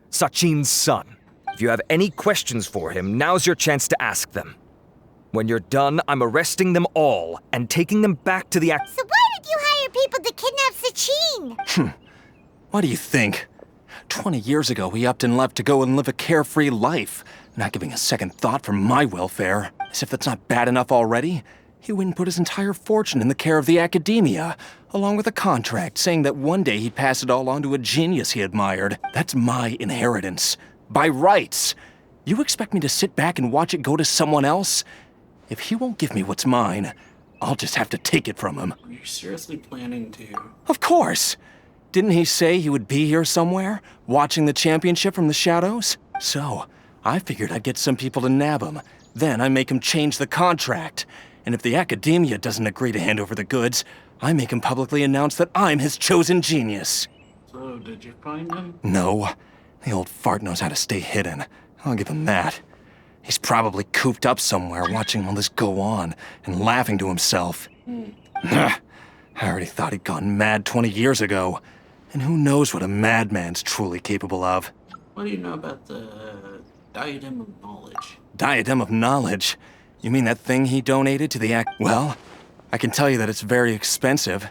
Sachin's son. If you have any questions for him, now's your chance to ask them. When you're done, I'm arresting them all and taking them back to the So why did you hire people to kidnap Sachin? What do you think? 20 years ago, he upped and left to go and live a carefree life, not giving a second thought for my welfare. As if that's not bad enough already, He went and put his entire fortune in the care of the academia, along with a contract saying that one day he'd pass it all on to a genius he admired. That's my inheritance. By rights. You expect me to sit back and watch it go to someone else? If he won't give me what's mine, I'll just have to take it from him. Are you seriously planning to? Of course! Didn't he say he would be here somewhere, watching the championship from the shadows? So, I figured I'd get some people to nab him. Then I make him change the contract. And if the academia doesn't agree to hand over the goods, I make him publicly announce that I'm his chosen genius. So, did you find him? No. The old fart knows how to stay hidden. I'll give him that. He's probably cooped up somewhere watching all this go on and laughing to himself. I already thought he'd gone mad 20 years ago. And who knows what a madman's truly capable of. What do you know about the Diadem of Knowledge? Diadem of Knowledge? You mean that thing he donated to the Well, I can tell you that it's very expensive.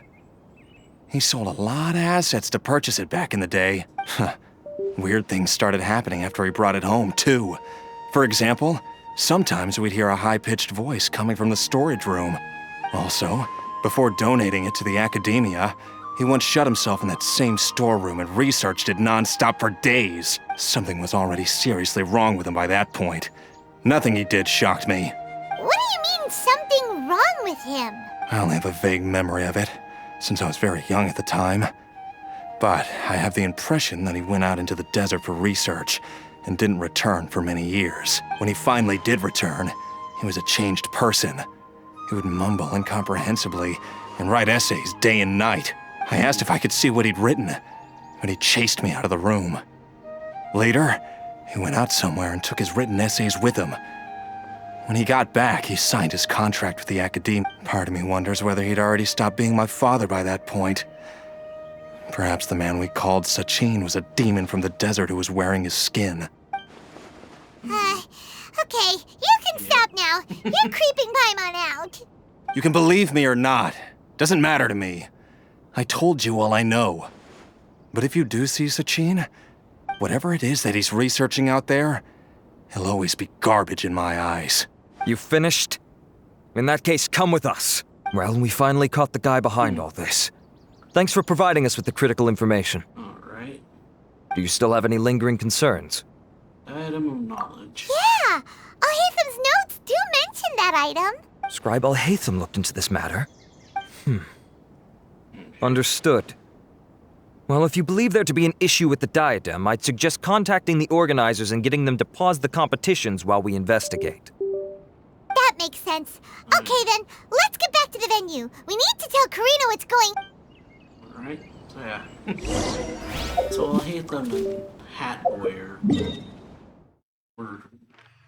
He sold a lot of assets to purchase it back in the day. Weird things started happening after he brought it home, too. For example, sometimes we'd hear a high-pitched voice coming from the storage room. Also, before donating it to the academia, he once shut himself in that same storeroom and researched it non-stop for days. Something was already seriously wrong with him by that point. Nothing he did shocked me. What do you mean, something wrong with him? I only have a vague memory of it, since I was very young at the time. But I have the impression that he went out into the desert for research and didn't return for many years. When he finally did return, he was a changed person. He would mumble incomprehensibly and write essays day and night. I asked if I could see what he'd written, but he chased me out of the room. Later, he went out somewhere and took his written essays with him. When he got back, he signed his contract with the academia. Part of me wonders whether he'd already stopped being my father by that point. Perhaps the man we called Sachin was a demon from the desert who was wearing his skin. Okay, you can stop now. You're creeping Paimon out. You can believe me or not. Doesn't matter to me. I told you all I know. But if you do see Sachin, whatever it is that he's researching out there, he'll always be garbage in my eyes. You finished? In that case, come with us. Well, we finally caught the guy behind all this. Thanks for providing us with the critical information. Alright. Do you still have any lingering concerns? Item of Knowledge. Yeah! Al-Haytham's notes do mention that item. Scribe Al-Haytham looked into this matter. Understood. Well, if you believe there to be an issue with the diadem, I'd suggest contacting the organizers and getting them to pause the competitions while we investigate. That makes sense. Okay then, let's get back to the venue. We need to tell Karina what's going... Alright, so yeah. So Al-Haytham and Hatboy were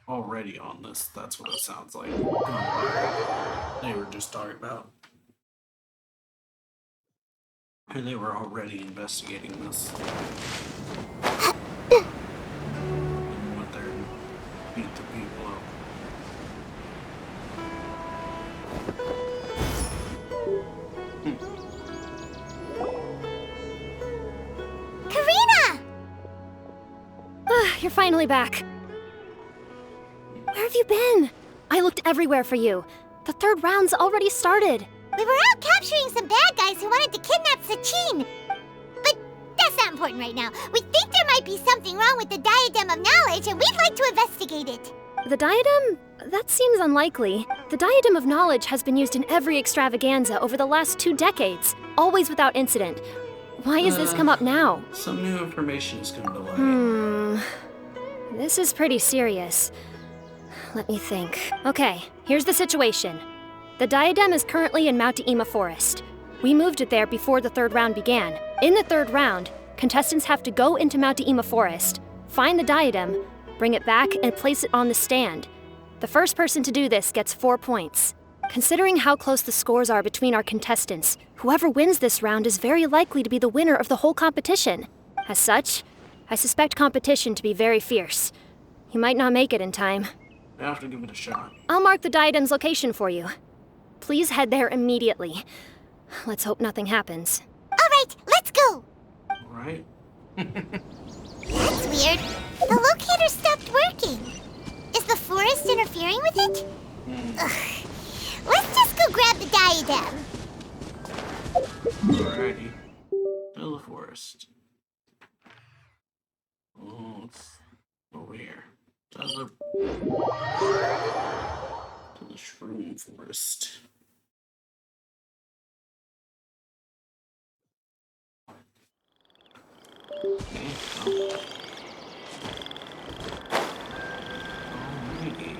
already on this, that's what it sounds like. They were just talking about. And they were already investigating this. Went there and beat the people up. Karina! You're finally back. Where have you been? I looked everywhere for you. The third round's already started. We were out capturing some bad guys who wanted to kidnap Sachin. But that's not important right now. We think there might be something wrong with the Diadem of Knowledge, and we'd like to investigate it. The diadem? That seems unlikely. The Diadem of Knowledge has been used in every extravaganza over the last 2 decades, always without incident. Why has this come up now? Some new information has come to light. This is pretty serious. Let me think. Okay, here's the situation. The diadem is currently in Mount Deima Forest. We moved it there before the third round began. In the third round, contestants have to go into Mount Deima Forest, find the diadem, bring it back, and place it on the stand. The first person to do this gets 4 points. Considering how close the scores are between our contestants, whoever wins this round is very likely to be the winner of the whole competition. As such, I suspect competition to be very fierce. You might not make it in time. I have to give it a shot. I'll mark the diadem's location for you. Please head there immediately. Let's hope nothing happens. All right, let's go. All right. That's weird. The locator stopped working. Is the forest interfering with it? Ugh. Let's just go grab the diadem. Alrighty. To the forest. Oh, it's over here. To the shroom forest. Okay, well. Alrighty.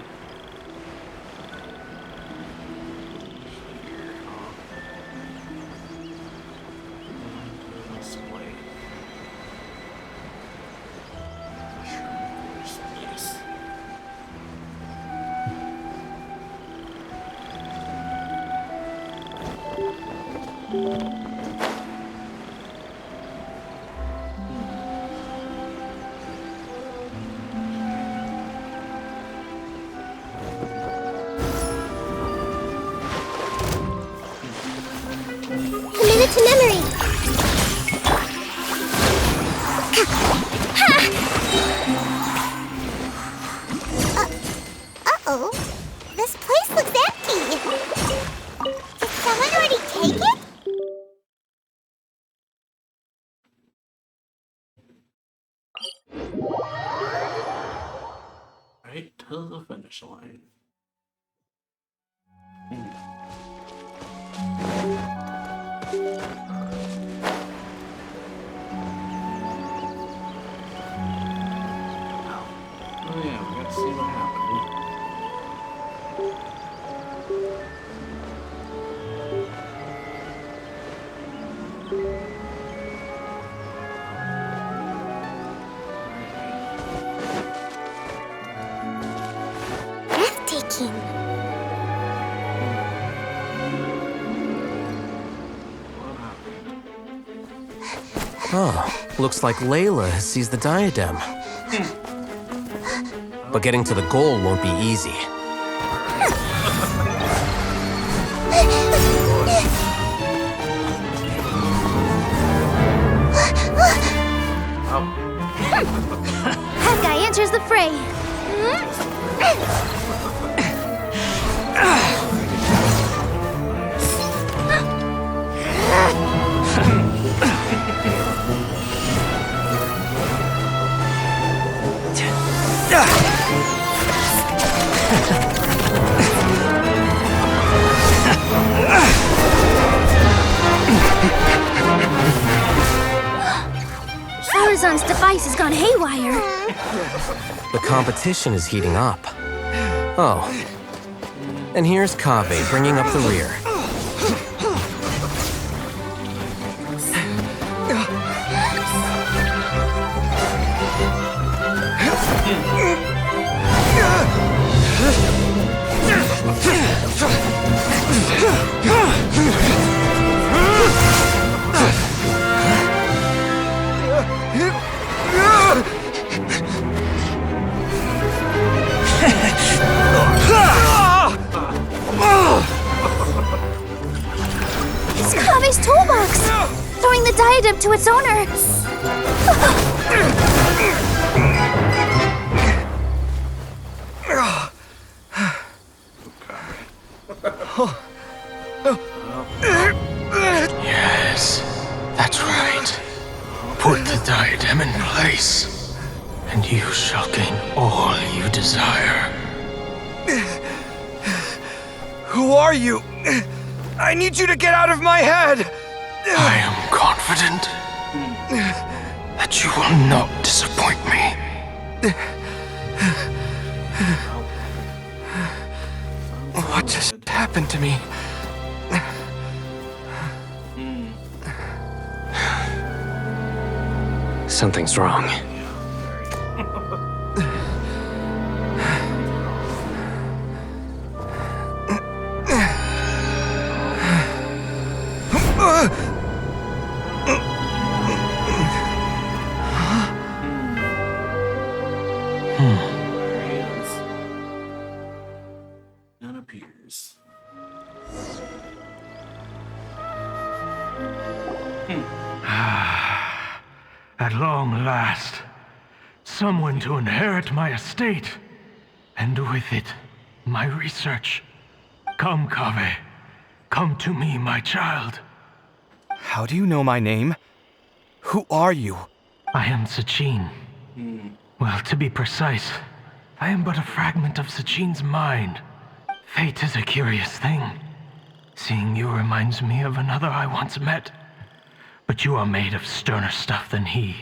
Commit it to memory. Uh-oh. This place looks empty. Did someone already take it? Right to the finish line. Oh yeah, we got to see what happened. Breathtaking. Oh, looks like Layla has seized the diadem. But getting to the goal won't be easy. Hawkeye enters the fray. Horizon's device has gone haywire. The competition is heating up. Oh. And here's Kaveh bringing up the rear. It's Kaveh's toolbox! Throwing the diadem to its owner! Yes, that's right. Put the diadem in place, and you shall gain all you desire. Who are you? I need you to get out of my head! I am confident that you will not disappoint me. What just happened to me? Something's wrong. There he is. None appears. At long last, someone to inherit my estate, and with it, my research. Come, Kaveh. Come to me, my child. How do you know my name? Who are you? I am Sachin. Well, to be precise, I am but a fragment of Sachin's mind. Fate is a curious thing. Seeing you reminds me of another I once met. But you are made of sterner stuff than he,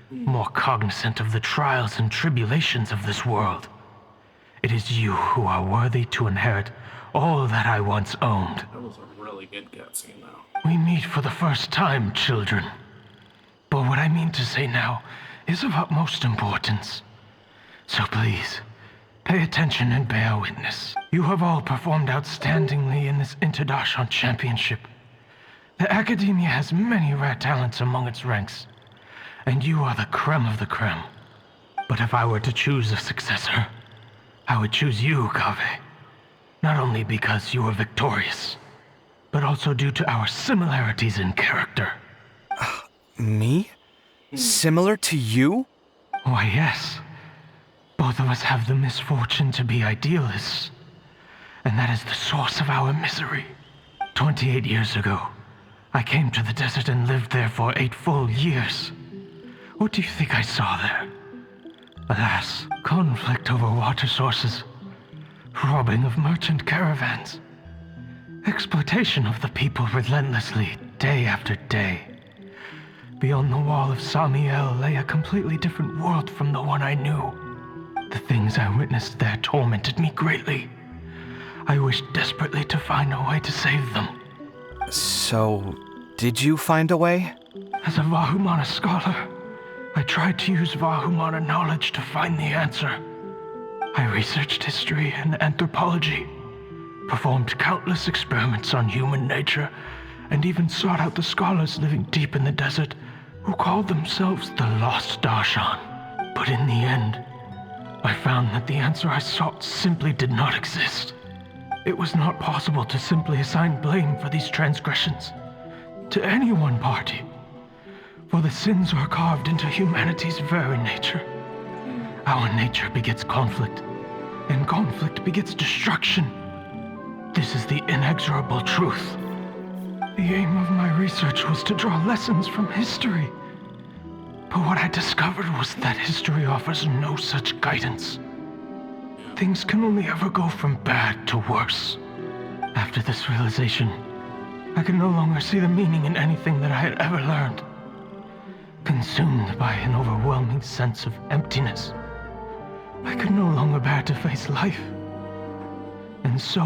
more cognizant of the trials and tribulations of this world. It is you who are worthy to inherit all that I once owned. That was a really good cutscene, though. We meet for the first time, children. But what I mean to say now is of utmost importance. So please, pay attention and bear witness. You have all performed outstandingly in this Interdarshan Championship. The Academia has many rare talents among its ranks, and you are the creme of the creme. But if I were to choose a successor, I would choose you, Kaveh. Not only because you were victorious, but also due to our similarities in character. Me? Similar to you? Why, yes. Both of us have the misfortune to be idealists, and that is the source of our misery. 28 years ago, I came to the desert and lived there for 8 full years. What do you think I saw there? Alas, conflict over water sources, robbing of merchant caravans, exploitation of the people relentlessly, day after day. Beyond the wall of Samiel lay a completely different world from the one I knew. The things I witnessed there tormented me greatly. I wished desperately to find a way to save them. So, did you find a way? As a Vahumana scholar, I tried to use Vahumana knowledge to find the answer. I researched history and anthropology, performed countless experiments on human nature, and even sought out the scholars living deep in the desert who called themselves the Lost Darshan. But in the end, I found that the answer I sought simply did not exist. It was not possible to simply assign blame for these transgressions to any one party, for the sins are carved into humanity's very nature. Our nature begets conflict, and conflict begets destruction. This is the inexorable truth. The aim of my research was to draw lessons from history. But what I discovered was that history offers no such guidance. Things can only ever go from bad to worse. After this realization, I could no longer see the meaning in anything that I had ever learned. Consumed by an overwhelming sense of emptiness, I could no longer bear to face life. And so,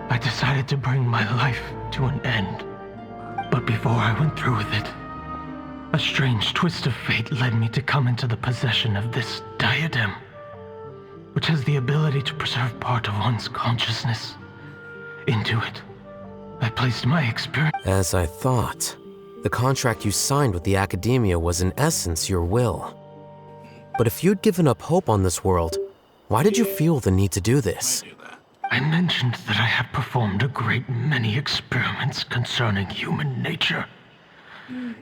I decided to bring my life to an end. But before I went through with it, a strange twist of fate led me to come into the possession of this diadem, which has the ability to preserve part of one's consciousness. Into it, I placed my experience. As I thought, the contract you signed with the Academia was in essence your will. But if you'd given up hope on this world, why did you feel the need to do this? I mentioned that I had performed a great many experiments concerning human nature.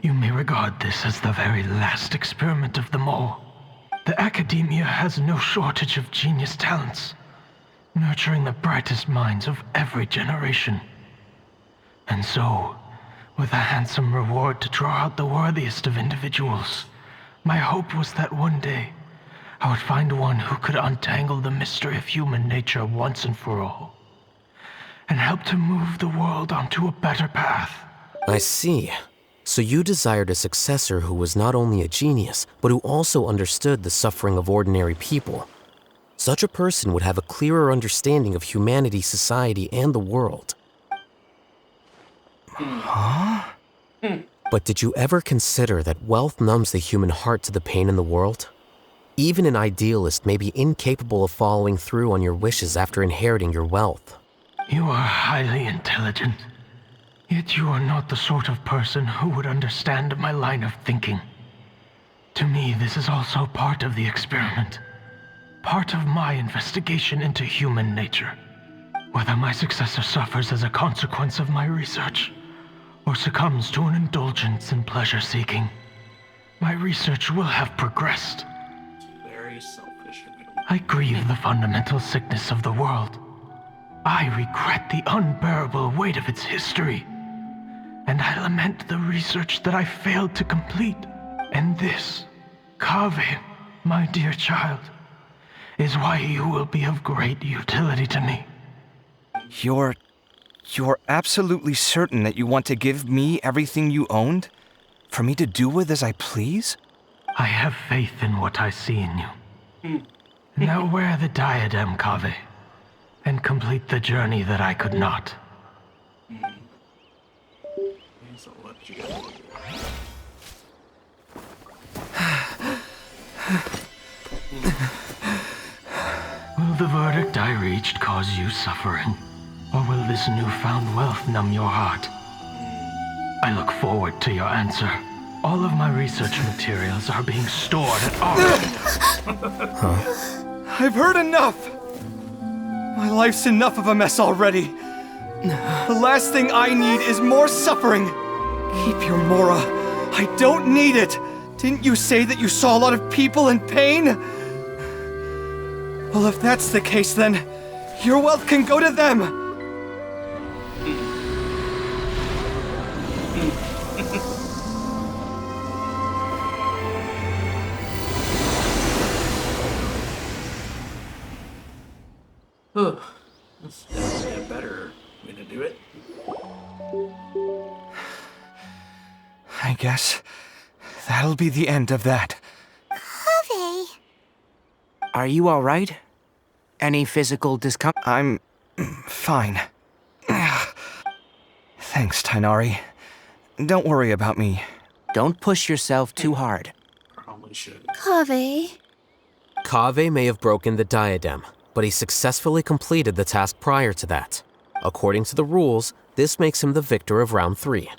You may regard this as the very last experiment of them all. The Academia has no shortage of genius talents, nurturing the brightest minds of every generation. And so, with a handsome reward to draw out the worthiest of individuals, my hope was that one day I would find one who could untangle the mystery of human nature once and for all, and help to move the world onto a better path. I see. So you desired a successor who was not only a genius, but who also understood the suffering of ordinary people. Such a person would have a clearer understanding of humanity, society, and the world. Huh? But did you ever consider that wealth numbs the human heart to the pain in the world? Even an idealist may be incapable of following through on your wishes after inheriting your wealth. You are highly intelligent, yet you are not the sort of person who would understand my line of thinking. To me, this is also part of the experiment, part of my investigation into human nature. Whether my successor suffers as a consequence of my research, or succumbs to an indulgence in pleasure-seeking, my research will have progressed. Very selfish. I grieve the fundamental sickness of the world. I regret the unbearable weight of its history, and I lament the research that I failed to complete. And this, Kaveh, my dear child, is why you will be of great utility to me. You're absolutely certain that you want to give me everything you owned? For me to do with as I please? I have faith in what I see in you. Now wear the diadem, Kaveh, and complete the journey that I could not. So what did you get? Will the verdict I reached cause you suffering? Or will this newfound wealth numb your heart? I look forward to your answer. All of my research materials are being stored at I've heard enough! My life's enough of a mess already. The last thing I need is more suffering. Keep your Mora. I don't need it. Didn't you say that you saw a lot of people in pain? Well, if that's the case, then your wealth can go to them. That's definitely a better way to do it. I guess that'll be the end of that. Kaveh. Are you all right? Any physical discomfort? I'm fine. Thanks, Tainari. Don't worry about me. Don't push yourself too hard. Probably should. Kaveh. Kaveh may have broken the diadem, but he successfully completed the task prior to that. According to the rules, this makes him the victor of round 3.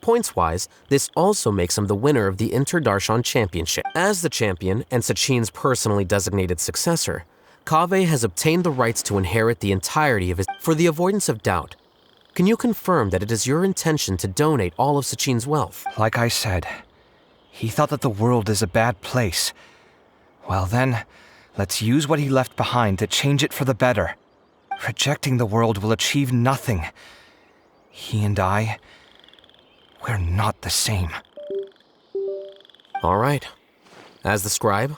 Points-wise, this also makes him the winner of the Inter-Darshan Championship. As the champion and Sachin's personally designated successor, Kaveh has obtained the rights to inherit the entirety of his... For the avoidance of doubt, can you confirm that it is your intention to donate all of Sachin's wealth? Like I said, he thought that the world is a bad place. Well then, let's use what he left behind to change it for the better. Rejecting the world will achieve nothing. He and I, we're not the same. All right. As the scribe,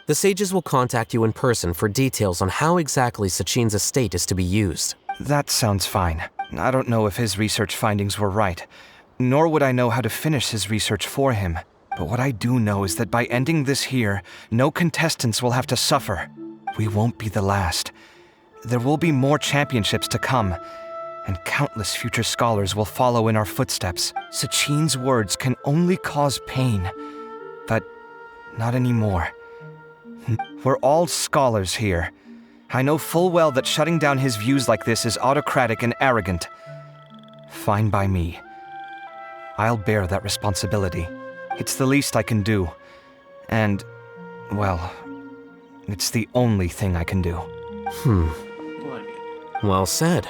the sages will contact you in person for details on how exactly Sachin's estate is to be used. That sounds fine. I don't know if his research findings were right, nor would I know how to finish his research for him. But what I do know is that by ending this here, no contestants will have to suffer. We won't be the last. There will be more championships to come, and countless future scholars will follow in our footsteps. Sachin's words can only cause pain, but not anymore. We're all scholars here. I know full well that shutting down his views like this is autocratic and arrogant. Fine by me. I'll bear that responsibility. It's the least I can do. And, well, it's the only thing I can do. Well said.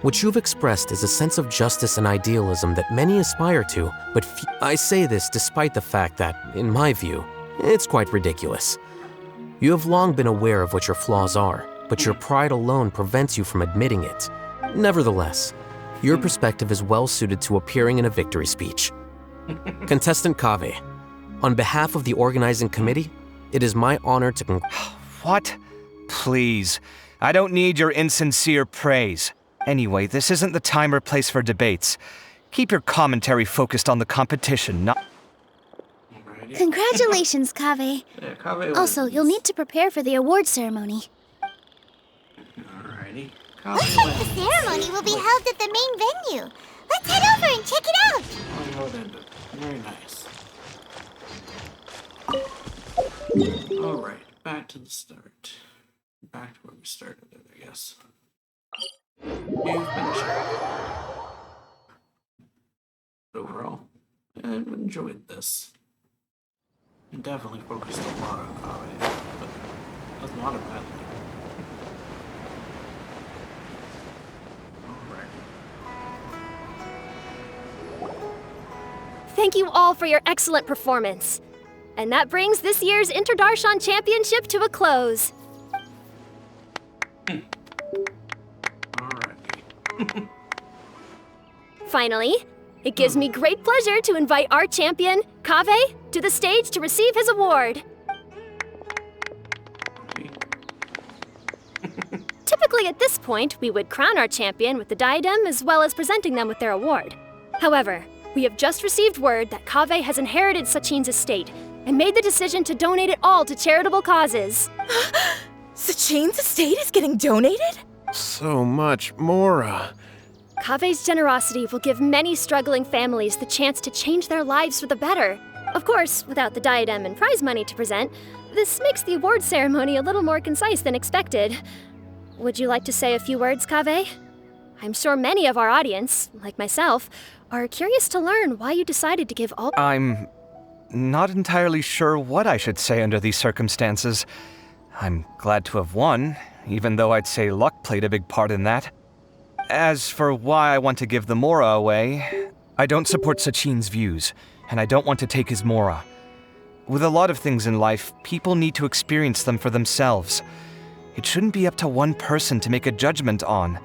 What you've expressed is a sense of justice and idealism that many aspire to, but I say this despite the fact that, in my view, it's quite ridiculous. You have long been aware of what your flaws are, but your pride alone prevents you from admitting it. Nevertheless, your perspective is well suited to appearing in a victory speech. Contestant Kaveh, on behalf of the organizing committee, it is my honor to What? Please. I don't need your insincere praise. Anyway, this isn't the time or place for debates. Keep your commentary focused on the competition, not... Congratulations, Kaveh. Yeah, Kaveh Also, you'll need to prepare for the award ceremony. Alrighty. Looks like the ceremony will be held at the main venue. Let's head over and check it out. Very nice. Alright, back to the start. Back to where we started it, I guess. You finish it. Overall, I've enjoyed this. I definitely focused a lot on Kaveh, but that's not a bad thing. Thank you all for your excellent performance. And that brings this year's Inter-Darshan Championship to a close. Finally, it gives me great pleasure to invite our champion, Kaveh, to the stage to receive his award. Typically at this point, we would crown our champion with the diadem as well as presenting them with their award. However, we have just received word that Kaveh has inherited Sachin's estate and made the decision to donate it all to charitable causes. Sachin's estate is getting donated? So much, Mora. Kaveh's generosity will give many struggling families the chance to change their lives for the better. Of course, without the diadem and prize money to present, this makes the award ceremony a little more concise than expected. Would you like to say a few words, Kaveh? I'm sure many of our audience, like myself, are curious to learn why you decided to give all— I'm not entirely sure what I should say under these circumstances. I'm glad to have won, even though I'd say luck played a big part in that. As for why I want to give the Mora away, I don't support Sachin's views, and I don't want to take his Mora. With a lot of things in life, people need to experience them for themselves. It shouldn't be up to one person to make a judgment on.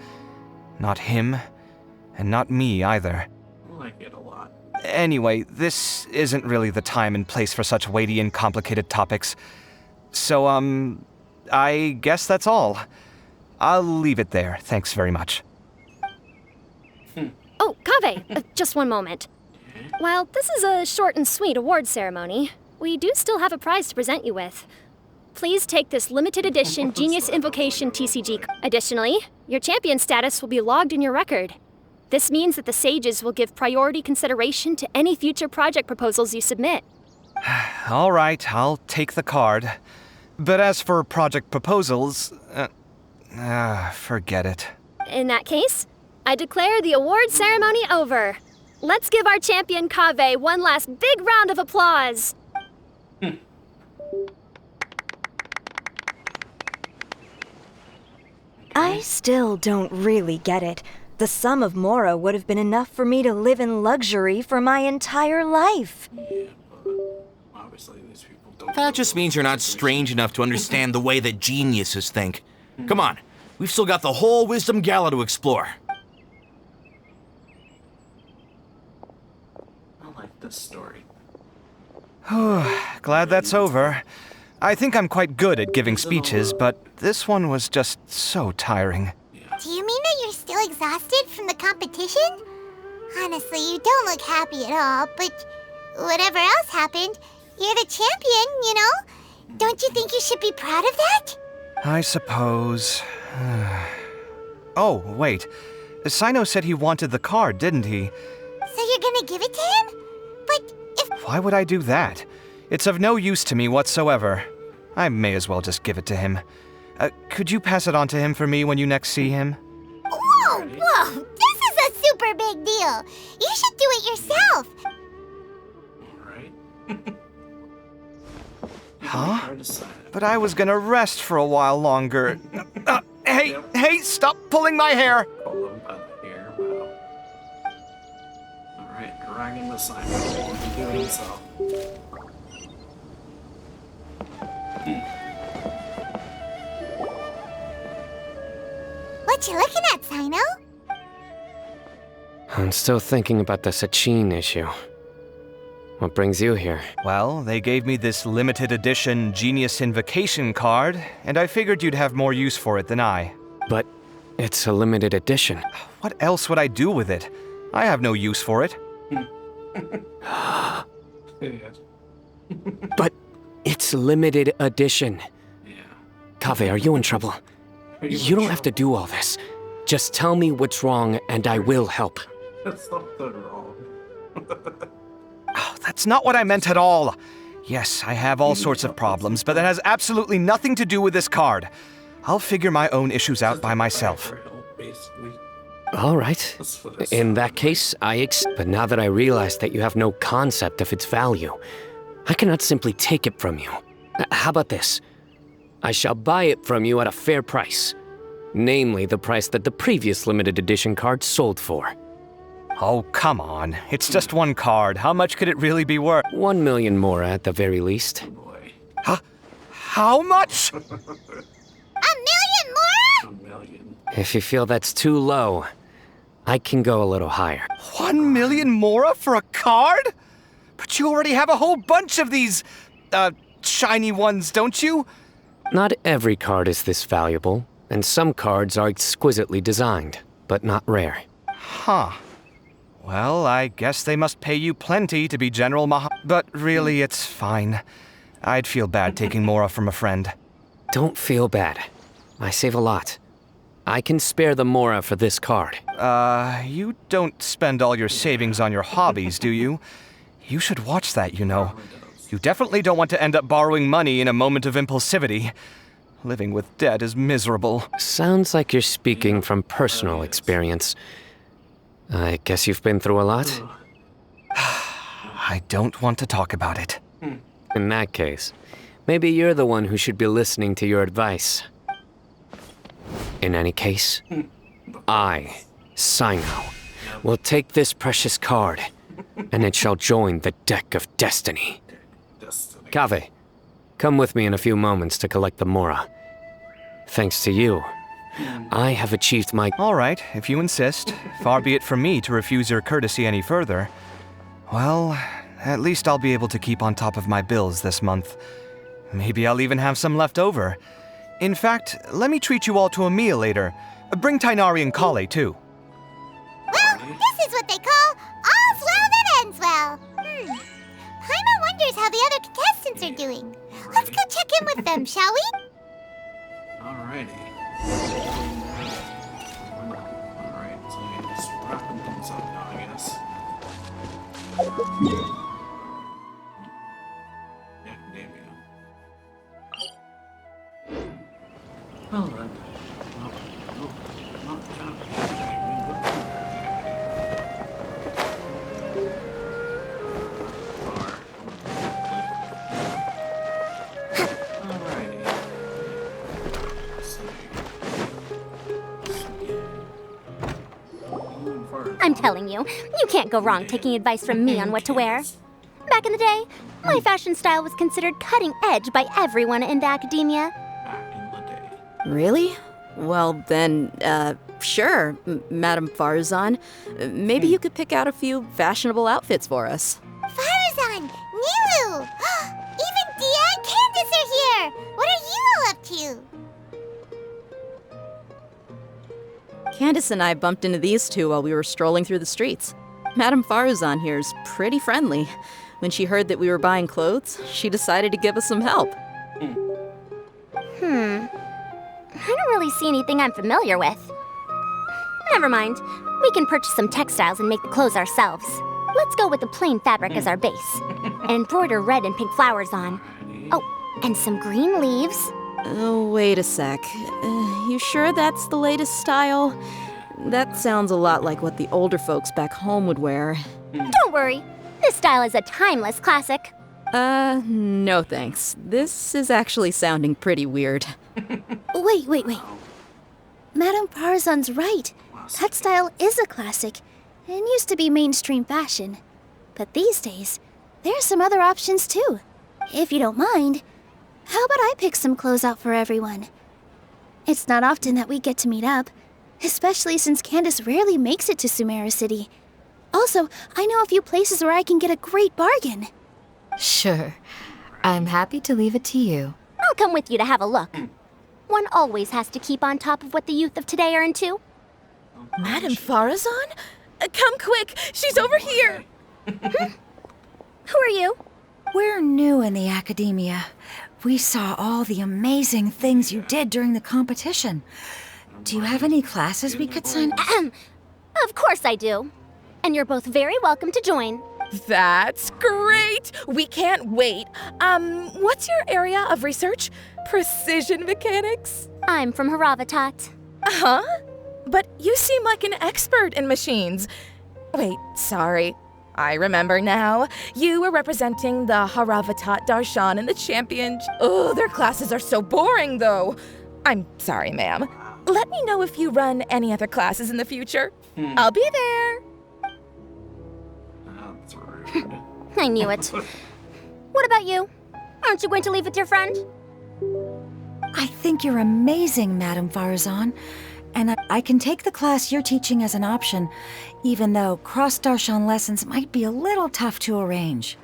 Not him, and not me either. I like it a lot. Anyway, this isn't really the time and place for such weighty and complicated topics. So, I guess that's all. I'll leave it there. Thanks very much. Oh, Kaveh, just one moment. While this is a short and sweet award ceremony, we do still have a prize to present you with. Please take this limited edition Genius Invocation TCG. Additionally, your champion status will be logged in your record. This means that the Sages will give priority consideration to any future project proposals you submit. All right, I'll take the card. But as for project proposals, forget it. In that case, I declare the award ceremony over. Let's give our champion Kaveh one last big round of applause. I still don't really get it. The sum of Mora would have been enough for me to live in luxury for my entire life. Obviously, these people don't. That just means you're not strange enough to understand the way that geniuses think. Come on, we've still got the whole Wisdom Gala to explore. I like this story. Glad that's over. I think I'm quite good at giving speeches, but this one was just so tiring. Do you mean that you're still exhausted from the competition? Honestly, you don't look happy at all, but whatever else happened, you're the champion, you know? Don't you think you should be proud of that? I suppose. Oh, wait. Sino said he wanted the card, didn't he? So you're gonna give it to him? But if— Why would I do that? It's of no use to me whatsoever. I may as well just give it to him. Could you pass it on to him for me when you next see him? Whoa! This is a super big deal! You should do it yourself! Huh? But I was gonna rest for a while longer. Hey, stop pulling my hair! Pull him by the hair, wow. Alright, dragging the sign. What are you doing so? What you looking at, Sino? I'm still thinking about the Sachin issue. What brings you here? Well, they gave me this limited edition Genius Invocation card, and I figured you'd have more use for it than I. But it's a limited edition. What else would I do with it? I have no use for it. But it's limited edition. Kaveh, are you in trouble? You don't have to do all this. Just tell me what's wrong and I will help. That's something wrong. That's not what I meant at all. Yes, I have all sorts of problems, but that has absolutely nothing to do with this card. I'll figure my own issues out by myself. All right. In that case, But now that I realize that you have no concept of its value, I cannot simply take it from you. How about this? I shall buy it from you at a fair price. Namely, the price that the previous limited edition card sold for. Oh, come on. It's just one card. How much could it really be worth? 1 million more at the very least. How much? $1 million more? If you feel that's too low, I can go a little higher. 1 million mora for a card? But you already have a whole bunch of these, shiny ones, don't you? Not every card is this valuable, and some cards are exquisitely designed, but not rare. Huh. Well, I guess they must pay you plenty to be General But really, it's fine. I'd feel bad taking mora from a friend. Don't feel bad. I save a lot. I can spare the mora for this card. You don't spend all your savings on your hobbies, do you? You should watch that, you know. You definitely don't want to end up borrowing money in a moment of impulsivity. Living with debt is miserable. Sounds like you're speaking from personal experience. I guess you've been through a lot? I don't want to talk about it. In that case, maybe you're the one who should be listening to your advice. In any case, I, Sino, will take this precious card, and it shall join the deck of destiny. Kaveh, come with me in a few moments to collect the mora. Thanks to you, I have achieved my— All right, if you insist. Far be it from me to refuse your courtesy any further. Well, at least I'll be able to keep on top of my bills this month. Maybe I'll even have some left over. In fact, let me treat you all to a meal later. Bring Tighnari and Kale, too. Well, this is what they call all's well that ends well. Paimon wonders how the other contestants are doing. Let's go check in with them, shall we? Alrighty. Alright, so yeah, just wrapping things up now, I guess. Academia. Well then. Not I'm telling you, you can't go wrong taking advice from me on what to wear. Back in the day, my fashion style was considered cutting edge by everyone in the academia. Really? Well, then, sure, Madame Farazan. Maybe you could pick out a few fashionable outfits for us. Farazan! Nilu! Even Dia and Candace are here! What are you all up to? Candace and I bumped into these two while we were strolling through the streets. Madame Farazan here's pretty friendly. When she heard that we were buying clothes, she decided to give us some help. I don't really see anything I'm familiar with. Never mind. We can purchase some textiles and make the clothes ourselves. Let's go with the plain fabric as our base. And embroider red and pink flowers on. Oh, and some green leaves. Oh, wait a sec. You sure that's the latest style? That sounds a lot like what the older folks back home would wear. Don't worry. This style is a timeless classic. No thanks. This is actually sounding pretty weird. Wait. Madame Farazan's right. That style is a classic and used to be mainstream fashion. But these days, there are some other options too. If you don't mind, how about I pick some clothes out for everyone? It's not often that we get to meet up, especially since Candace rarely makes it to Sumeru City. Also, I know a few places where I can get a great bargain. Sure. I'm happy to leave it to you. I'll come with you to have a look. One always has to keep on top of what the youth of today are into. Madame Farazan? Come quick! She's over here! Who are you? We're new in the academia. We saw all the amazing things you did during the competition. Do you have any classes we could sign? Of course I do. And you're both very welcome to join. That's great! We can't wait. What's your area of research? Precision mechanics? I'm from Haravatat. Huh? But you seem like an expert in machines. Wait, sorry. I remember now. You were representing the Haravatat Darshan in the champion. Oh, their classes are so boring, though. I'm sorry, ma'am. Let me know if you run any other classes in the future. I'll be there. That's rude. I knew it. What about you? Aren't you going to leave with your friend? I think you're amazing, Madame Farazan. and I can take the class you're teaching as an option, even though cross-Darshan lessons might be a little tough to arrange.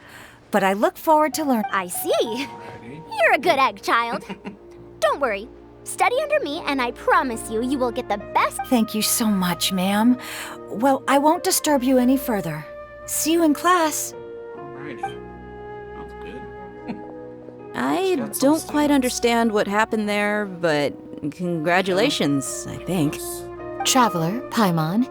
But I look forward to learn. I see. You're a good egg, child. Don't worry. Study under me, and I promise you, you will get the best. Thank you so much, ma'am. Well, I won't disturb you any further. See you in class. Alrighty. Sounds good. I don't quite understand what happened there, but congratulations, I think. Traveler, Paimon,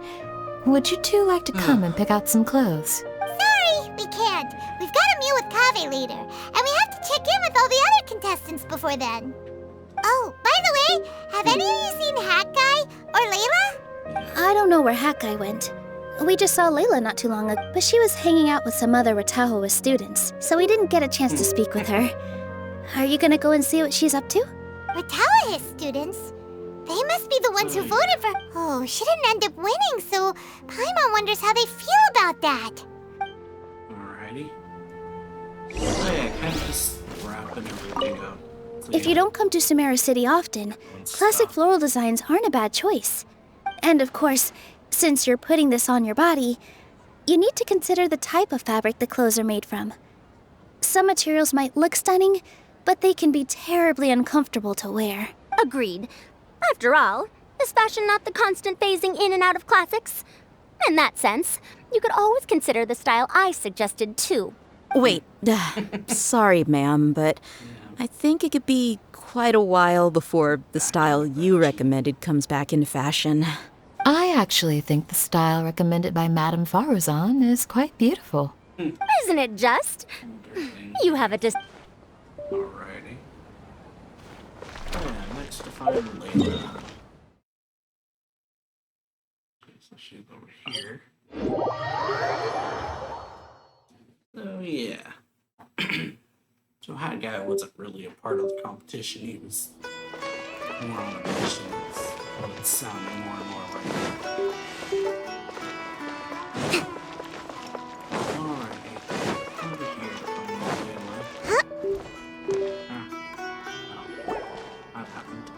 would you two like to come and pick out some clothes? Sorry, we can't. We've got a meal with Kaveh later, and we have to check in with all the other contestants before then. Oh, by the way, have any of you seen Hat Guy or Layla? I don't know where Hat Guy went. We just saw Layla not too long ago, but she was hanging out with some other Ratahoa students, so we didn't get a chance to speak with her. Are you gonna go and see what she's up to? Ratahoa students? They must be the ones who voted for. Oh, she didn't end up winning, so Paimon wonders how they feel about that. Alrighty. Oh yeah, kind of just wrapping everything up. If you don't come to Sumeru City often, classic floral designs aren't a bad choice. And of course, since you're putting this on your body, you need to consider the type of fabric the clothes are made from. Some materials might look stunning, but they can be terribly uncomfortable to wear. Agreed. After all, is fashion not the constant phasing in and out of classics? In that sense, you could always consider the style I suggested too. Wait, sorry, ma'am, but I think it could be quite a while before the style you recommended comes back into fashion. I actually think the style recommended by Madame Faruzan is quite beautiful. Isn't it just? You have a Alrighty. Yeah, next to find Layla. Okay, so she's over here. So yeah. So Hat Guy wasn't really a part of the competition. He was more on a mission. It's sounding more and more right now. Alrighty. Over here from Layla. That happened.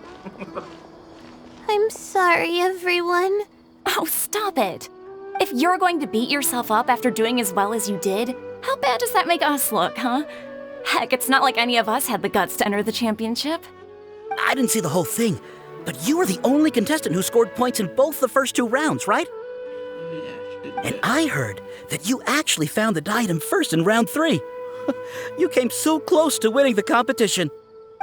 I'm sorry, everyone. Oh, stop it. If you're going to beat yourself up after doing as well as you did, how bad does that make us look, huh? Heck, it's not like any of us had the guts to enter the championship. I didn't see the whole thing, but you were the only contestant who scored points in both the first 2 rounds, right? And I heard that you actually found the diadem first in round 3. You came so close to winning the competition.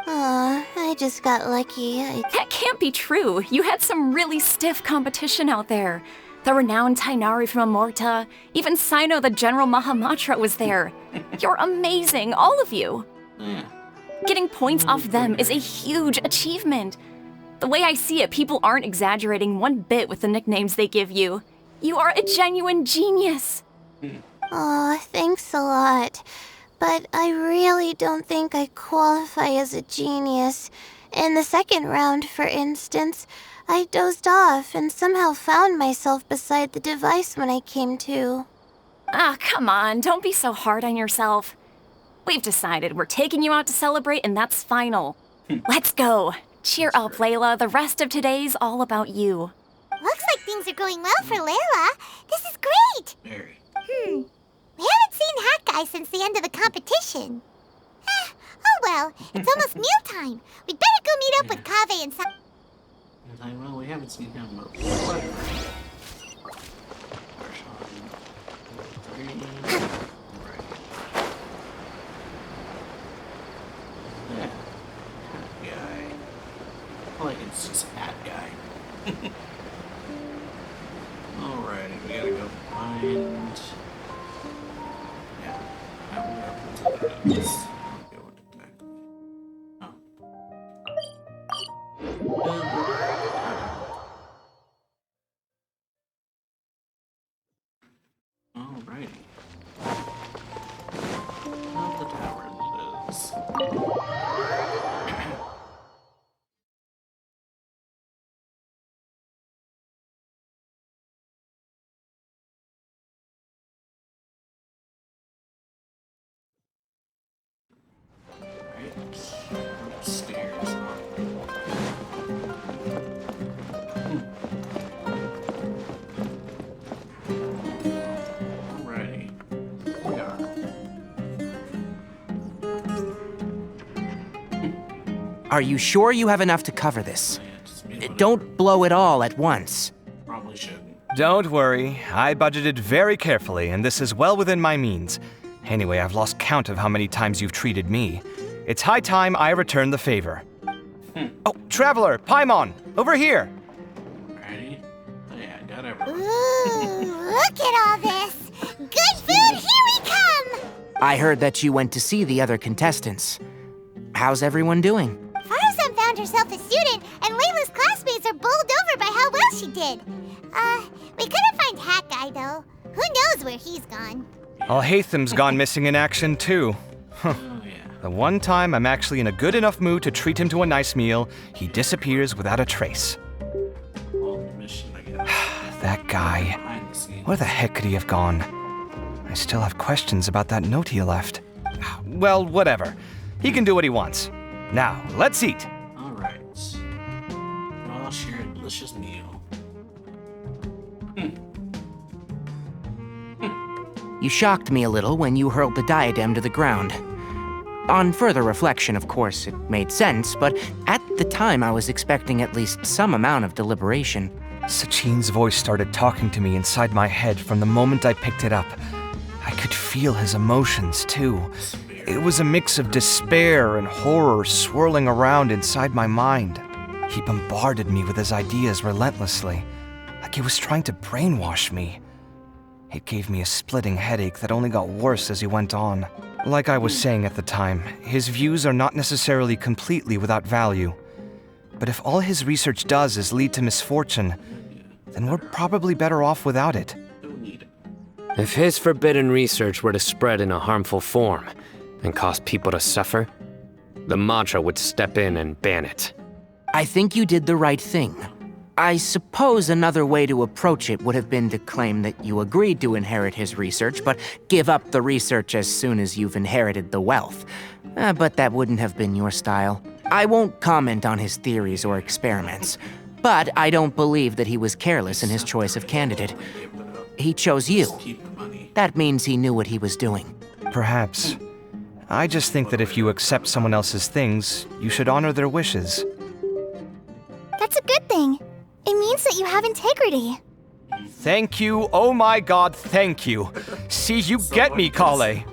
Aw, I just got lucky. That can't be true. You had some really stiff competition out there. The renowned Tainari from Amorta, even Sino the General Mahamatra was there. You're amazing, all of you. Getting points off them is a huge achievement. The way I see it, people aren't exaggerating one bit with the nicknames they give you. You are a genuine genius. Aw, thanks a lot. But I really don't think I qualify as a genius. In the second round, for instance, I dozed off and somehow found myself beside the device when I came to. Ah, come on, don't be so hard on yourself. We've decided we're taking you out to celebrate, and that's final. Let's go. Cheer up, Layla. The rest of today's all about you. Looks like things are going well for Layla. This is great. Very. We haven't seen Hat Guy since the end of the competition. Oh well, it's almost mealtime. We'd better go meet up with Kaveh and Well, we haven't seen him, but whatever. Yeah. Hat Guy. Like it's just Hat Guy. Alrighty, we gotta go find. Yeah. Now we have to do this. Alrighty. Not the tower it is. Right. Upstairs. Are you sure you have enough to cover this? Don't blow it all at once. Probably shouldn't. Don't worry, I budgeted very carefully, and this is well within my means. Anyway, I've lost count of how many times you've treated me. It's high time I return the favor. Oh, Traveler, Paimon, over here! Ready? Oh yeah, I got everything. Ooh, look at all this! Good food, here we come! I heard that you went to see the other contestants. How's everyone doing? Farzan found herself a student, and Layla's classmates are bowled over by how well she did. We couldn't find Hat Guy, though. Who knows where he's gone? Alhaitham's gone missing in action, too. Huh. The one time I'm actually in a good enough mood to treat him to a nice meal, he disappears without a trace. That guy. Where the heck could he have gone? I still have questions about that note he left. Well, whatever. He can do what he wants. Now, let's eat. Alright. I'll share a delicious meal. You shocked me a little when you hurled the diadem to the ground. On further reflection, of course, it made sense, but at the time I was expecting at least some amount of deliberation. Sachin's voice started talking to me inside my head from the moment I picked it up. I could feel his emotions, too. It was a mix of despair and horror swirling around inside my mind. He bombarded me with his ideas relentlessly, like he was trying to brainwash me. It gave me a splitting headache that only got worse as he went on. Like I was saying at the time, his views are not necessarily completely without value. But if all his research does is lead to misfortune, then we're probably better off without it. If his forbidden research were to spread in a harmful form and cause people to suffer, the Matra would step in and ban it. I think you did the right thing. I suppose another way to approach it would have been to claim that you agreed to inherit his research, but give up the research as soon as you've inherited the wealth. But that wouldn't have been your style. I won't comment on his theories or experiments, but I don't believe that he was careless in his choice of candidate. He chose you. That means he knew what he was doing. Perhaps. I just think that if you accept someone else's things, you should honor their wishes. That's a good thing. It means that you have integrity. Thank you, oh my god, thank you. See, you get me, Kale.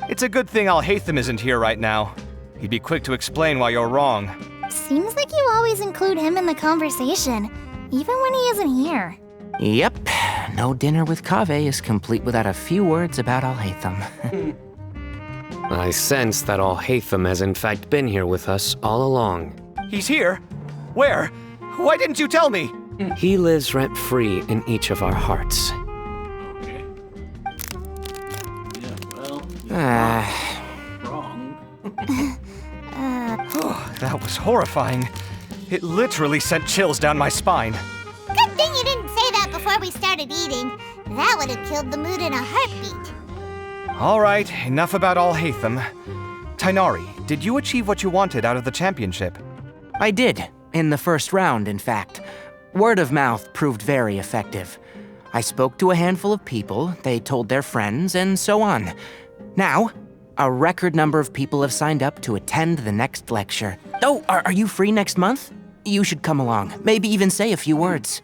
It's a good thing Alhaitham isn't here right now. He'd be quick to explain why you're wrong. Seems like you always include him in the conversation, even when he isn't here. Yep, no dinner with Kaveh is complete without a few words about Alhaitham. I sense that Alhaitham has in fact been here with us all along. He's here? Where? Why didn't you tell me? He lives rent-free in each of our hearts. Okay. Yeah, well, wrong. That was horrifying. It literally sent chills down my spine. Good thing you didn't say that before we started eating. That would have killed the mood in a heartbeat. All right, enough about Alhaitham. Tainari, did you achieve what you wanted out of the championship? I did. In the first round, in fact. Word of mouth proved very effective. I spoke to a handful of people, they told their friends, and so on. Now, a record number of people have signed up to attend the next lecture. Oh, are you free next month? You should come along. Maybe even say a few words.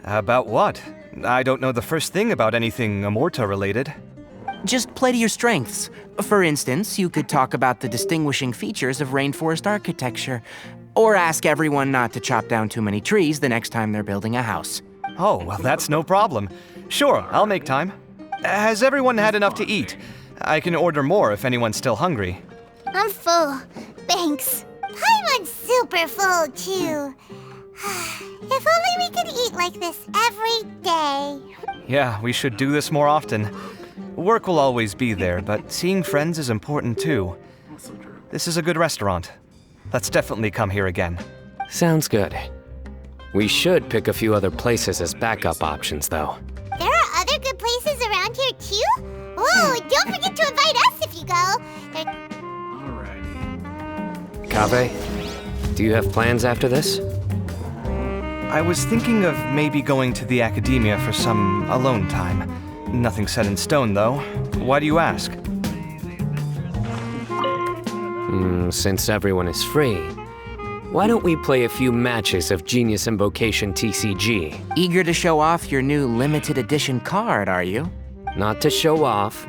About what? I don't know the first thing about anything Amorta related. Just play to your strengths. For instance, you could talk about the distinguishing features of rainforest architecture, or ask everyone not to chop down too many trees the next time they're building a house. Oh, well, that's no problem. Sure, I'll make time. Has everyone had enough to eat? I can order more if anyone's still hungry. I'm full. Thanks. Paimon's super full, too. If only we could eat like this every day. Yeah, we should do this more often. Work will always be there, but seeing friends is important too. This is a good restaurant. Let's definitely come here again. Sounds good. We should pick a few other places as backup options, though. There are other good places around here too? Whoa, don't forget to invite us if you go. Kaveh, do you have plans after this? I was thinking of maybe going to the academia for some alone time. Nothing set in stone, though. Why do you ask? Since everyone is free, why don't we play a few matches of Genius Invocation TCG? Eager to show off your new limited edition card, are you? Not to show off.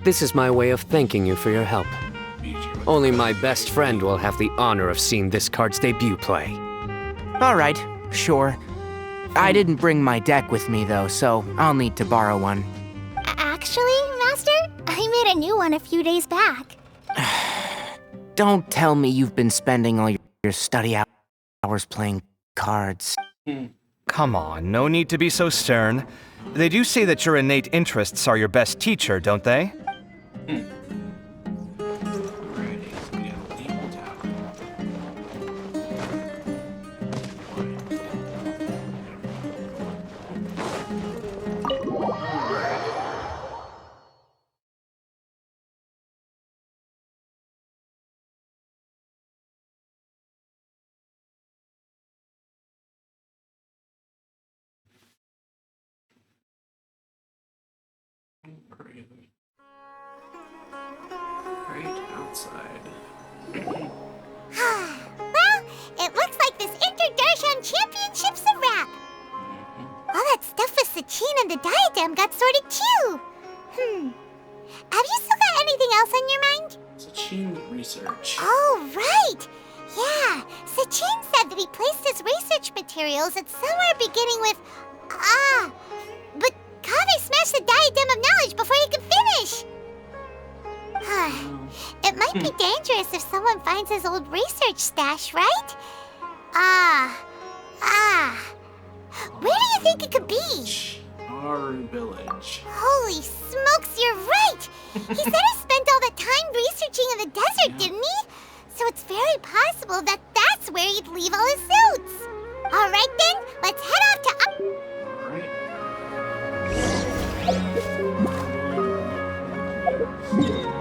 This is my way of thanking you for your help. Only my best friend will have the honor of seeing this card's debut play. Alright, sure. I didn't bring my deck with me though, so I'll need to borrow one. Actually, Master, I made a new one a few days back. Don't tell me you've been spending all your study hours playing cards. Come on, no need to be so stern. They do say that your innate interests are your best teacher, don't they? Right outside. Well, it looks like this Inter-Darshan Championship's a wrap. All that stuff with Sachin and the diadem got sorted too. Have you still got anything else on your mind? Sachin research. Oh, right. Yeah, Sachin said that he placed his research materials at somewhere beginning with but Kaveh smashed the diadem of knowledge before he could finish. It might be dangerous if someone finds his old research stash, right? Where do you think it could be? Our village. Holy smokes, you're right! He said he spent all that time researching in the desert, didn't he? So it's very possible that that's where he'd leave all his notes. All right then, let's head off to... Yeah.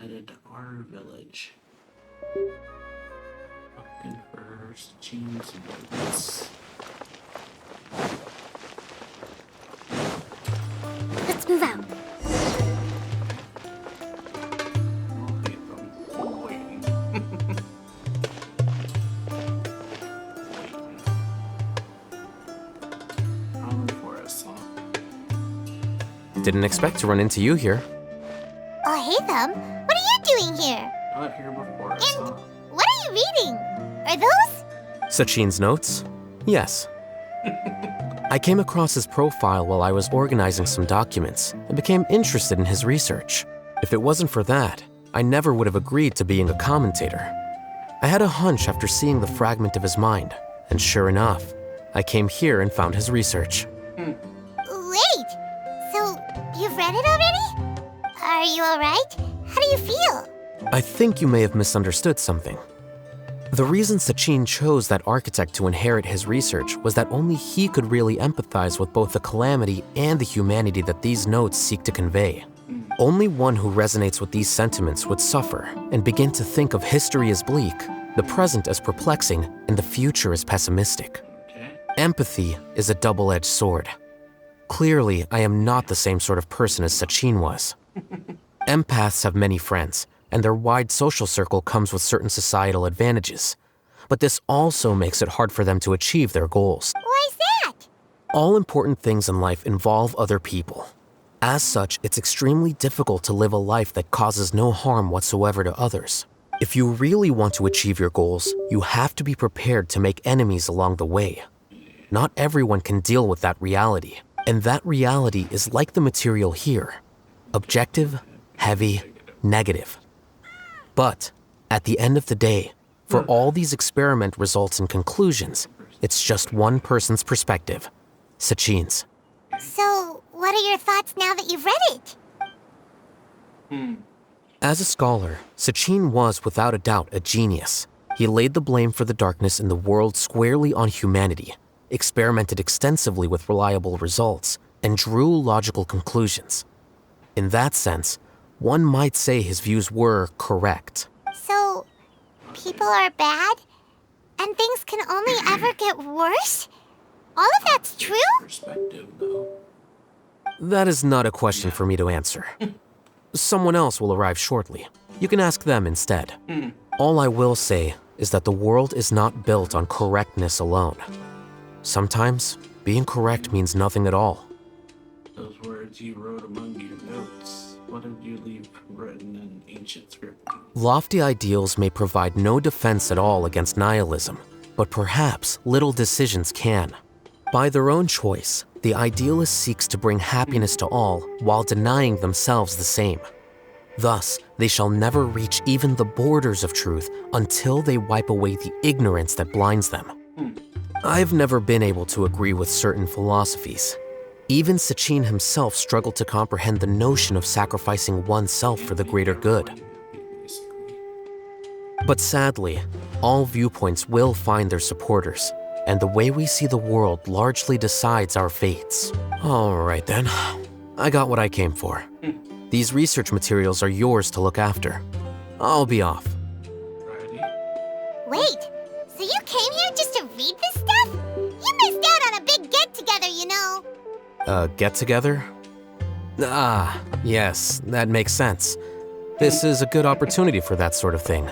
Headed to our village. Looking for Sachin's notes. Let's move out. Didn't expect to run into you here. Oh, hey, them. What are you doing here? Not here before. And what are you reading? Are those? Sachin's notes? Yes. I came across his profile while I was organizing some documents and became interested in his research. If it wasn't for that, I never would have agreed to being a commentator. I had a hunch after seeing the fragment of his mind, and sure enough, I came here and found his research. Wait, so you've read it already? Are you alright? How do you feel? I think you may have misunderstood something. The reason Sachin chose that architect to inherit his research was that only he could really empathize with both the calamity and the humanity that these notes seek to convey. Only one who resonates with these sentiments would suffer and begin to think of history as bleak, the present as perplexing, and the future as pessimistic. Empathy is a double-edged sword. Clearly, I am not the same sort of person as Sachin was. Empaths have many friends, and their wide social circle comes with certain societal advantages. But this also makes it hard for them to achieve their goals. Why's that? All important things in life involve other people. As such, it's extremely difficult to live a life that causes no harm whatsoever to others. If you really want to achieve your goals, you have to be prepared to make enemies along the way. Not everyone can deal with that reality, and that reality is like the material here. Objective, heavy, negative. But, at the end of the day, for all these experiment results and conclusions, it's just one person's perspective, Sachin's. So, what are your thoughts now that you've read it? As a scholar, Sachin was without a doubt a genius. He laid the blame for the darkness in the world squarely on humanity, experimented extensively with reliable results, and drew logical conclusions. In that sense, one might say his views were correct. So, people are bad, and things can only ever get worse? All of that's true? Perspective, though. That is not a question for me to answer. Someone else will arrive shortly. You can ask them instead. All I will say is that the world is not built on correctness alone. Sometimes, being correct means nothing at all. Those words you wrote among your notes, what did you leave written in ancient script? Lofty ideals may provide no defense at all against nihilism, but perhaps little decisions can. By their own choice, the idealist seeks to bring happiness to all while denying themselves the same. Thus, they shall never reach even the borders of truth until they wipe away the ignorance that blinds them. I've never been able to agree with certain philosophies. Even Sachin himself struggled to comprehend the notion of sacrificing oneself for the greater good. But sadly, all viewpoints will find their supporters, and the way we see the world largely decides our fates. All right then, I got what I came for. These research materials are yours to look after. I'll be off. Wait, so you came here just to read this stuff? You missed out on a big get-together, you know. Get-together? Ah, yes, that makes sense. This is a good opportunity for that sort of thing.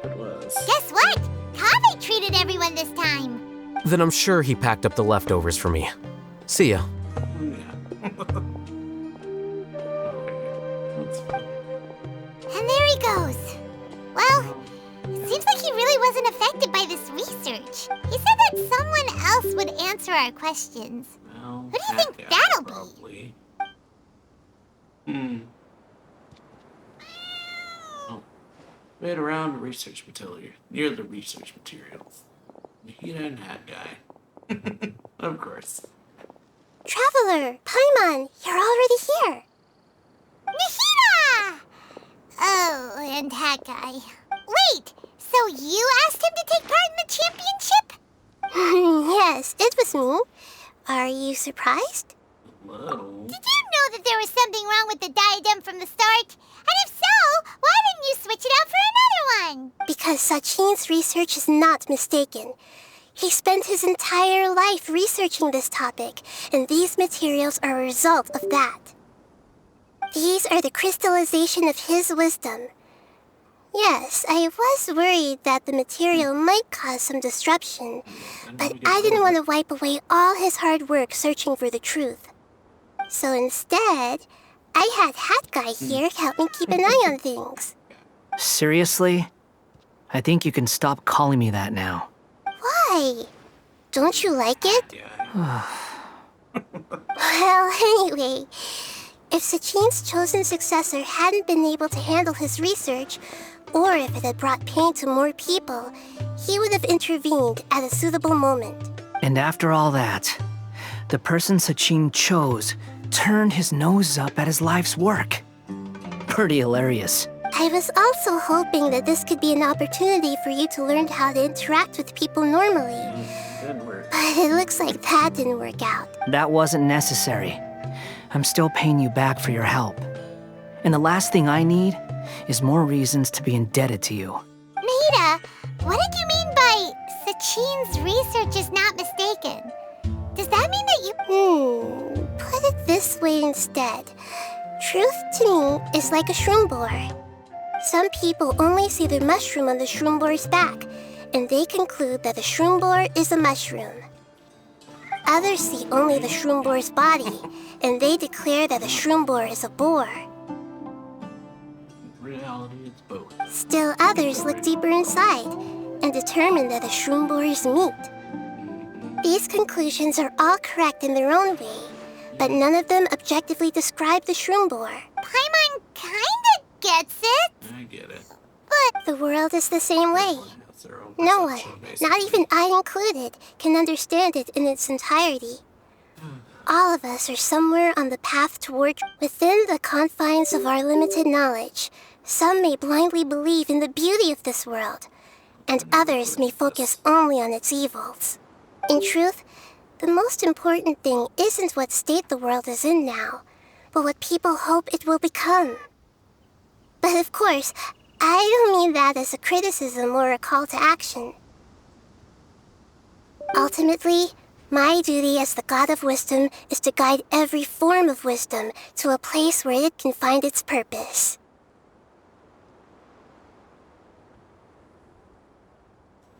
Guess what? Kaveh treated everyone this time. Then I'm sure he packed up the leftovers for me. See ya. And there he goes. Well, it seems like he really wasn't affected by this research. He said that someone else would answer our questions. Well, who do you think that'll probably be? Oh. Right around the research material, near the research materials. Nahida and Hat Guy. Of course. Traveler, Paimon, you're already here. Nahida! Oh, and Hat Guy. Wait, so you asked him to take part in the championship? Yes, it was me. Are you surprised? Little. Did you know that there was something wrong with the diadem from the start? And if so, why didn't you switch it out for another one? Because Sachin's research is not mistaken. He spent his entire life researching this topic, and these materials are a result of that. These are the crystallization of his wisdom. Yes, I was worried that the material might cause some disruption, but I didn't want to wipe away all his hard work searching for the truth. So instead, I had Hat Guy here help me keep an eye on things. Seriously? I think you can stop calling me that now. Why? Don't you like it? Well, anyway, if Sachin's chosen successor hadn't been able to handle his research, or if it had brought pain to more people, he would have intervened at a suitable moment. And after all that, the person Sachin chose turned his nose up at his life's work. Pretty hilarious. I was also hoping that this could be an opportunity for you to learn how to interact with people normally. But it looks like that didn't work out. That wasn't necessary. I'm still paying you back for your help. And the last thing I need is more reasons to be indebted to you. Nahida, what did you mean by Sachin's research is not mistaken? Does that mean that you... Put it this way instead. Truth to me is like a shroom boar. Some people only see the mushroom on the shroom boar's back, and they conclude that the shroom boar is a mushroom. Others see only the shroom boar's body, and they declare that the shroom boar is a boar. In reality, it's both. Still others look deeper inside, and determine that the shroom boar is meat. These conclusions are all correct in their own way, but none of them objectively describe the shroom boar. Paimon kinda gets it. I get it. But the world is the same way. No one, not even I included, can understand it in its entirety. All of us are somewhere on the path toward within the confines of our limited knowledge. Some may blindly believe in the beauty of this world, and others may focus only on its evils. In truth, the most important thing isn't what state the world is in now, but what people hope it will become. But of course, I don't mean that as a criticism or a call to action. Ultimately, my duty as the God of Wisdom is to guide every form of wisdom to a place where it can find its purpose.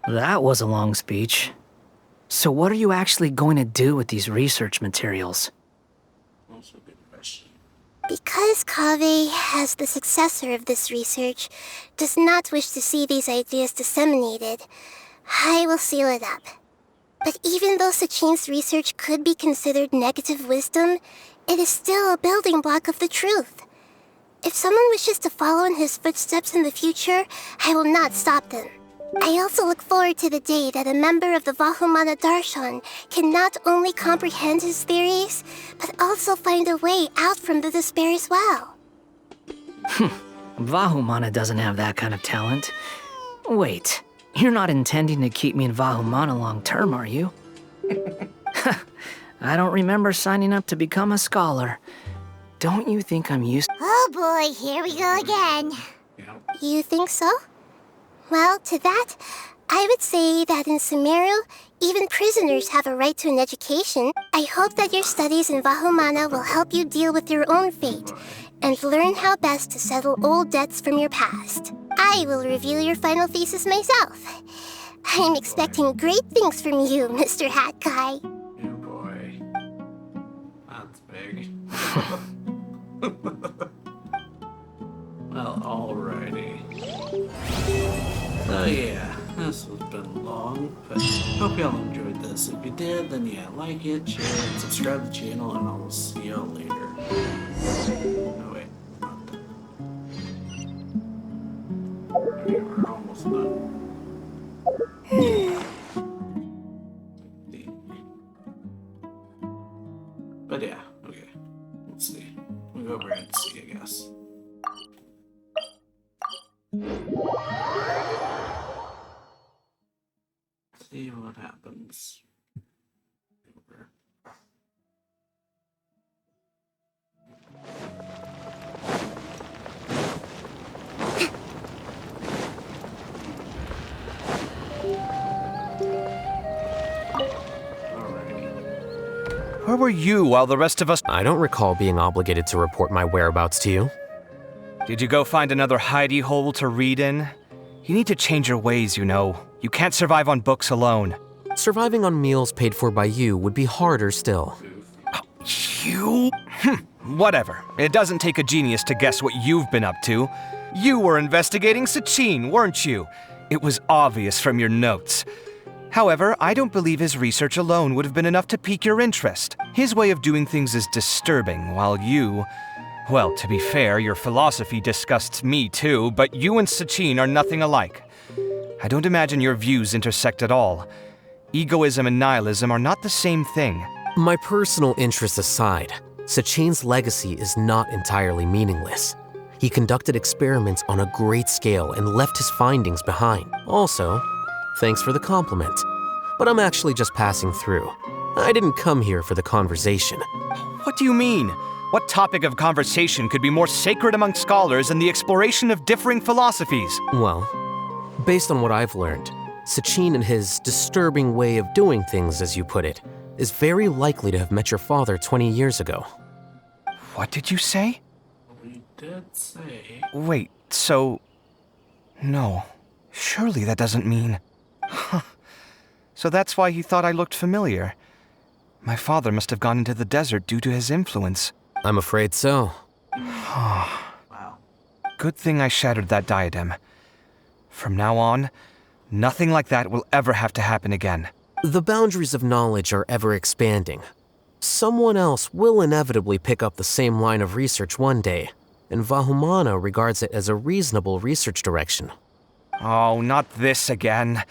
That was a long speech. So what are you actually going to do with these research materials? Also good question. Because Kaveh, as the successor of this research, does not wish to see these ideas disseminated, I will seal it up. But even though Sachin's research could be considered negative wisdom, it is still a building block of the truth. If someone wishes to follow in his footsteps in the future, I will not stop them. I also look forward to the day that a member of the Vahumana Darshan can not only comprehend his theories, but also find a way out from the despair as well. Vahumana doesn't have that kind of talent. Wait, you're not intending to keep me in Vahumana long term, are you? I don't remember signing up to become a scholar. Don't you think I'm used— Oh boy, here we go again. You think so? Well, to that, I would say that in Sumeru, even prisoners have a right to an education. I hope that your studies in Vahumana will help you deal with your own fate and learn how best to settle old debts from your past. I will review your final thesis myself. I'm expecting great things from you, Mr. Hat Guy. Oh boy. That's big. Well, alrighty. So yeah, this has been long, but hope y'all enjoyed this. If you did, then yeah, like it, share it, subscribe to the channel, and I'll see y'all later. Oh wait, not done. Okay, we're almost done. But yeah, okay. Let's see. We'll go over and see, I guess. See what happens. Over. Where were you while the rest of us— I don't recall being obligated to report my whereabouts to you. Did you go find another hidey hole to read in? You need to change your ways, you know. You can't survive on books alone. Surviving on meals paid for by you would be harder still. You? Whatever. It doesn't take a genius to guess what you've been up to. You were investigating Sachin, weren't you? It was obvious from your notes. However, I don't believe his research alone would have been enough to pique your interest. His way of doing things is disturbing, while you— well, to be fair, your philosophy disgusts me too, but you and Sachin are nothing alike. I don't imagine your views intersect at all. Egoism and nihilism are not the same thing. My personal interests aside, Sachin's legacy is not entirely meaningless. He conducted experiments on a great scale and left his findings behind. Also, thanks for the compliment, but I'm actually just passing through. I didn't come here for the conversation. What do you mean? What topic of conversation could be more sacred among scholars than the exploration of differing philosophies? Well, based on what I've learned, Sachin and his disturbing way of doing things, as you put it, is very likely to have met your father 20 years ago. What did you say? We did say... Wait, so... No. Surely that doesn't mean... So that's why he thought I looked familiar. My father must have gone into the desert due to his influence. I'm afraid so. Wow. Good thing I shattered that diadem. From now on, nothing like that will ever have to happen again. The boundaries of knowledge are ever expanding. Someone else will inevitably pick up the same line of research one day, and Vahumana regards it as a reasonable research direction. Oh, not this again.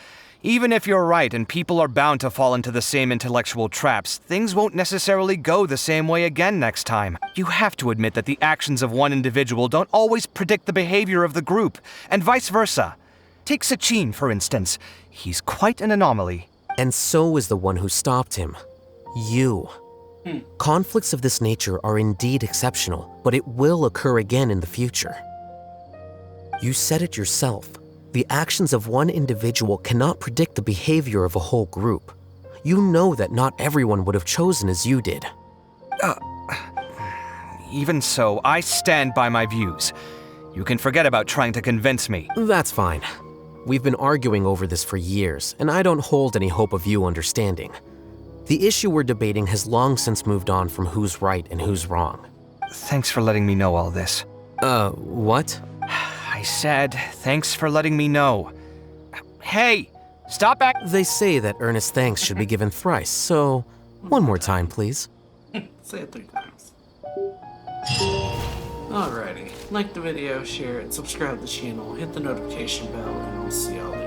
Even if you're right and people are bound to fall into the same intellectual traps, things won't necessarily go the same way again next time. You have to admit that the actions of one individual don't always predict the behavior of the group, and vice versa. Take Sachin, for instance. He's quite an anomaly. And so is the one who stopped him. You. Conflicts of this nature are indeed exceptional, but it will occur again in the future. You said it yourself. The actions of one individual cannot predict the behavior of a whole group. You know that not everyone would have chosen as you did. Even so, I stand by my views. You can forget about trying to convince me. That's fine. We've been arguing over this for years, and I don't hold any hope of you understanding. The issue we're debating has long since moved on from who's right and who's wrong. Thanks for letting me know all this. What? I said, thanks for letting me know. Hey, stop back. They say that earnest thanks should be given thrice, so one more time, please. Say it 3 times. Alrighty, like the video, share it, subscribe to the channel, hit the notification bell, and I'll see y'all later.